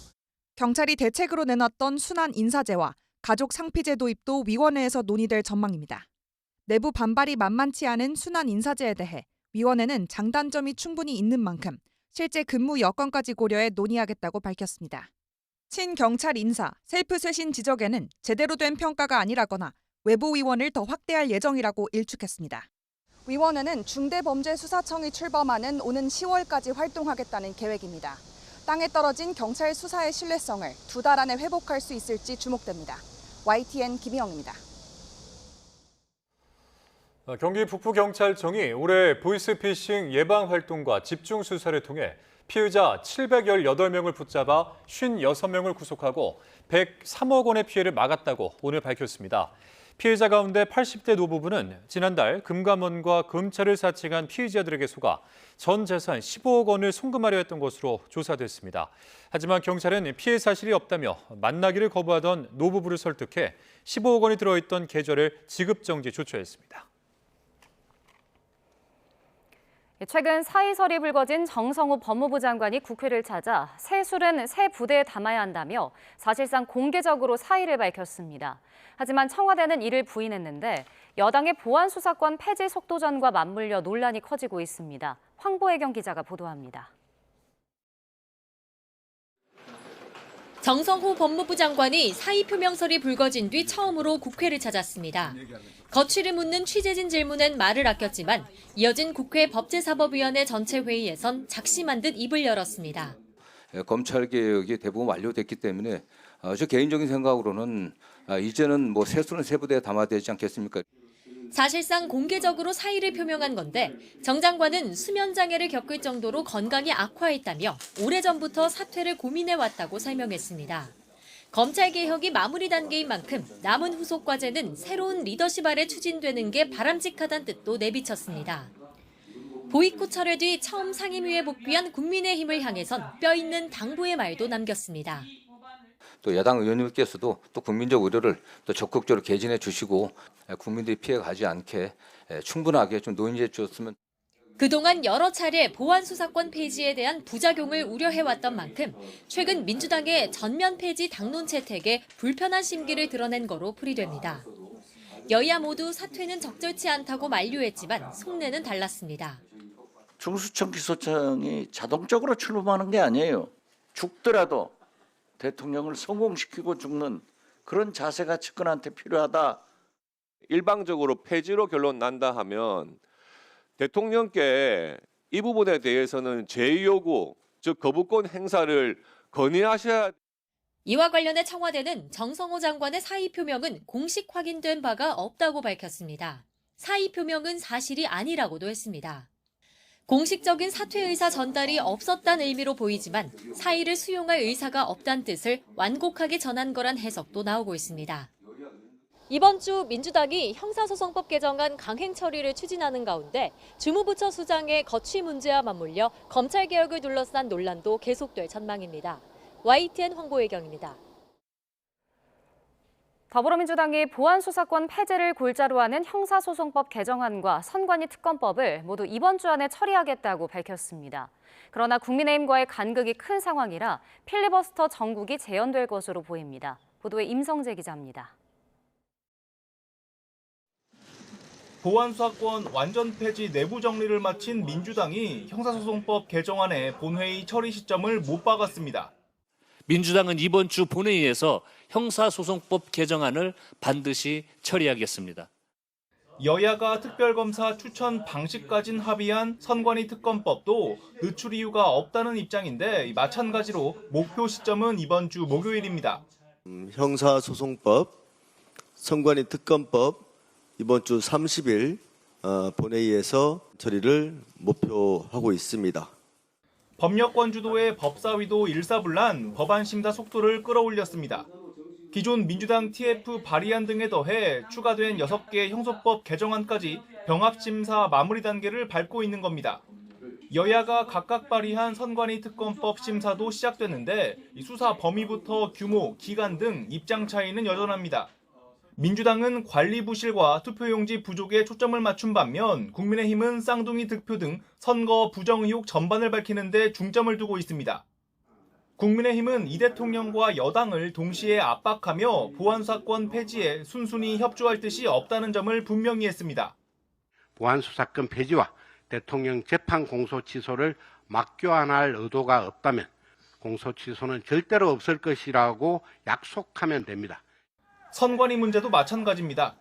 경찰이 대책으로 내놨던 순환 인사제와 가족 상피제 도입도 위원회에서 논의될 전망입니다. 내부 반발이 만만치 않은 순환 인사제에 대해 위원회는 장단점이 충분히 있는 만큼 실제 근무 여건까지 고려해 논의하겠다고 밝혔습니다. 친경찰 인사, 셀프 쇄신 지적에는 제대로 된 평가가 아니라거나 외부 위원을 더 확대할 예정이라고 일축했습니다. 위원회는 중대범죄수사청이 출범하는 오는 10월까지 활동하겠다는 계획입니다. 땅에 떨어진 경찰 수사의 신뢰성을 2달 안에 회복할 수 있을지 주목됩니다. YTN 김희영입니다. 경기 북부경찰청이 올해 보이스피싱 예방 활동과 집중 수사를 통해 피의자 718명을 붙잡아 56명을 구속하고 103억 원의 피해를 막았다고 오늘 밝혔습니다. 피해자 가운데 80대 노부부는 지난달 금감원과 검찰을 사칭한 피의자들에게 속아 전 재산 15억 원을 송금하려 했던 것으로 조사됐습니다. 하지만 경찰은 피해 사실이 없다며 만나기를 거부하던 노부부를 설득해 15억 원이 들어있던 계좌를 지급정지 조처했습니다. 최근 사의설이 불거진 정성호 법무부 장관이 국회를 찾아 새 술은 새 부대에 담아야 한다며 사실상 공개적으로 사의를 밝혔습니다. 하지만 청와대는 이를 부인했는데 여당의 보안수사권 폐지 속도전과 맞물려 논란이 커지고 있습니다. 황보혜경 기자가 보도합니다. 정성호 법무부 장관이 사의 표명설이 불거진 뒤 처음으로 국회를 찾았습니다. 거취를 묻는 취재진 질문엔 말을 아꼈지만 이어진 국회 법제사법위원회 전체 회의에선 작심한 듯 입을 열었습니다. 검찰개혁이 대부분 완료됐기 때문에 저 개인적인 생각으로는 이제는 뭐 세수는 세 부대에 담아야 되지 않겠습니까? 사실상 공개적으로 사의를 표명한 건데 정 장관은 수면장애를 겪을 정도로 건강이 악화했다며 오래전부터 사퇴를 고민해왔다고 설명했습니다. 검찰개혁이 마무리 단계인 만큼 남은 후속 과제는 새로운 리더십 아래 추진되는 게 바람직하다는 뜻도 내비쳤습니다. 보이콧 철회 뒤 처음 상임위에 복귀한 국민의힘을 향해선 뼈 있는 당부의 말도 남겼습니다. 또 야당 의원님께서도 또 국민적 우려를 또 적극적으로 개진해 주시고 국민들이 피해가지 않게 충분하게 좀 논의해 주셨으면. 그동안 여러 차례 보안 수사권 폐지에 대한 부작용을 우려해왔던 만큼 최근 민주당의 전면 폐지 당론 채택에 불편한 심기를 드러낸 거로 풀이됩니다. 여야 모두 사퇴는 적절치 않다고 만류했지만 속내는 달랐습니다. 중수청 기소청이 자동적으로 출범하는 게 아니에요. 죽더라도 대통령을 성공시키고 죽는 그런 자세가 측근한테 필요하다. 일방적으로 폐지로 결론 난다 하면 대통령께 이 부분에 대해서는 제의요구, 즉 거부권 행사를 건의하셔야. 이와 관련해 청와대는 정성호 장관의 사의 표명은 공식 확인된 바가 없다고 밝혔습니다. 사의 표명은 사실이 아니라고도 했습니다. 공식적인 사퇴 의사 전달이 없었다는 의미로 보이지만 사의를 수용할 의사가 없다는 뜻을 완곡하게 전한 거란 해석도 나오고 있습니다. 이번 주 민주당이 형사소송법 개정안 강행 처리를 추진하는 가운데 주무부처 수장의 거취 문제와 맞물려 검찰개혁을 둘러싼 논란도 계속될 전망입니다. YTN 황보혜경입니다. 더불어민주당이 보안수사권 폐지를 골자로 하는 형사소송법 개정안과 선관위 특검법을 모두 이번 주 안에 처리하겠다고 밝혔습니다. 그러나 국민의힘과의 간극이 큰 상황이라 필리버스터 정국이 재연될 것으로 보입니다. 보도에 임성재 기자입니다. 보안수사권 완전 폐지 내부 정리를 마친 민주당이 형사소송법 개정안의 본회의 처리 시점을 못 박았습니다. 민주당은 이번 주 본회의에서 형사소송법 개정안을 반드시 처리하겠습니다. 여야가 특별검사 추천 방식까진 합의한 선관위 특검법도 늦출 이유가 없다는 입장인데 마찬가지로 목표 시점은 이번 주 목요일입니다. 형사소송법, 선관위 특검법 이번 주 30일 본회의에서 처리를 목표하고 있습니다. 법여권 주도의 법사위도 일사불란 법안 심사 속도를 끌어올렸습니다. 기존 민주당 TF 발의안 등에 더해 추가된 6개 형소법 개정안까지 병합심사 마무리 단계를 밟고 있는 겁니다. 여야가 각각 발의한 선관위 특검법 심사도 시작됐는데 수사 범위부터 규모, 기간 등 입장 차이는 여전합니다. 민주당은 관리 부실과 투표용지 부족에 초점을 맞춘 반면 국민의힘은 쌍둥이 득표 등 선거 부정 의혹 전반을 밝히는 데 중점을 두고 있습니다. 국민의힘은 이 대통령과 여당을 동시에 압박하며 보안수사권 폐지에 순순히 협조할 뜻이 없다는 점을 분명히 했습니다. 보안수사권 폐지와 대통령 재판 공소 취소를 맞교환할 의도가 없다면 공소 취소는 절대로 없을 것이라고 약속하면 됩니다. 선관위 문제도 마찬가지입니다.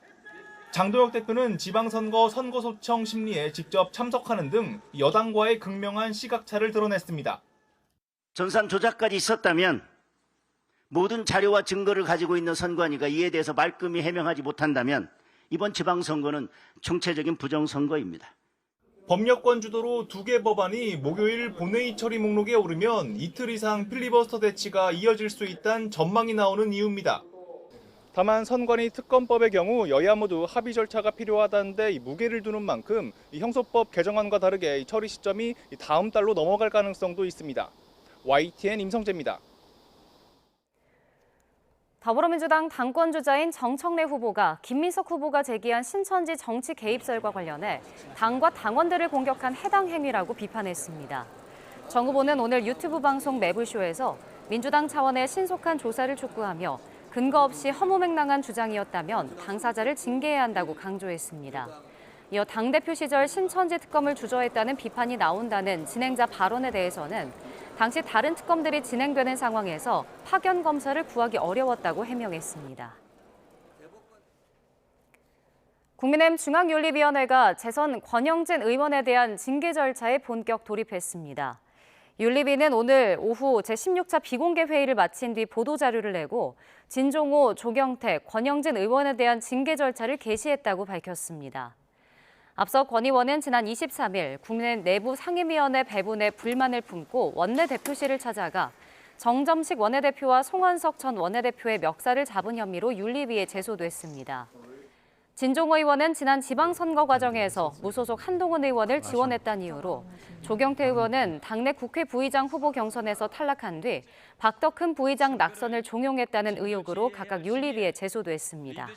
장도혁 대표는 지방선거 선거소청 심리에 직접 참석하는 등 여당과의 극명한 시각차를 드러냈습니다. 전산 조작까지 있었다면 모든 자료와 증거를 가지고 있는 선관위가 이에 대해서 말끔히 해명하지 못한다면 이번 지방선거는 총체적인 부정선거입니다. 법여권 주도로 2개 법안이 목요일 본회의 처리 목록에 오르면 이틀 이상 필리버스터 대치가 이어질 수 있다는 전망이 나오는 이유입니다. 다만 선관위 특검법의 경우 여야 모두 합의 절차가 필요하다는데 무게를 두는 만큼 형소법 개정안과 다르게 처리 시점이 다음 달로 넘어갈 가능성도 있습니다. YTN 임성재입니다. 더불어민주당 당권주자인 정청래 후보가 김민석 후보가 제기한 신천지 정치 개입설과 관련해 당과 당원들을 공격한 해당 행위라고 비판했습니다. 정 후보는 오늘 유튜브 방송 매불쇼에서 민주당 차원의 신속한 조사를 촉구하며 근거 없이 허무맹랑한 주장이었다면 당사자를 징계해야 한다고 강조했습니다. 이어 당대표 시절 신천지 특검을 주저했다는 비판이 나온다는 진행자 발언에 대해서는 당시 다른 특검들이 진행되는 상황에서 파견 검사를 구하기 어려웠다고 해명했습니다. 국민의힘 중앙윤리위원회가 재선 권영진 의원에 대한 징계 절차에 본격 돌입했습니다. 윤리위는 오늘 오후 제16차 비공개 회의를 마친 뒤 보도자료를 내고 진종호, 조경택, 권영진 의원에 대한 징계 절차를 개시했다고 밝혔습니다. 앞서 권 의원은 지난 23일 국민의힘 내부 상임위원회 배분에 불만을 품고 원내대표실을 찾아가 정점식 원내대표와 송원석 전 원내대표의 멱살을 잡은 혐의로 윤리위에 제소됐습니다. 진종호 의원은 지난 지방선거 과정에서 무소속 한동훈 의원을 지원했다는 이유로, 조경태 의원은 당내 국회 부의장 후보 경선에서 탈락한 뒤 박덕흠 부의장 낙선을 종용했다는 의혹으로 각각 윤리위에 제소됐습니다.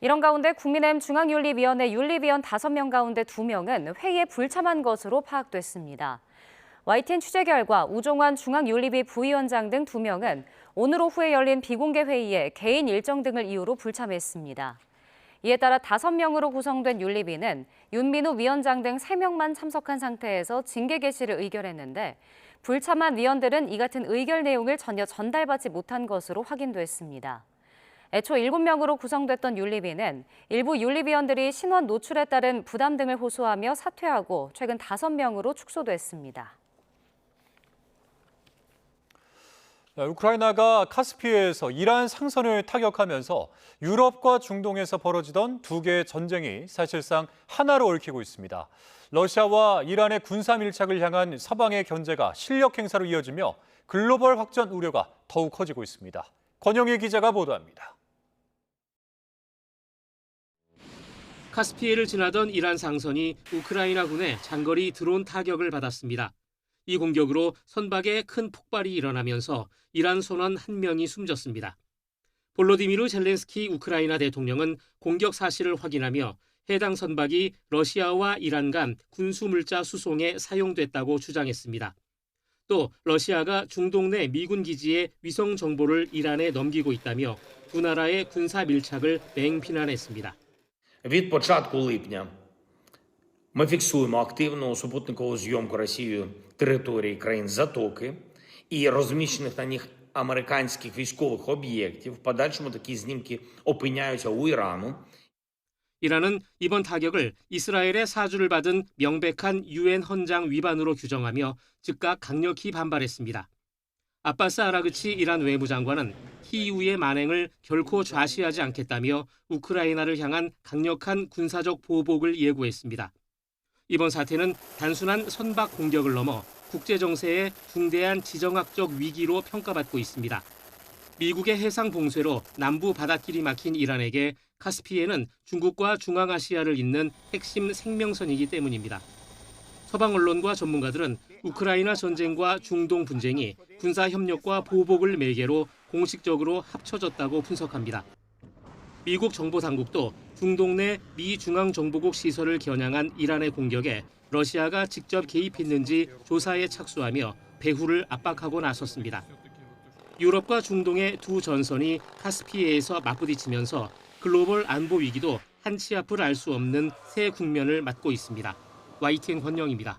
이런 가운데 국민의힘 중앙윤리위원회 윤리위원 5명 가운데 2명은 회의에 불참한 것으로 파악됐습니다. YTN 취재 결과 우종환 중앙윤리위 부위원장 등 2명은 오늘 오후에 열린 비공개 회의에 개인 일정 등을 이유로 불참했습니다. 이에 따라 5명으로 구성된 윤리위는 윤민우 위원장 등 3명만 참석한 상태에서 징계 개시를 의결했는데, 불참한 위원들은 이 같은 의결 내용을 전혀 전달받지 못한 것으로 확인됐습니다. 애초 7명으로 구성됐던 윤리위는 일부 윤리위원들이 신원 노출에 따른 부담 등을 호소하며 사퇴하고 최근 5명으로 축소됐습니다. 우크라이나가 카스피해에서 이란 상선을 타격하면서 유럽과 중동에서 벌어지던 두 개의 전쟁이 사실상 하나로 얽히고 있습니다. 러시아와 이란의 군사 밀착을 향한 서방의 견제가 실력 행사로 이어지며 글로벌 확전 우려가 더욱 커지고 있습니다. 권영희 기자가 보도합니다. 카스피해를 지나던 이란 상선이 우크라이나군의 장거리 드론 타격을 받았습니다. 이 공격으로 선박에 큰 폭발이 일어나면서 이란 선원 1명이 숨졌습니다. 볼로디미르 젤렌스키 우크라이나 대통령은 공격 사실을 확인하며 해당 선박이 러시아와 이란 간 군수물자 수송에 사용됐다고 주장했습니다. 또 러시아가 중동 내 미군 기지의 위성 정보를 이란에 넘기고 있다며 두 나라의 군사 밀착을 맹비난했습니다. Від початку липня ми фіксуємо активну супутникову зйомку Росією території країн Затоки і розміщених на них американських військових об'єктів. В подальшому такі знімки опиняються у Ірану. 이란은 이번 타격을 이스라엘의 사주를 받은 명백한 유엔 헌장 위반으로 규정하며 즉각 강력히 반발했습니다. 아바스 아라그치 이란 외무장관은 키이우의 만행을 결코 좌시하지 않겠다며 우크라이나를 향한 강력한 군사적 보복을 예고했습니다. 이번 사태는 단순한 선박 공격을 넘어 국제 정세의 중대한 지정학적 위기로 평가받고 있습니다. 미국의 해상 봉쇄로 남부 바닷길이 막힌 이란에게 카스피해는 중국과 중앙아시아를 잇는 핵심 생명선이기 때문입니다. 서방 언론과 전문가들은 우크라이나 전쟁과 중동 분쟁이 군사협력과 보복을 매개로 공식적으로 합쳐졌다고 분석합니다. 미국 정보당국도 중동 내 미 중앙정보국 시설을 겨냥한 이란의 공격에 러시아가 직접 개입했는지 조사에 착수하며 배후를 압박하고 나섰습니다. 유럽과 중동의 두 전선이 카스피해에서 맞부딪히면서 글로벌 안보 위기도 한치 앞을 알 수 없는 새 국면을 맞고 있습니다. YTN 권영입니다.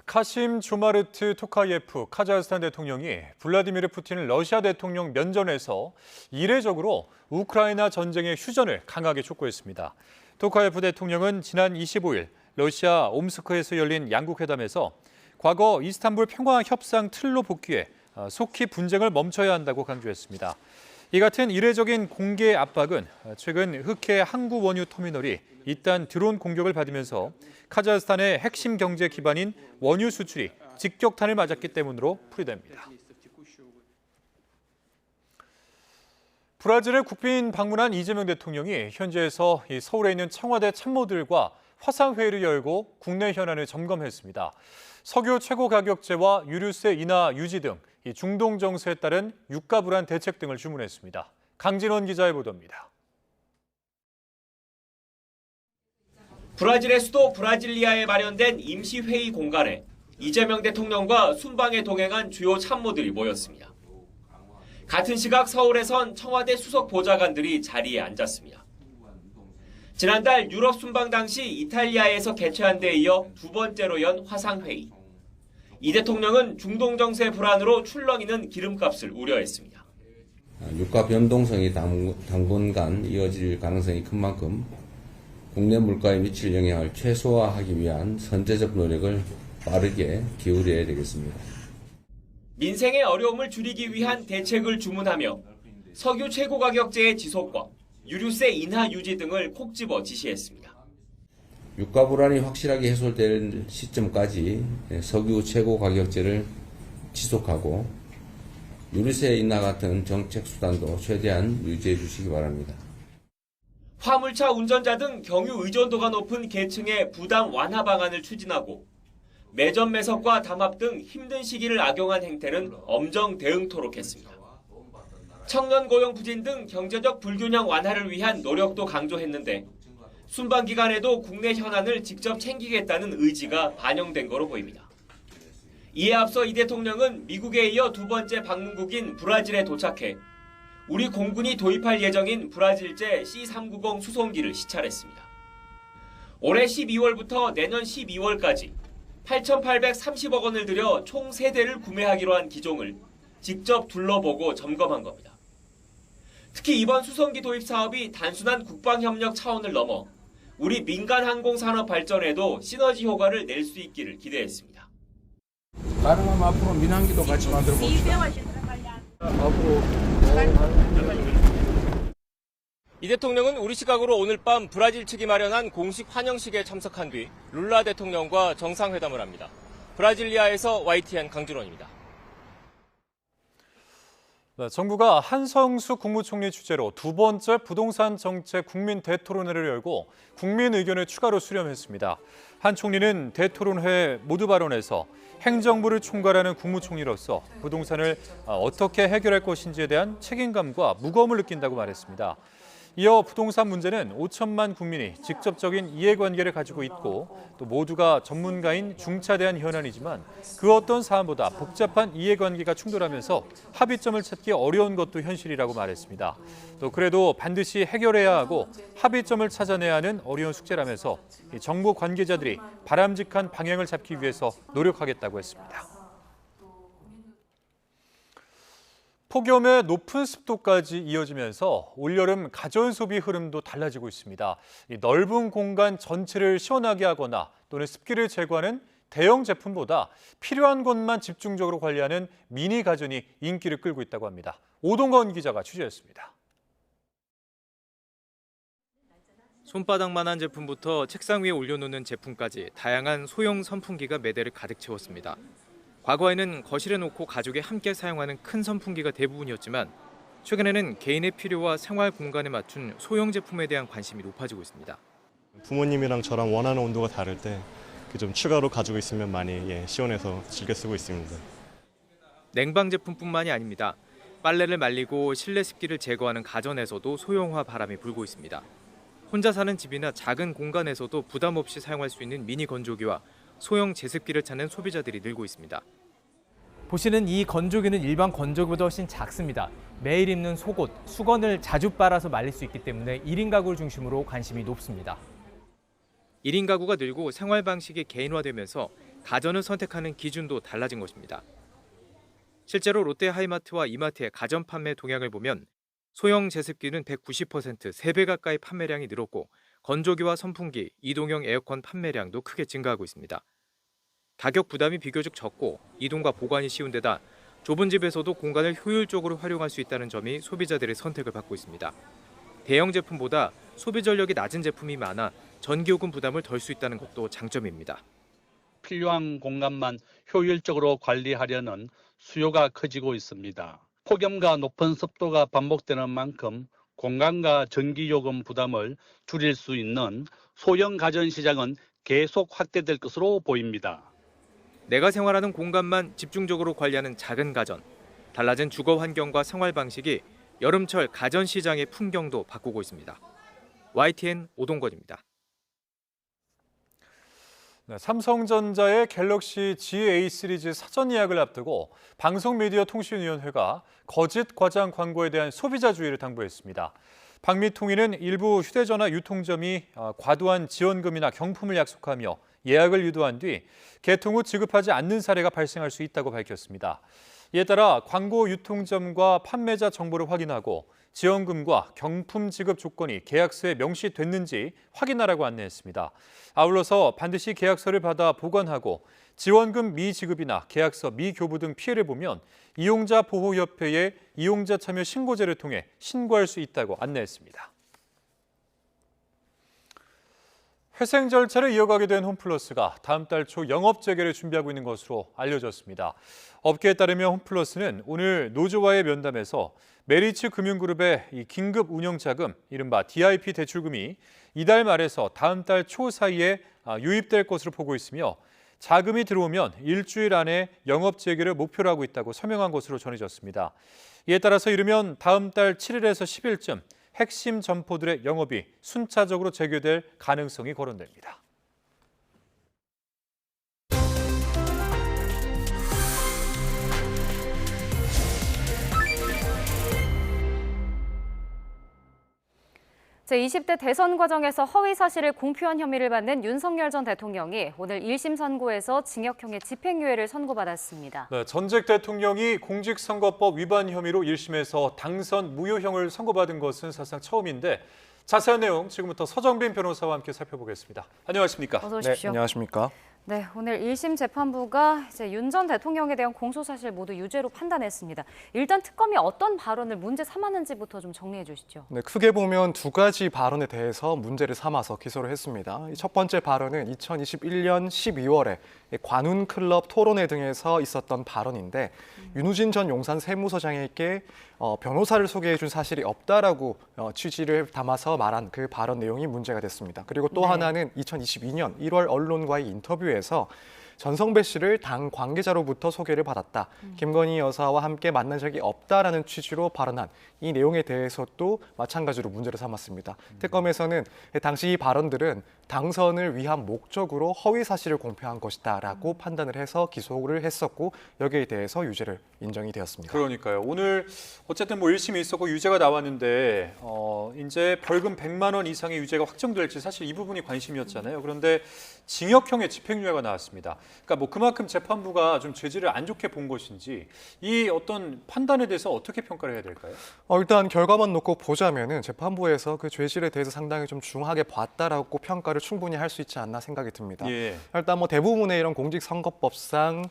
카심 조마르트 토카예프 카자흐스탄 대통령이 블라디미르 푸틴 러시아 대통령 면전에서 이례적으로 우크라이나 전쟁의 휴전을 강하게 촉구했습니다. 토카예프 대통령은 지난 25일 러시아 옴스크에서 열린 양국 회담에서 과거 이스탄불 평화 협상 틀로 복귀해 속히 분쟁을 멈춰야 한다고 강조했습니다. 이 같은 이례적인 공개 압박은 최근 흑해 항구 원유 터미널이 잇단 드론 공격을 받으면서 카자흐스탄의 핵심 경제 기반인 원유 수출이 직격탄을 맞았기 때문으로 풀이됩니다. 브라질을 국빈 방문한 이재명 대통령이 현지에서 서울에 있는 청와대 참모들과 화상회의를 열고 국내 현안을 점검했습니다. 석유 최고 가격제와 유류세 인하 유지 등 중동 정세에 따른 유가 불안 대책 등을 주문했습니다. 강진원 기자의 보도입니다. 브라질의 수도 브라질리아에 마련된 임시회의 공간에 이재명 대통령과 순방에 동행한 주요 참모들이 모였습니다. 같은 시각 서울에선 청와대 수석 보좌관들이 자리에 앉았습니다. 지난달 유럽 순방 당시 이탈리아에서 개최한 데 이어 두 번째로 연 화상회의. 이 대통령은 중동 정세 불안으로 출렁이는 기름값을 우려했습니다. 유가 변동성이 당분간 이어질 가능성이 큰 만큼 국내 물가에 미칠 영향을 최소화하기 위한 선제적 노력을 빠르게 기울여야 되겠습니다. 민생의 어려움을 줄이기 위한 대책을 주문하며 석유 최고 가격제의 지속과 유류세 인하 유지 등을 콕 집어 지시했습니다. 유가 불안이 확실하게 해소될 시점까지 석유 최고 가격제를 지속하고 유류세 인하 같은 정책 수단도 최대한 유지해 주시기 바랍니다. 화물차 운전자 등 경유 의존도가 높은 계층의 부담 완화 방안을 추진하고 매점 매석과 담합 등 힘든 시기를 악용한 행태는 엄정 대응토록 했습니다. 청년 고용 부진 등 경제적 불균형 완화를 위한 노력도 강조했는데 순방 기간에도 국내 현안을 직접 챙기겠다는 의지가 반영된 거로 보입니다. 이에 앞서 이 대통령은 미국에 이어 두 번째 방문국인 브라질에 도착해 우리 공군이 도입할 예정인 브라질제 C-390 수송기를 시찰했습니다. 올해 12월부터 내년 12월까지 8,830억 원을 들여 총 3대를 구매하기로 한 기종을 직접 둘러보고 점검한 겁니다. 특히 이번 수송기 도입 사업이 단순한 국방협력 차원을 넘어 우리 민간 항공산업 발전에도 시너지 효과를 낼 수 있기를 기대했습니다. 가능하면 앞으로 민항기도 같이 만들어 봅시다. 이 대통령은 우리 시각으로 오늘 밤 브라질 측이 마련한 공식 환영식에 참석한 뒤 룰라 대통령과 정상회담을 합니다. 브라질리아에서 YTN 강준원입니다. 네, 정부가 한성수 국무총리 주재로 두 번째 부동산 정책 국민 대토론회를 열고 국민 의견을 추가로 수렴했습니다. 한 총리는 대토론회 모두 발언에서 행정부를 총괄하는 국무총리로서 부동산을 어떻게 해결할 것인지에 대한 책임감과 무거움을 느낀다고 말했습니다. 이어 부동산 문제는 5천만 국민이 직접적인 이해관계를 가지고 있고 또 모두가 전문가인 중차대한 현안이지만 그 어떤 사안보다 복잡한 이해관계가 충돌하면서 합의점을 찾기 어려운 것도 현실이라고 말했습니다. 또 그래도 반드시 해결해야 하고 합의점을 찾아내야 하는 어려운 숙제라면서 정부 관계자들이 바람직한 방향을 잡기 위해서 노력하겠다고 했습니다. 폭염에 높은 습도까지 이어지면서 올여름 가전소비 흐름도 달라지고 있습니다. 이 넓은 공간 전체를 시원하게 하거나 또는 습기를 제거하는 대형 제품보다 필요한 것만 집중적으로 관리하는 미니 가전이 인기를 끌고 있다고 합니다. 오동건 기자가 취재했습니다. 손바닥만한 제품부터 책상 위에 올려놓는 제품까지 다양한 소형 선풍기가 매대를 가득 채웠습니다. 과거에는 거실에 놓고 가족이 함께 사용하는 큰 선풍기가 대부분이었지만 최근에는 개인의 필요와 생활 공간에 맞춘 소형 제품에 대한 관심이 높아지고 있습니다. 부모님이랑 저랑 원하는 온도가 다를 때 좀 추가로 가지고 있으면 많이 시원해서 즐겨 쓰고 있습니다. 냉방 제품뿐만이 아닙니다. 빨래를 말리고 실내 습기를 제거하는 가전에서도 소형화 바람이 불고 있습니다. 혼자 사는 집이나 작은 공간에서도 부담 없이 사용할 수 있는 미니 건조기와 소형 제습기를 찾는 소비자들이 늘고 있습니다. 보시는 이 건조기는 일반 건조기보다 훨씬 작습니다. 매일 입는 속옷, 수건을 자주 빨아서 말릴 수 있기 때문에 1인 가구를 중심으로 관심이 높습니다. 1인 가구가 늘고 생활 방식이 개인화되면서 가전을 선택하는 기준도 달라진 것입니다. 실제로 롯데 하이마트와 이마트의 가전 판매 동향을 보면 소형 제습기는 190%, 3배 가까이 판매량이 늘었고 건조기와 선풍기, 이동형 에어컨 판매량도 크게 증가하고 있습니다. 가격 부담이 비교적 적고 이동과 보관이 쉬운 데다 좁은 집에서도 공간을 효율적으로 활용할 수 있다는 점이 소비자들의 선택을 받고 있습니다. 대형 제품보다 소비 전력이 낮은 제품이 많아 전기요금 부담을 덜 수 있다는 것도 장점입니다. 필요한 공간만 효율적으로 관리하려는 수요가 커지고 있습니다. 폭염과 높은 습도가 반복되는 만큼 공간과 전기요금 부담을 줄일 수 있는 소형 가전 시장은 계속 확대될 것으로 보입니다. 내가 생활하는 공간만 집중적으로 관리하는 작은 가전, 달라진 주거 환경과 생활 방식이 여름철 가전 시장의 풍경도 바꾸고 있습니다. YTN 오동건입니다. 네, 삼성전자의 갤럭시 GA 시리즈 사전 예약을 앞두고 방송미디어통신위원회가 거짓 과장 광고에 대한 소비자주의를 당부했습니다. 방미통위는 일부 휴대전화 유통점이 과도한 지원금이나 경품을 약속하며 예약을 유도한 뒤 개통 후 지급하지 않는 사례가 발생할 수 있다고 밝혔습니다. 이에 따라 광고 유통점과 판매자 정보를 확인하고 지원금과 경품 지급 조건이 계약서에 명시됐는지 확인하라고 안내했습니다. 아울러서 반드시 계약서를 받아 보관하고 지원금 미지급이나 계약서 미교부 등 피해를 보면 이용자 보호협회에 이용자 참여 신고제를 통해 신고할 수 있다고 안내했습니다. 회생 절차를 이어가게 된 홈플러스가 다음 달 초 영업 재개를 준비하고 있는 것으로 알려졌습니다. 업계에 따르면 홈플러스는 오늘 노조와의 면담에서 메리츠 금융그룹의 이 긴급 운영 자금, 이른바 DIP 대출금이 이달 말에서 다음 달 초 사이에 유입될 것으로 보고 있으며 자금이 들어오면 일주일 안에 영업 재개를 목표로 하고 있다고 설명한 것으로 전해졌습니다. 이에 따라서 이르면 다음 달 7일에서 10일쯤 핵심 점포들의 영업이 순차적으로 재개될 가능성이 거론됩니다. 제20대 대선 과정에서 허위 사실을 공표한 혐의를 받는 윤석열 전 대통령이 오늘 1심 선고에서 징역형의 집행유예를 선고받았습니다. 네, 전직 대통령이 공직선거법 위반 혐의로 1심에서 당선 무효형을 선고받은 것은 사상 처음인데 자세한 내용 지금부터 서정빈 변호사와 함께 살펴보겠습니다. 안녕하십니까? 어서 오십시오. 네, 안녕하십니까? 네, 오늘 1심 재판부가 윤 전 대통령에 대한 공소사실 모두 유죄로 판단했습니다. 일단 특검이 어떤 발언을 문제 삼았는지부터 좀 정리해 주시죠. 네, 크게 보면 두 가지 발언에 대해서 문제를 삼아서 기소를 했습니다. 첫 번째 발언은 2021년 12월에 관훈클럽 토론회 등에서 있었던 발언인데 윤우진 전 용산 세무서장에게 변호사를 소개해 준 사실이 없다라고 취지를 담아서 말한 그 발언 내용이 문제가 됐습니다. 그리고 또 하나는 2022년 1월 언론과의 인터뷰에서 전성배 씨를 당 관계자로부터 소개를 받았다. 김건희 여사와 함께 만난 적이 없다라는 취지로 발언한 이 내용에 대해서도 마찬가지로 문제를 삼았습니다. 특검에서는 당시 이 발언들은 당선을 위한 목적으로 허위 사실을 공표한 것이다라고 판단을 해서 기소를 했었고 여기에 대해서 유죄를 인정이 되었습니다. 그러니까요. 오늘 어쨌든 1심이 있었고 유죄가 나왔는데 이제 벌금 100만 원 이상의 유죄가 확정될지 사실 이 부분이 관심이었잖아요. 그런데 징역형의 집행유예가 나왔습니다. 그러니까 그만큼 재판부가 좀 죄질을 안 좋게 본 것인지 이 어떤 판단에 대해서 어떻게 평가를 해야 될까요? 일단 결과만 놓고 보자면은 재판부에서 그 죄질에 대해서 상당히 좀 중하게 봤다라고 평가를 충분히 할 수 있지 않나 생각이 듭니다. 예. 일단 대부분의 이런 공직선거법상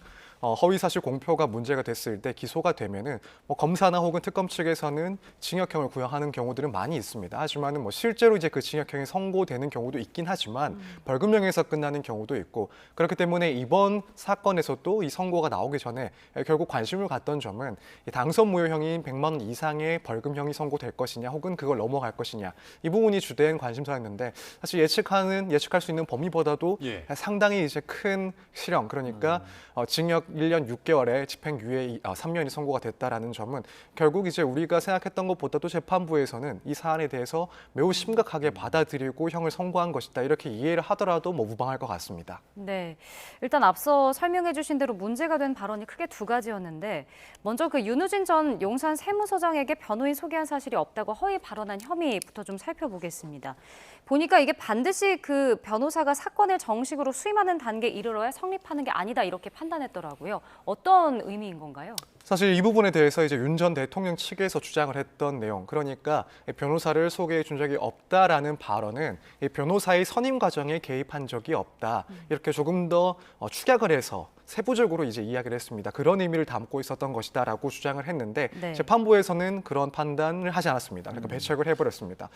허위사실 공표가 문제가 됐을 때 기소가 되면은 검사나 혹은 특검 측에서는 징역형을 구형하는 경우들은 많이 있습니다. 하지만은 실제로 이제 그 징역형이 선고되는 경우도 있긴 하지만 벌금형에서 끝나는 경우도 있고 그렇기 때문에 이번 사건에서도 이 선고가 나오기 전에 결국 관심을 갖던 점은 당선 무효형인 100만 원 이상의 벌금형이 선고될 것이냐 혹은 그걸 넘어갈 것이냐 이 부분이 주된 관심사였는데 사실 예측할 수 있는 범위보다도 상당히 이제 큰 실형 그러니까 징역 1년 6개월에 집행유예 3년이 선고가 됐다라는 점은 결국 이제 우리가 생각했던 것보다도 재판부에서는 이 사안에 대해서 매우 심각하게 받아들이고 형을 선고한 것이다 이렇게 이해를 하더라도 무방할 것 같습니다. 네, 일단 앞서 설명해 주신 대로 문제가 된 발언이 크게 두 가지였는데 먼저 그 윤우진 전 용산 세무서장에게 변호인 소개한 사실이 없다고 허위 발언한 혐의부터 좀 살펴보겠습니다. 보니까 이게 반드시 그 변호사가 사건을 정식으로 수임하는 단계에 이르러야 성립하는 게 아니다 이렇게 판단했더라고요. 어떤 의미인 건가요? 사실 이 부분에 대해서 이제 윤 전 대통령 측에서 주장을 했던 내용, 그러니까 변호사를 소개해 준 적이 없다라는 발언은 변호사의 선임 과정에 개입한 적이 없다. 이렇게 조금 더 축약을 해서 세부적으로 이제 이야기를 했습니다. 그런 의미를 담고 있었던 것이다라고 주장을 했는데 재판부에서는 그런 판단을 하지 않았습니다. 그러니까 배척을 해버렸습니다.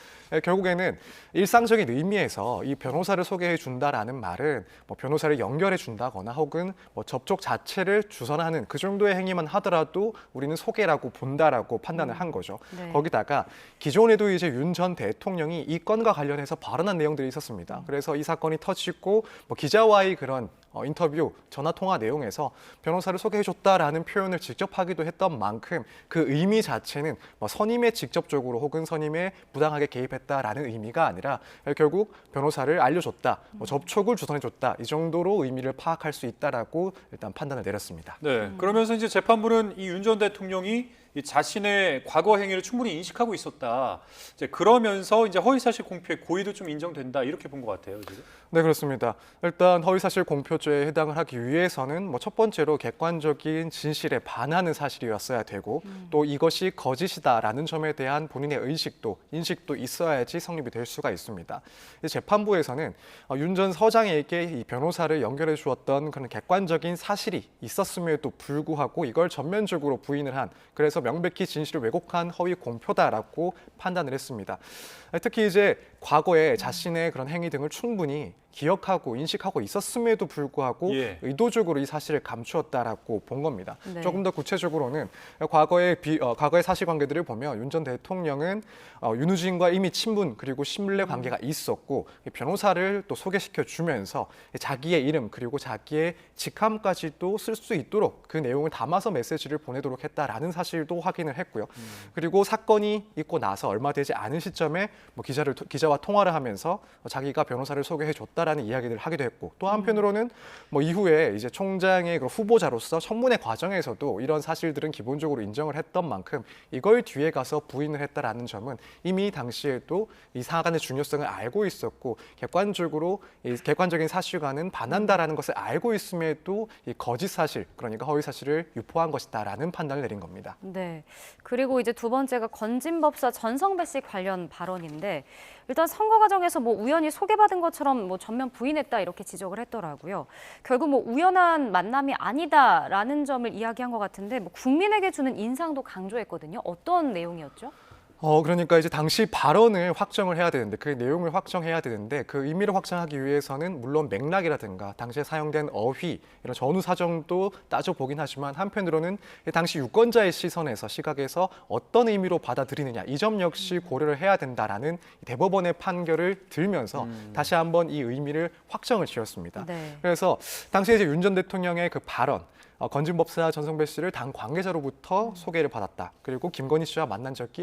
결국에는 일상적인 의미에서 이 변호사를 소개해 준다라는 말은 변호사를 연결해 준다거나 혹은 접촉 자체를 주선하는 그 정도의 행위만 하더라도 우리는 소개라고 본다라고 판단을 한 거죠. 거기다가 기존에도 이제 윤 전 대통령이 이 건과 관련해서 발언한 내용들이 있었습니다. 그래서 이 사건이 터지고 기자와의 그런 인터뷰, 전화 통화 내용에서 변호사를 소개해줬다라는 표현을 직접 하기도 했던 만큼 그 의미 자체는 선임에 직접적으로 혹은 선임에 부당하게 개입했다라는 의미가 아니라 결국 변호사를 알려줬다, 접촉을 주선해줬다 이 정도로 의미를 파악할 수 있다라고 일단 판단을 내렸습니다. 네, 그러면서 이제 재판부는 이 윤 전 대통령이 자신의 과거 행위를 충분히 인식하고 있었다. 이제 그러면서 이제 허위사실 공표의 고의도 좀 인정된다 이렇게 본 것 같아요. 지금. 네, 그렇습니다. 일단 허위사실 공표죄에 해당을 하기 위해서는 첫 번째로 객관적인 진실에 반하는 사실이었어야 되고 또 이것이 거짓이다라는 점에 대한 본인의 인식도 있어야지 성립이 될 수가 있습니다. 재판부에서는 윤 전 서장에게 이 변호사를 연결해 주었던 그런 객관적인 사실이 있었음에도 불구하고 이걸 전면적으로 부인을 한, 그래서 명백히 진실을 왜곡한 허위 공표다라고 판단을 했습니다. 특히 이제 과거에 자신의 그런 행위 등을 충분히 기억하고 인식하고 있었음에도 불구하고 의도적으로 이 사실을 감추었다라고 본 겁니다. 네. 조금 더 구체적으로는 과거의 사실관계들을 보면 윤 전 대통령은 윤우진과 이미 친분 그리고 신뢰 관계가 있었고 변호사를 또 소개시켜 주면서 자기의 이름 그리고 자기의 직함까지도 쓸 수 있도록 그 내용을 담아서 메시지를 보내도록 했다라는 사실도 확인을 했고요. 그리고 사건이 있고 나서 얼마 되지 않은 시점에 뭐 기자와 통화를 하면서 자기가 변호사를 소개해 줬다라는 이야기들을 하기도 했고, 또 한편으로는 뭐 이후에 이제 총장의 그 후보자로서 청문회 과정에서도 이런 사실들은 기본적으로 인정을 했던 만큼 이걸 뒤에 가서 부인을 했다라는 점은 이미 당시에도 이 사안의 중요성을 알고 있었고 객관적인 사실과는 반한다라는 것을 알고 있음에도 이 거짓 사실, 그러니까 허위 사실을 유포한 것이다라는 판단을 내린 겁니다. 네. 그리고 이제 두 번째가 건진법사 전성배 씨 관련 발언인데, 일단 선거 과정에서 뭐 우연히 소개받은 것처럼 뭐 전면 부인했다 이렇게 지적을 했더라고요. 결국 뭐 우연한 만남이 아니다라는 점을 이야기한 것 같은데, 뭐 국민에게 주는 인상도 강조했거든요. 어떤 내용이었죠? 그러니까 이제 당시 발언을 확정을 해야 되는데, 그 내용을 확정해야 되는데, 그 의미를 확정하기 위해서는 물론 맥락이라든가 당시에 사용된 어휘, 이런 전후 사정도 따져보긴 하지만 한편으로는 당시 유권자의 시각에서 어떤 의미로 받아들이느냐, 이 점 역시 고려를 해야 된다라는 대법원의 판결을 들면서 다시 한번 이 의미를 확정을 지었습니다. 네. 그래서 당시에 이제 윤 전 대통령의 그 발언, 건진법사 전성배 씨를 당 관계자로부터 소개를 받았다. 그리고 김건희 씨와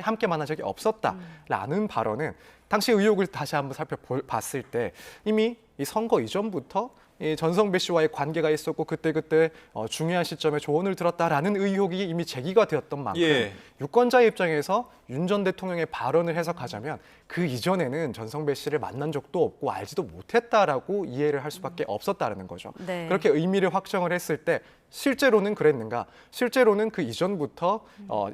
함께 만난 적이 없었다라는 발언은 당시 의혹을 다시 한번 살펴봤을 때 이미 이 선거 이전부터 이 전성배 씨와의 관계가 있었고 그때 중요한 시점에 조언을 들었다라는 의혹이 이미 제기가 되었던 만큼 유권자의 입장에서 윤 전 대통령의 발언을 해석하자면 그 이전에는 전성배 씨를 만난 적도 없고 알지도 못했다라고 이해를 할 수밖에 없었다라는 거죠. 네. 그렇게 의미를 확정을 했을 때 실제로는 그랬는가? 실제로는 그 이전부터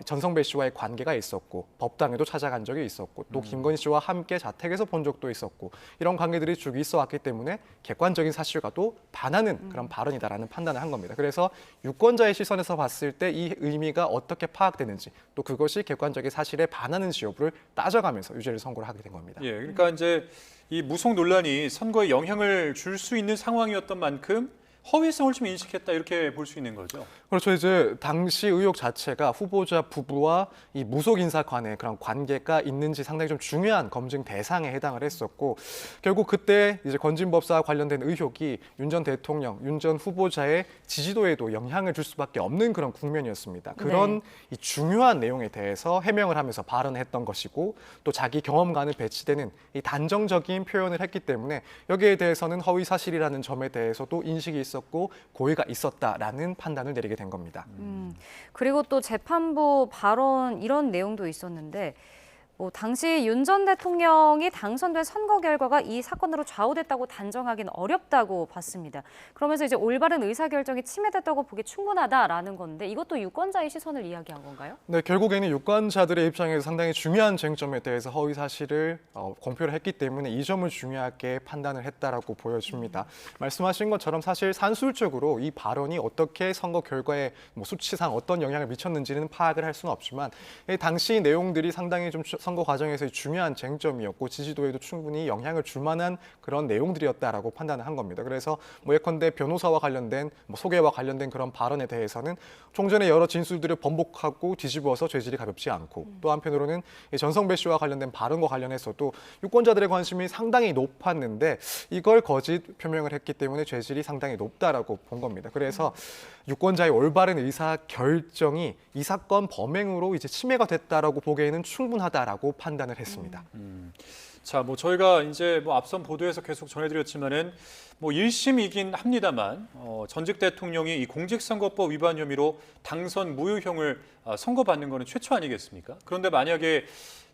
전성배 씨와의 관계가 있었고 법당에도 찾아간 적이 있었고 또 김건희 씨와 함께 자택에서 본 적도 있었고 이런 관계들이 쭉 있어 왔기 때문에 객관적인 사실과도 반하는 그런 발언이다라는 판단을 한 겁니다. 그래서 유권자의 시선에서 봤을 때 이 의미가 어떻게 파악되는지, 또 그것이 객관적인 사실에 반하는지 여부를 따져가면서 유죄를 선고를 하게 된 겁니다. 그러니까 이제 이 무속 논란이 선거에 영향을 줄 수 있는 상황이었던 만큼 허위성을 좀 인식했다, 이렇게 볼 수 있는 거죠. 그렇죠. 이제 당시 의혹 자체가 후보자 부부와 이 무속 인사 간의 그런 관계가 있는지 상당히 좀 중요한 검증 대상에 해당을 했었고, 결국 그때 이제 건진법사와 관련된 의혹이 윤 전 대통령, 윤 전 후보자의 지지도에도 영향을 줄 수밖에 없는 그런 국면이었습니다. 그런 이 중요한 내용에 대해서 해명을 하면서 발언했던 것이고, 또 자기 경험과는 배치되는 이 단정적인 표현을 했기 때문에 여기에 대해서는 허위 사실이라는 점에 대해서도 인식이 있었고 고의가 있었다라는 판단을 내리게 된 겁니다. 그리고 또 재판부 발언 이런 내용도 있었는데, 뭐 당시 윤 전 대통령이 당선된 선거 결과가 이 사건으로 좌우됐다고 단정하기는 어렵다고 봤습니다. 그러면서 이제 올바른 의사결정이 침해됐다고 보기 충분하다라는 건데, 이것도 유권자의 시선을 이야기한 건가요? 네, 결국에는 유권자들의 입장에서 상당히 중요한 쟁점에 대해서 허위 사실을 공표를 했기 때문에 이 점을 중요하게 판단을 했다라고 보여집니다. 말씀하신 것처럼 사실 산술적으로 이 발언이 어떻게 선거 결과에 뭐 수치상 어떤 영향을 미쳤는지는 파악을 할 수는 없지만 당시 내용들이 상당히 좀 선거 과정에서의 중요한 쟁점이었고 지지도에도 충분히 영향을 줄 만한 그런 내용들이었다라고 판단을 한 겁니다. 그래서 뭐 예컨대 변호사와 관련된 소개와 관련된 그런 발언에 대해서는 종전의 여러 진술들을 번복하고 뒤집어서 죄질이 가볍지 않고, 또 한편으로는 전성배 씨와 관련된 발언과 관련해서도 유권자들의 관심이 상당히 높았는데 이걸 거짓 표명을 했기 때문에 죄질이 상당히 높다라고 본 겁니다. 그래서 유권자의 올바른 의사 결정이 이 사건 범행으로 이제 침해가 됐다라고 보기에는 충분하다라고 판단을 했습니다. 자, 뭐 저희가 이제 뭐 앞선 보도에서 계속 전해드렸지만은 뭐 1심이긴 합니다만 전직 대통령이 이 공직선거법 위반 혐의로 당선 무효형을 선고받는 거는 최초 아니겠습니까? 그런데 만약에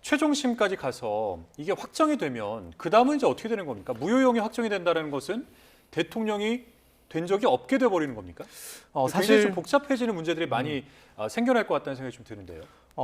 최종심까지 가서 이게 확정이 되면 그 다음은 이제 어떻게 되는 겁니까? 무효형이 확정이 된다는 것은 대통령이 된 적이 없게 돼버리는 겁니까? 사실 좀 복잡해지는 문제들이 많이 생겨날 것 같다는 생각이 좀 드는데요.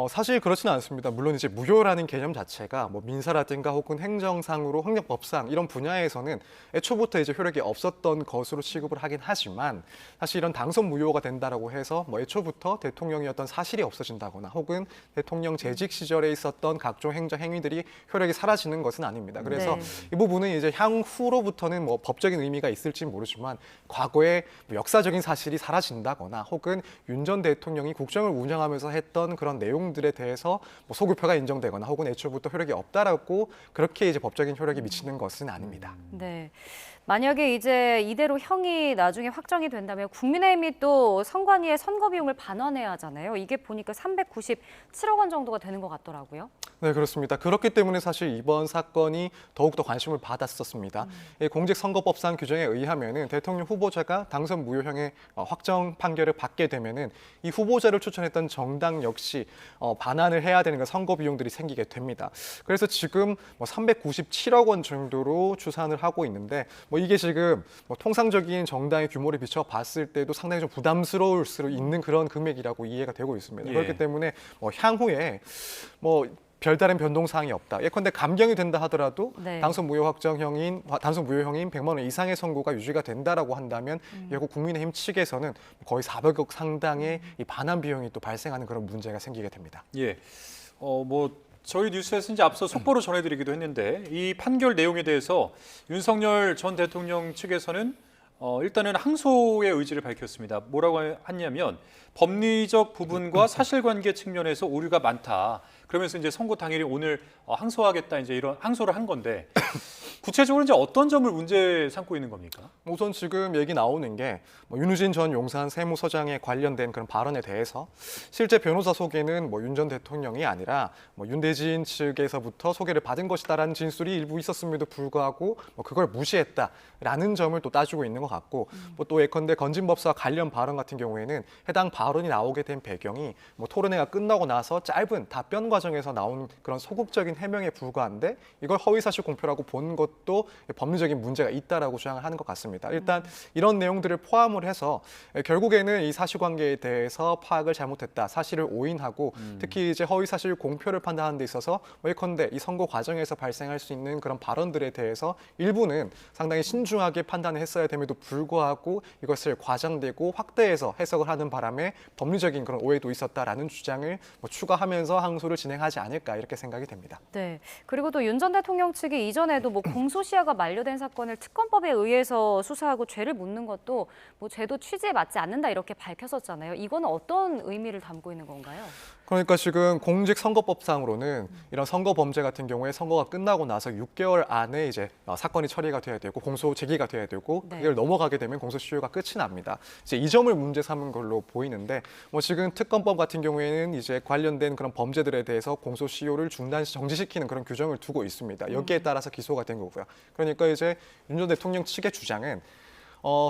사실 그렇지는 않습니다. 물론 이제 무효라는 개념 자체가 뭐 민사라든가 혹은 행정상으로 행정법상 이런 분야에서는 애초부터 이제 효력이 없었던 것으로 취급을 하긴 하지만 사실 이런 당선 무효가 된다라고 해서 뭐 애초부터 대통령이었던 사실이 없어진다거나 혹은 대통령 재직 시절에 있었던 각종 행정 행위들이 효력이 사라지는 것은 아닙니다. 그래서 이 부분은 이제 향후로부터는 뭐 법적인 의미가 있을지 모르지만 과거에 뭐 역사적인 사실이 사라진다거나 혹은 윤 전 대통령이 국정을 운영하면서 했던 그런 내용들에 대해서 뭐 소급표가 인정되거나 혹은 애초부터 효력이 없다라고 그렇게 이제 법적인 효력이 미치는 것은 아닙니다. 네. 만약에 이제 이대로 형이 나중에 확정이 된다면 국민의힘이 또 선관위의 선거 비용을 반환해야 하잖아요. 이게 보니까 397억 원 정도가 되는 것 같더라고요. 네, 그렇습니다. 그렇기 때문에 사실 이번 사건이 더욱더 관심을 받았었습니다. 공직선거법상 규정에 의하면은 대통령 후보자가 당선 무효형의 확정 판결을 받게 되면은 이 후보자를 추천했던 정당 역시 반환을 해야 되는 선거 비용들이 생기게 됩니다. 그래서 지금 뭐 397억 원 정도로 추산을 하고 있는데 뭐 이게 지금 뭐 통상적인 정당의 규모를 비춰 봤을 때도 상당히 좀 부담스러울 수 있는 그런 금액이라고 이해가 되고 있습니다. 그렇기 때문에 뭐 향후에 뭐 별다른 변동 사항이 없다. 예컨대 감경이 된다 하더라도 당선 무효 확정형인 당선 무효형인 100만 원 이상의 선고가 유지가 된다라고 한다면 결국 국민의힘 측에서는 거의 400억 상당의 이 반환 비용이 또 발생하는 그런 문제가 생기게 됩니다. 예. 저희 뉴스에서 이제 앞서 속보로 전해드리기도 했는데 이 판결 내용에 대해서 윤석열 전 대통령 측에서는 일단은 항소의 의지를 밝혔습니다. 뭐라고 하냐면 법리적 부분과 사실관계 측면에서 오류가 많다. 그러면서 이제 선고 당일이 오늘 항소하겠다 이제 이런 항소를 한 건데 구체적으로 이제 어떤 점을 문제 삼고 있는 겁니까? 우선 지금 얘기 나오는 게 윤우진 전 용산 세무서장에 관련된 그런 발언에 대해서 실제 변호사 소개는 윤 전 대통령이 아니라 윤대진 측에서부터 소개를 받은 것이다라는 진술이 일부 있었음에도 불구하고 그걸 무시했다라는 점을 또 따지고 있는 것 같고 또 예컨대 건진법사와 관련 발언 같은 경우에는 해당 발언이 나오게 된 배경이 토론회가 끝나고 나서 짧은 답변 과정에서 나온 그런 소극적인 해명에 불과한데 이걸 허위사실 공표라고 본 것도 법리적인 문제가 있다라고 주장을 하는 것 같습니다. 일단 이런 내용들을 포함을 해서 결국에는 이 사실관계에 대해서 파악을 잘못했다, 사실을 오인하고 특히 이제 허위사실 공표를 판단하는 데 있어서 예컨대 이 선고 과정에서 발생할 수 있는 그런 발언들에 대해서 일부는 상당히 신중하게 판단을 했어야 됨에도 불구하고 이것을 과장되고 확대해서 해석을 하는 바람에 법리적인 그런 오해도 있었다라는 주장을 추가하면서 항소를 진행하지 않을까 이렇게 생각이 됩니다. 네. 그리고 또 윤 전 대통령 측이 이전에도 공소시효가 만료된 사건을 특검법에 의해서 수사하고 죄를 묻는 것도 제도 취지에 맞지 않는다 이렇게 밝혔었잖아요. 이거는 어떤 의미를 담고 있는 건가요? 그러니까 지금 공직선거법상으로는 이런 선거 범죄 같은 경우에 선거가 끝나고 나서 6개월 안에 이제 사건이 처리가 돼야 되고 공소 제기가 돼야 되고 그걸 넘어가게 되면 공소시효가 끝이 납니다. 이제 이 점을 문제 삼은 걸로 보이는데 지금 특검법 같은 경우에는 이제 관련된 그런 범죄들에 대해서 공소시효를 정지시키는 그런 규정을 두고 있습니다. 여기에 따라서 기소가 된 거고요. 그러니까 이제 윤 전 대통령 측의 주장은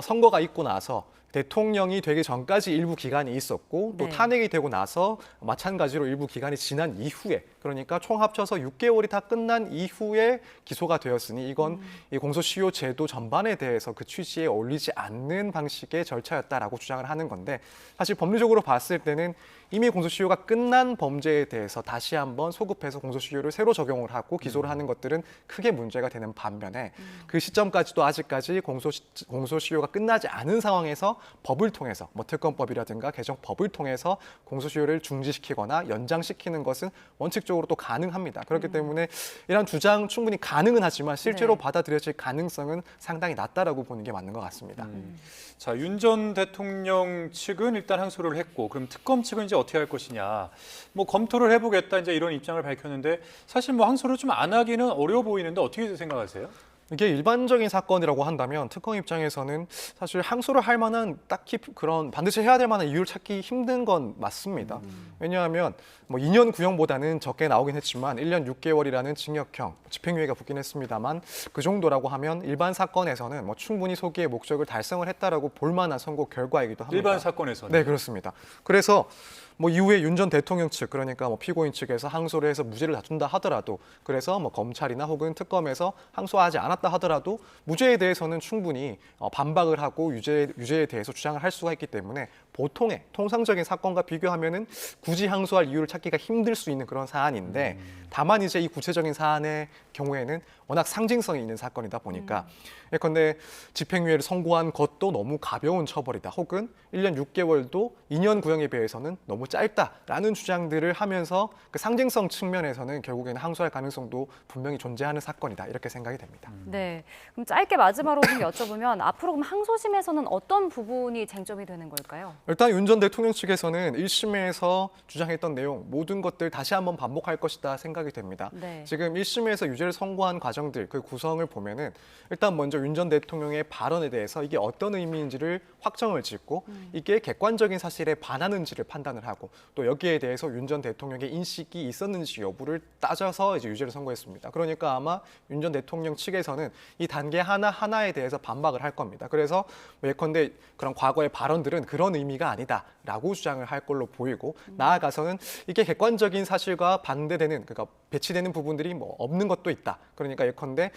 선거가 있고 나서 대통령이 되기 전까지 일부 기간이 있었고 또 탄핵이 되고 나서 마찬가지로 일부 기간이 지난 이후에 그러니까 총 합쳐서 6개월이 다 끝난 이후에 기소가 되었으니 이건 이 공소시효 제도 전반에 대해서 그 취지에 어울리지 않는 방식의 절차였다라고 주장을 하는 건데 사실 법리적으로 봤을 때는 이미 공소시효가 끝난 범죄에 대해서 다시 한번 소급해서 공소시효를 새로 적용을 하고 기소를 하는 것들은 크게 문제가 되는 반면에 그 시점까지도 아직까지 공소시효가 끝나지 않은 상황에서 법을 통해서 특검법이라든가 개정법을 통해서 공소시효를 중지시키거나 연장시키는 것은 원칙적으로 또 가능합니다. 그렇기 때문에 이런 주장 충분히 가능은 하지만 실제로 받아들여질 가능성은 상당히 낮다라고 보는 게 맞는 것 같습니다. 자, 윤 전 대통령 측은 일단 항소를 했고 그럼 특검 측은 이제 어떻게 할 것이냐. 검토를 해보겠다 이제 이런 입장을 밝혔는데 사실 항소를 좀 안 하기는 어려워 보이는데 어떻게 생각하세요? 이게 일반적인 사건이라고 한다면 특검 입장에서는 사실 항소를 할 만한 딱히 그런 반드시 해야 될 만한 이유를 찾기 힘든 건 맞습니다. 왜냐하면 2년 구형보다는 적게 나오긴 했지만 1년 6개월이라는 징역형, 집행유예가 붙긴 했습니다만 그 정도라고 하면 일반 사건에서는 충분히 소기의 목적을 달성을 했다라고 볼 만한 선고 결과이기도 합니다. 일반 사건에서는? 네, 그렇습니다. 그래서 이후에 윤 전 대통령 측 그러니까 피고인 측에서 항소를 해서 무죄를 다툰다 하더라도 그래서 검찰이나 혹은 특검에서 항소하지 않았다 하더라도 무죄에 대해서는 충분히 반박을 하고 유죄에 대해서 주장을 할 수가 있기 때문에 보통의 통상적인 사건과 비교하면은 굳이 항소할 이유를 찾기가 힘들 수 있는 그런 사안인데 다만 이제 이 구체적인 사안의 경우에는 워낙 상징성이 있는 사건이다 보니까 예컨대 집행유예를 선고한 것도 너무 가벼운 처벌이다 혹은 1년 6개월도 2년 구형에 비해서는 너무 짧다라는 주장들을 하면서 그 상징성 측면에서는 결국에는 항소할 가능성도 분명히 존재하는 사건이다 이렇게 생각이 됩니다. 네, 그럼 짧게 마지막으로 좀 여쭤보면 앞으로 그럼 항소심에서는 어떤 부분이 쟁점이 되는 걸까요? 일단 윤 전 대통령 측에서는 1심에서 주장했던 내용 모든 것들 다시 한번 반복할 것이다 생각이 됩니다. 네. 지금 1심에서 유죄를 선고한 과정들 그 구성을 보면은 일단 먼저 윤 전 대통령의 발언에 대해서 이게 어떤 의미인지를 확정을 짓고 이게 객관적인 사실에 반하는지를 판단을 하고 또 여기에 대해서 윤 전 대통령의 인식이 있었는지 여부를 따져서 이제 유죄를 선고했습니다. 그러니까 아마 윤 전 대통령 측에서는 이 단계 하나하나에 대해서 반박을 할 겁니다. 그래서 예컨대 그런 과거의 발언들은 그런 의미가 아니다라고 주장을 할 걸로 보이고 나아가서는 이게 객관적인 사실과 반대되는 그러니까 배치되는 부분들이 뭐 없는 것도 있다. 그러니까 예컨대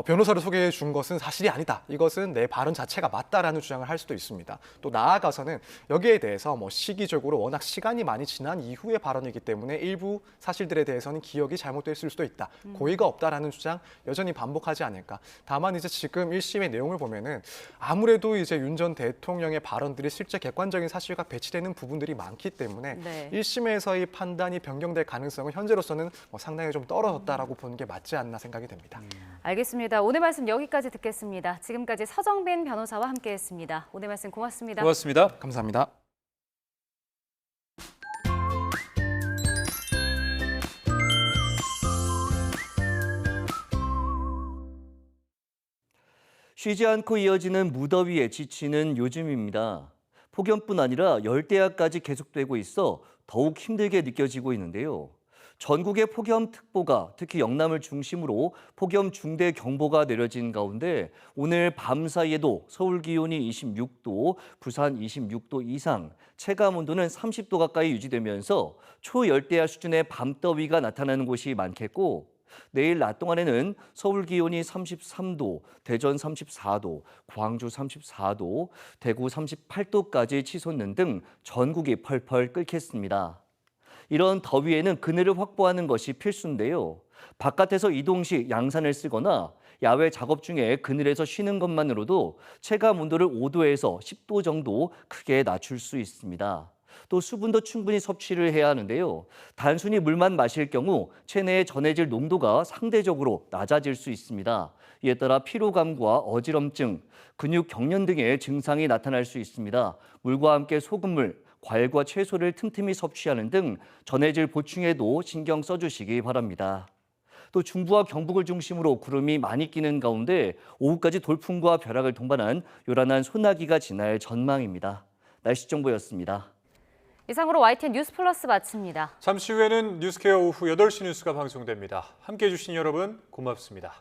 변호사를 소개해 준 것은 사실이 아니다. 이것은 내 발언 자체가 맞다라는 주장을 할 수도 있습니다. 또 나아가서는 여기에 대해서 뭐 시기적으로 워낙 시간이 많이 지난 이후의 발언이기 때문에 일부 사실들에 대해서는 기억이 잘못됐을 수도 있다. 고의가 없다라는 주장 여전히 반복하지 않을까. 다만 이제 지금 1심의 내용을 보면은 아무래도 이제 윤 전 대통령의 발언들이 실제 객관적인 사실과 배치되는 부분들이 많기 때문에 네. 1심에서의 판단이 변경될 가능성은 현재로서는 상당히 좀 떨어졌다라고 보는 게 맞지 않나 생각이 됩니다. 알겠습니다. 오늘 말씀 여기까지 듣겠습니다. 지금까지 서정빈 변호사와 함께했습니다. 오늘 말씀 고맙습니다. 고맙습니다. 감사합니다. 쉬지 않고 이어지는 무더위에 지치는 요즘입니다. 폭염뿐 아니라 열대야까지 계속되고 있어 더욱 힘들게 느껴지고 있는데요. 전국의 폭염특보가 특히 영남을 중심으로 폭염 중대 경보가 내려진 가운데 오늘 밤 사이에도 서울 기온이 26도, 부산 26도 이상, 체감 온도는 30도 가까이 유지되면서 초열대야 수준의 밤더위가 나타나는 곳이 많겠고 내일 낮 동안에는 서울 기온이 33도, 대전 34도, 광주 34도, 대구 38도까지 치솟는 등 전국이 펄펄 끓겠습니다. 이런 더위에는 그늘을 확보하는 것이 필수인데요. 바깥에서 이동 시 양산을 쓰거나 야외 작업 중에 그늘에서 쉬는 것만으로도 체감 온도를 5도에서 10도 정도 크게 낮출 수 있습니다. 또 수분도 충분히 섭취를 해야 하는데요. 단순히 물만 마실 경우 체내의 전해질 농도가 상대적으로 낮아질 수 있습니다. 이에 따라 피로감과 어지럼증, 근육 경련 등의 증상이 나타날 수 있습니다. 물과 함께 소금물, 과일과 채소를 틈틈이 섭취하는 등 전해질 보충에도 신경 써주시기 바랍니다. 또 중부와 경북을 중심으로 구름이 많이 끼는 가운데 오후까지 돌풍과 벼락을 동반한 요란한 소나기가 지날 전망입니다. 날씨 정보였습니다. 이상으로 YTN 뉴스 플러스 마칩니다. 잠시 후에는 뉴스케어 오후 8시 뉴스가 방송됩니다. 함께해 주신 여러분 고맙습니다.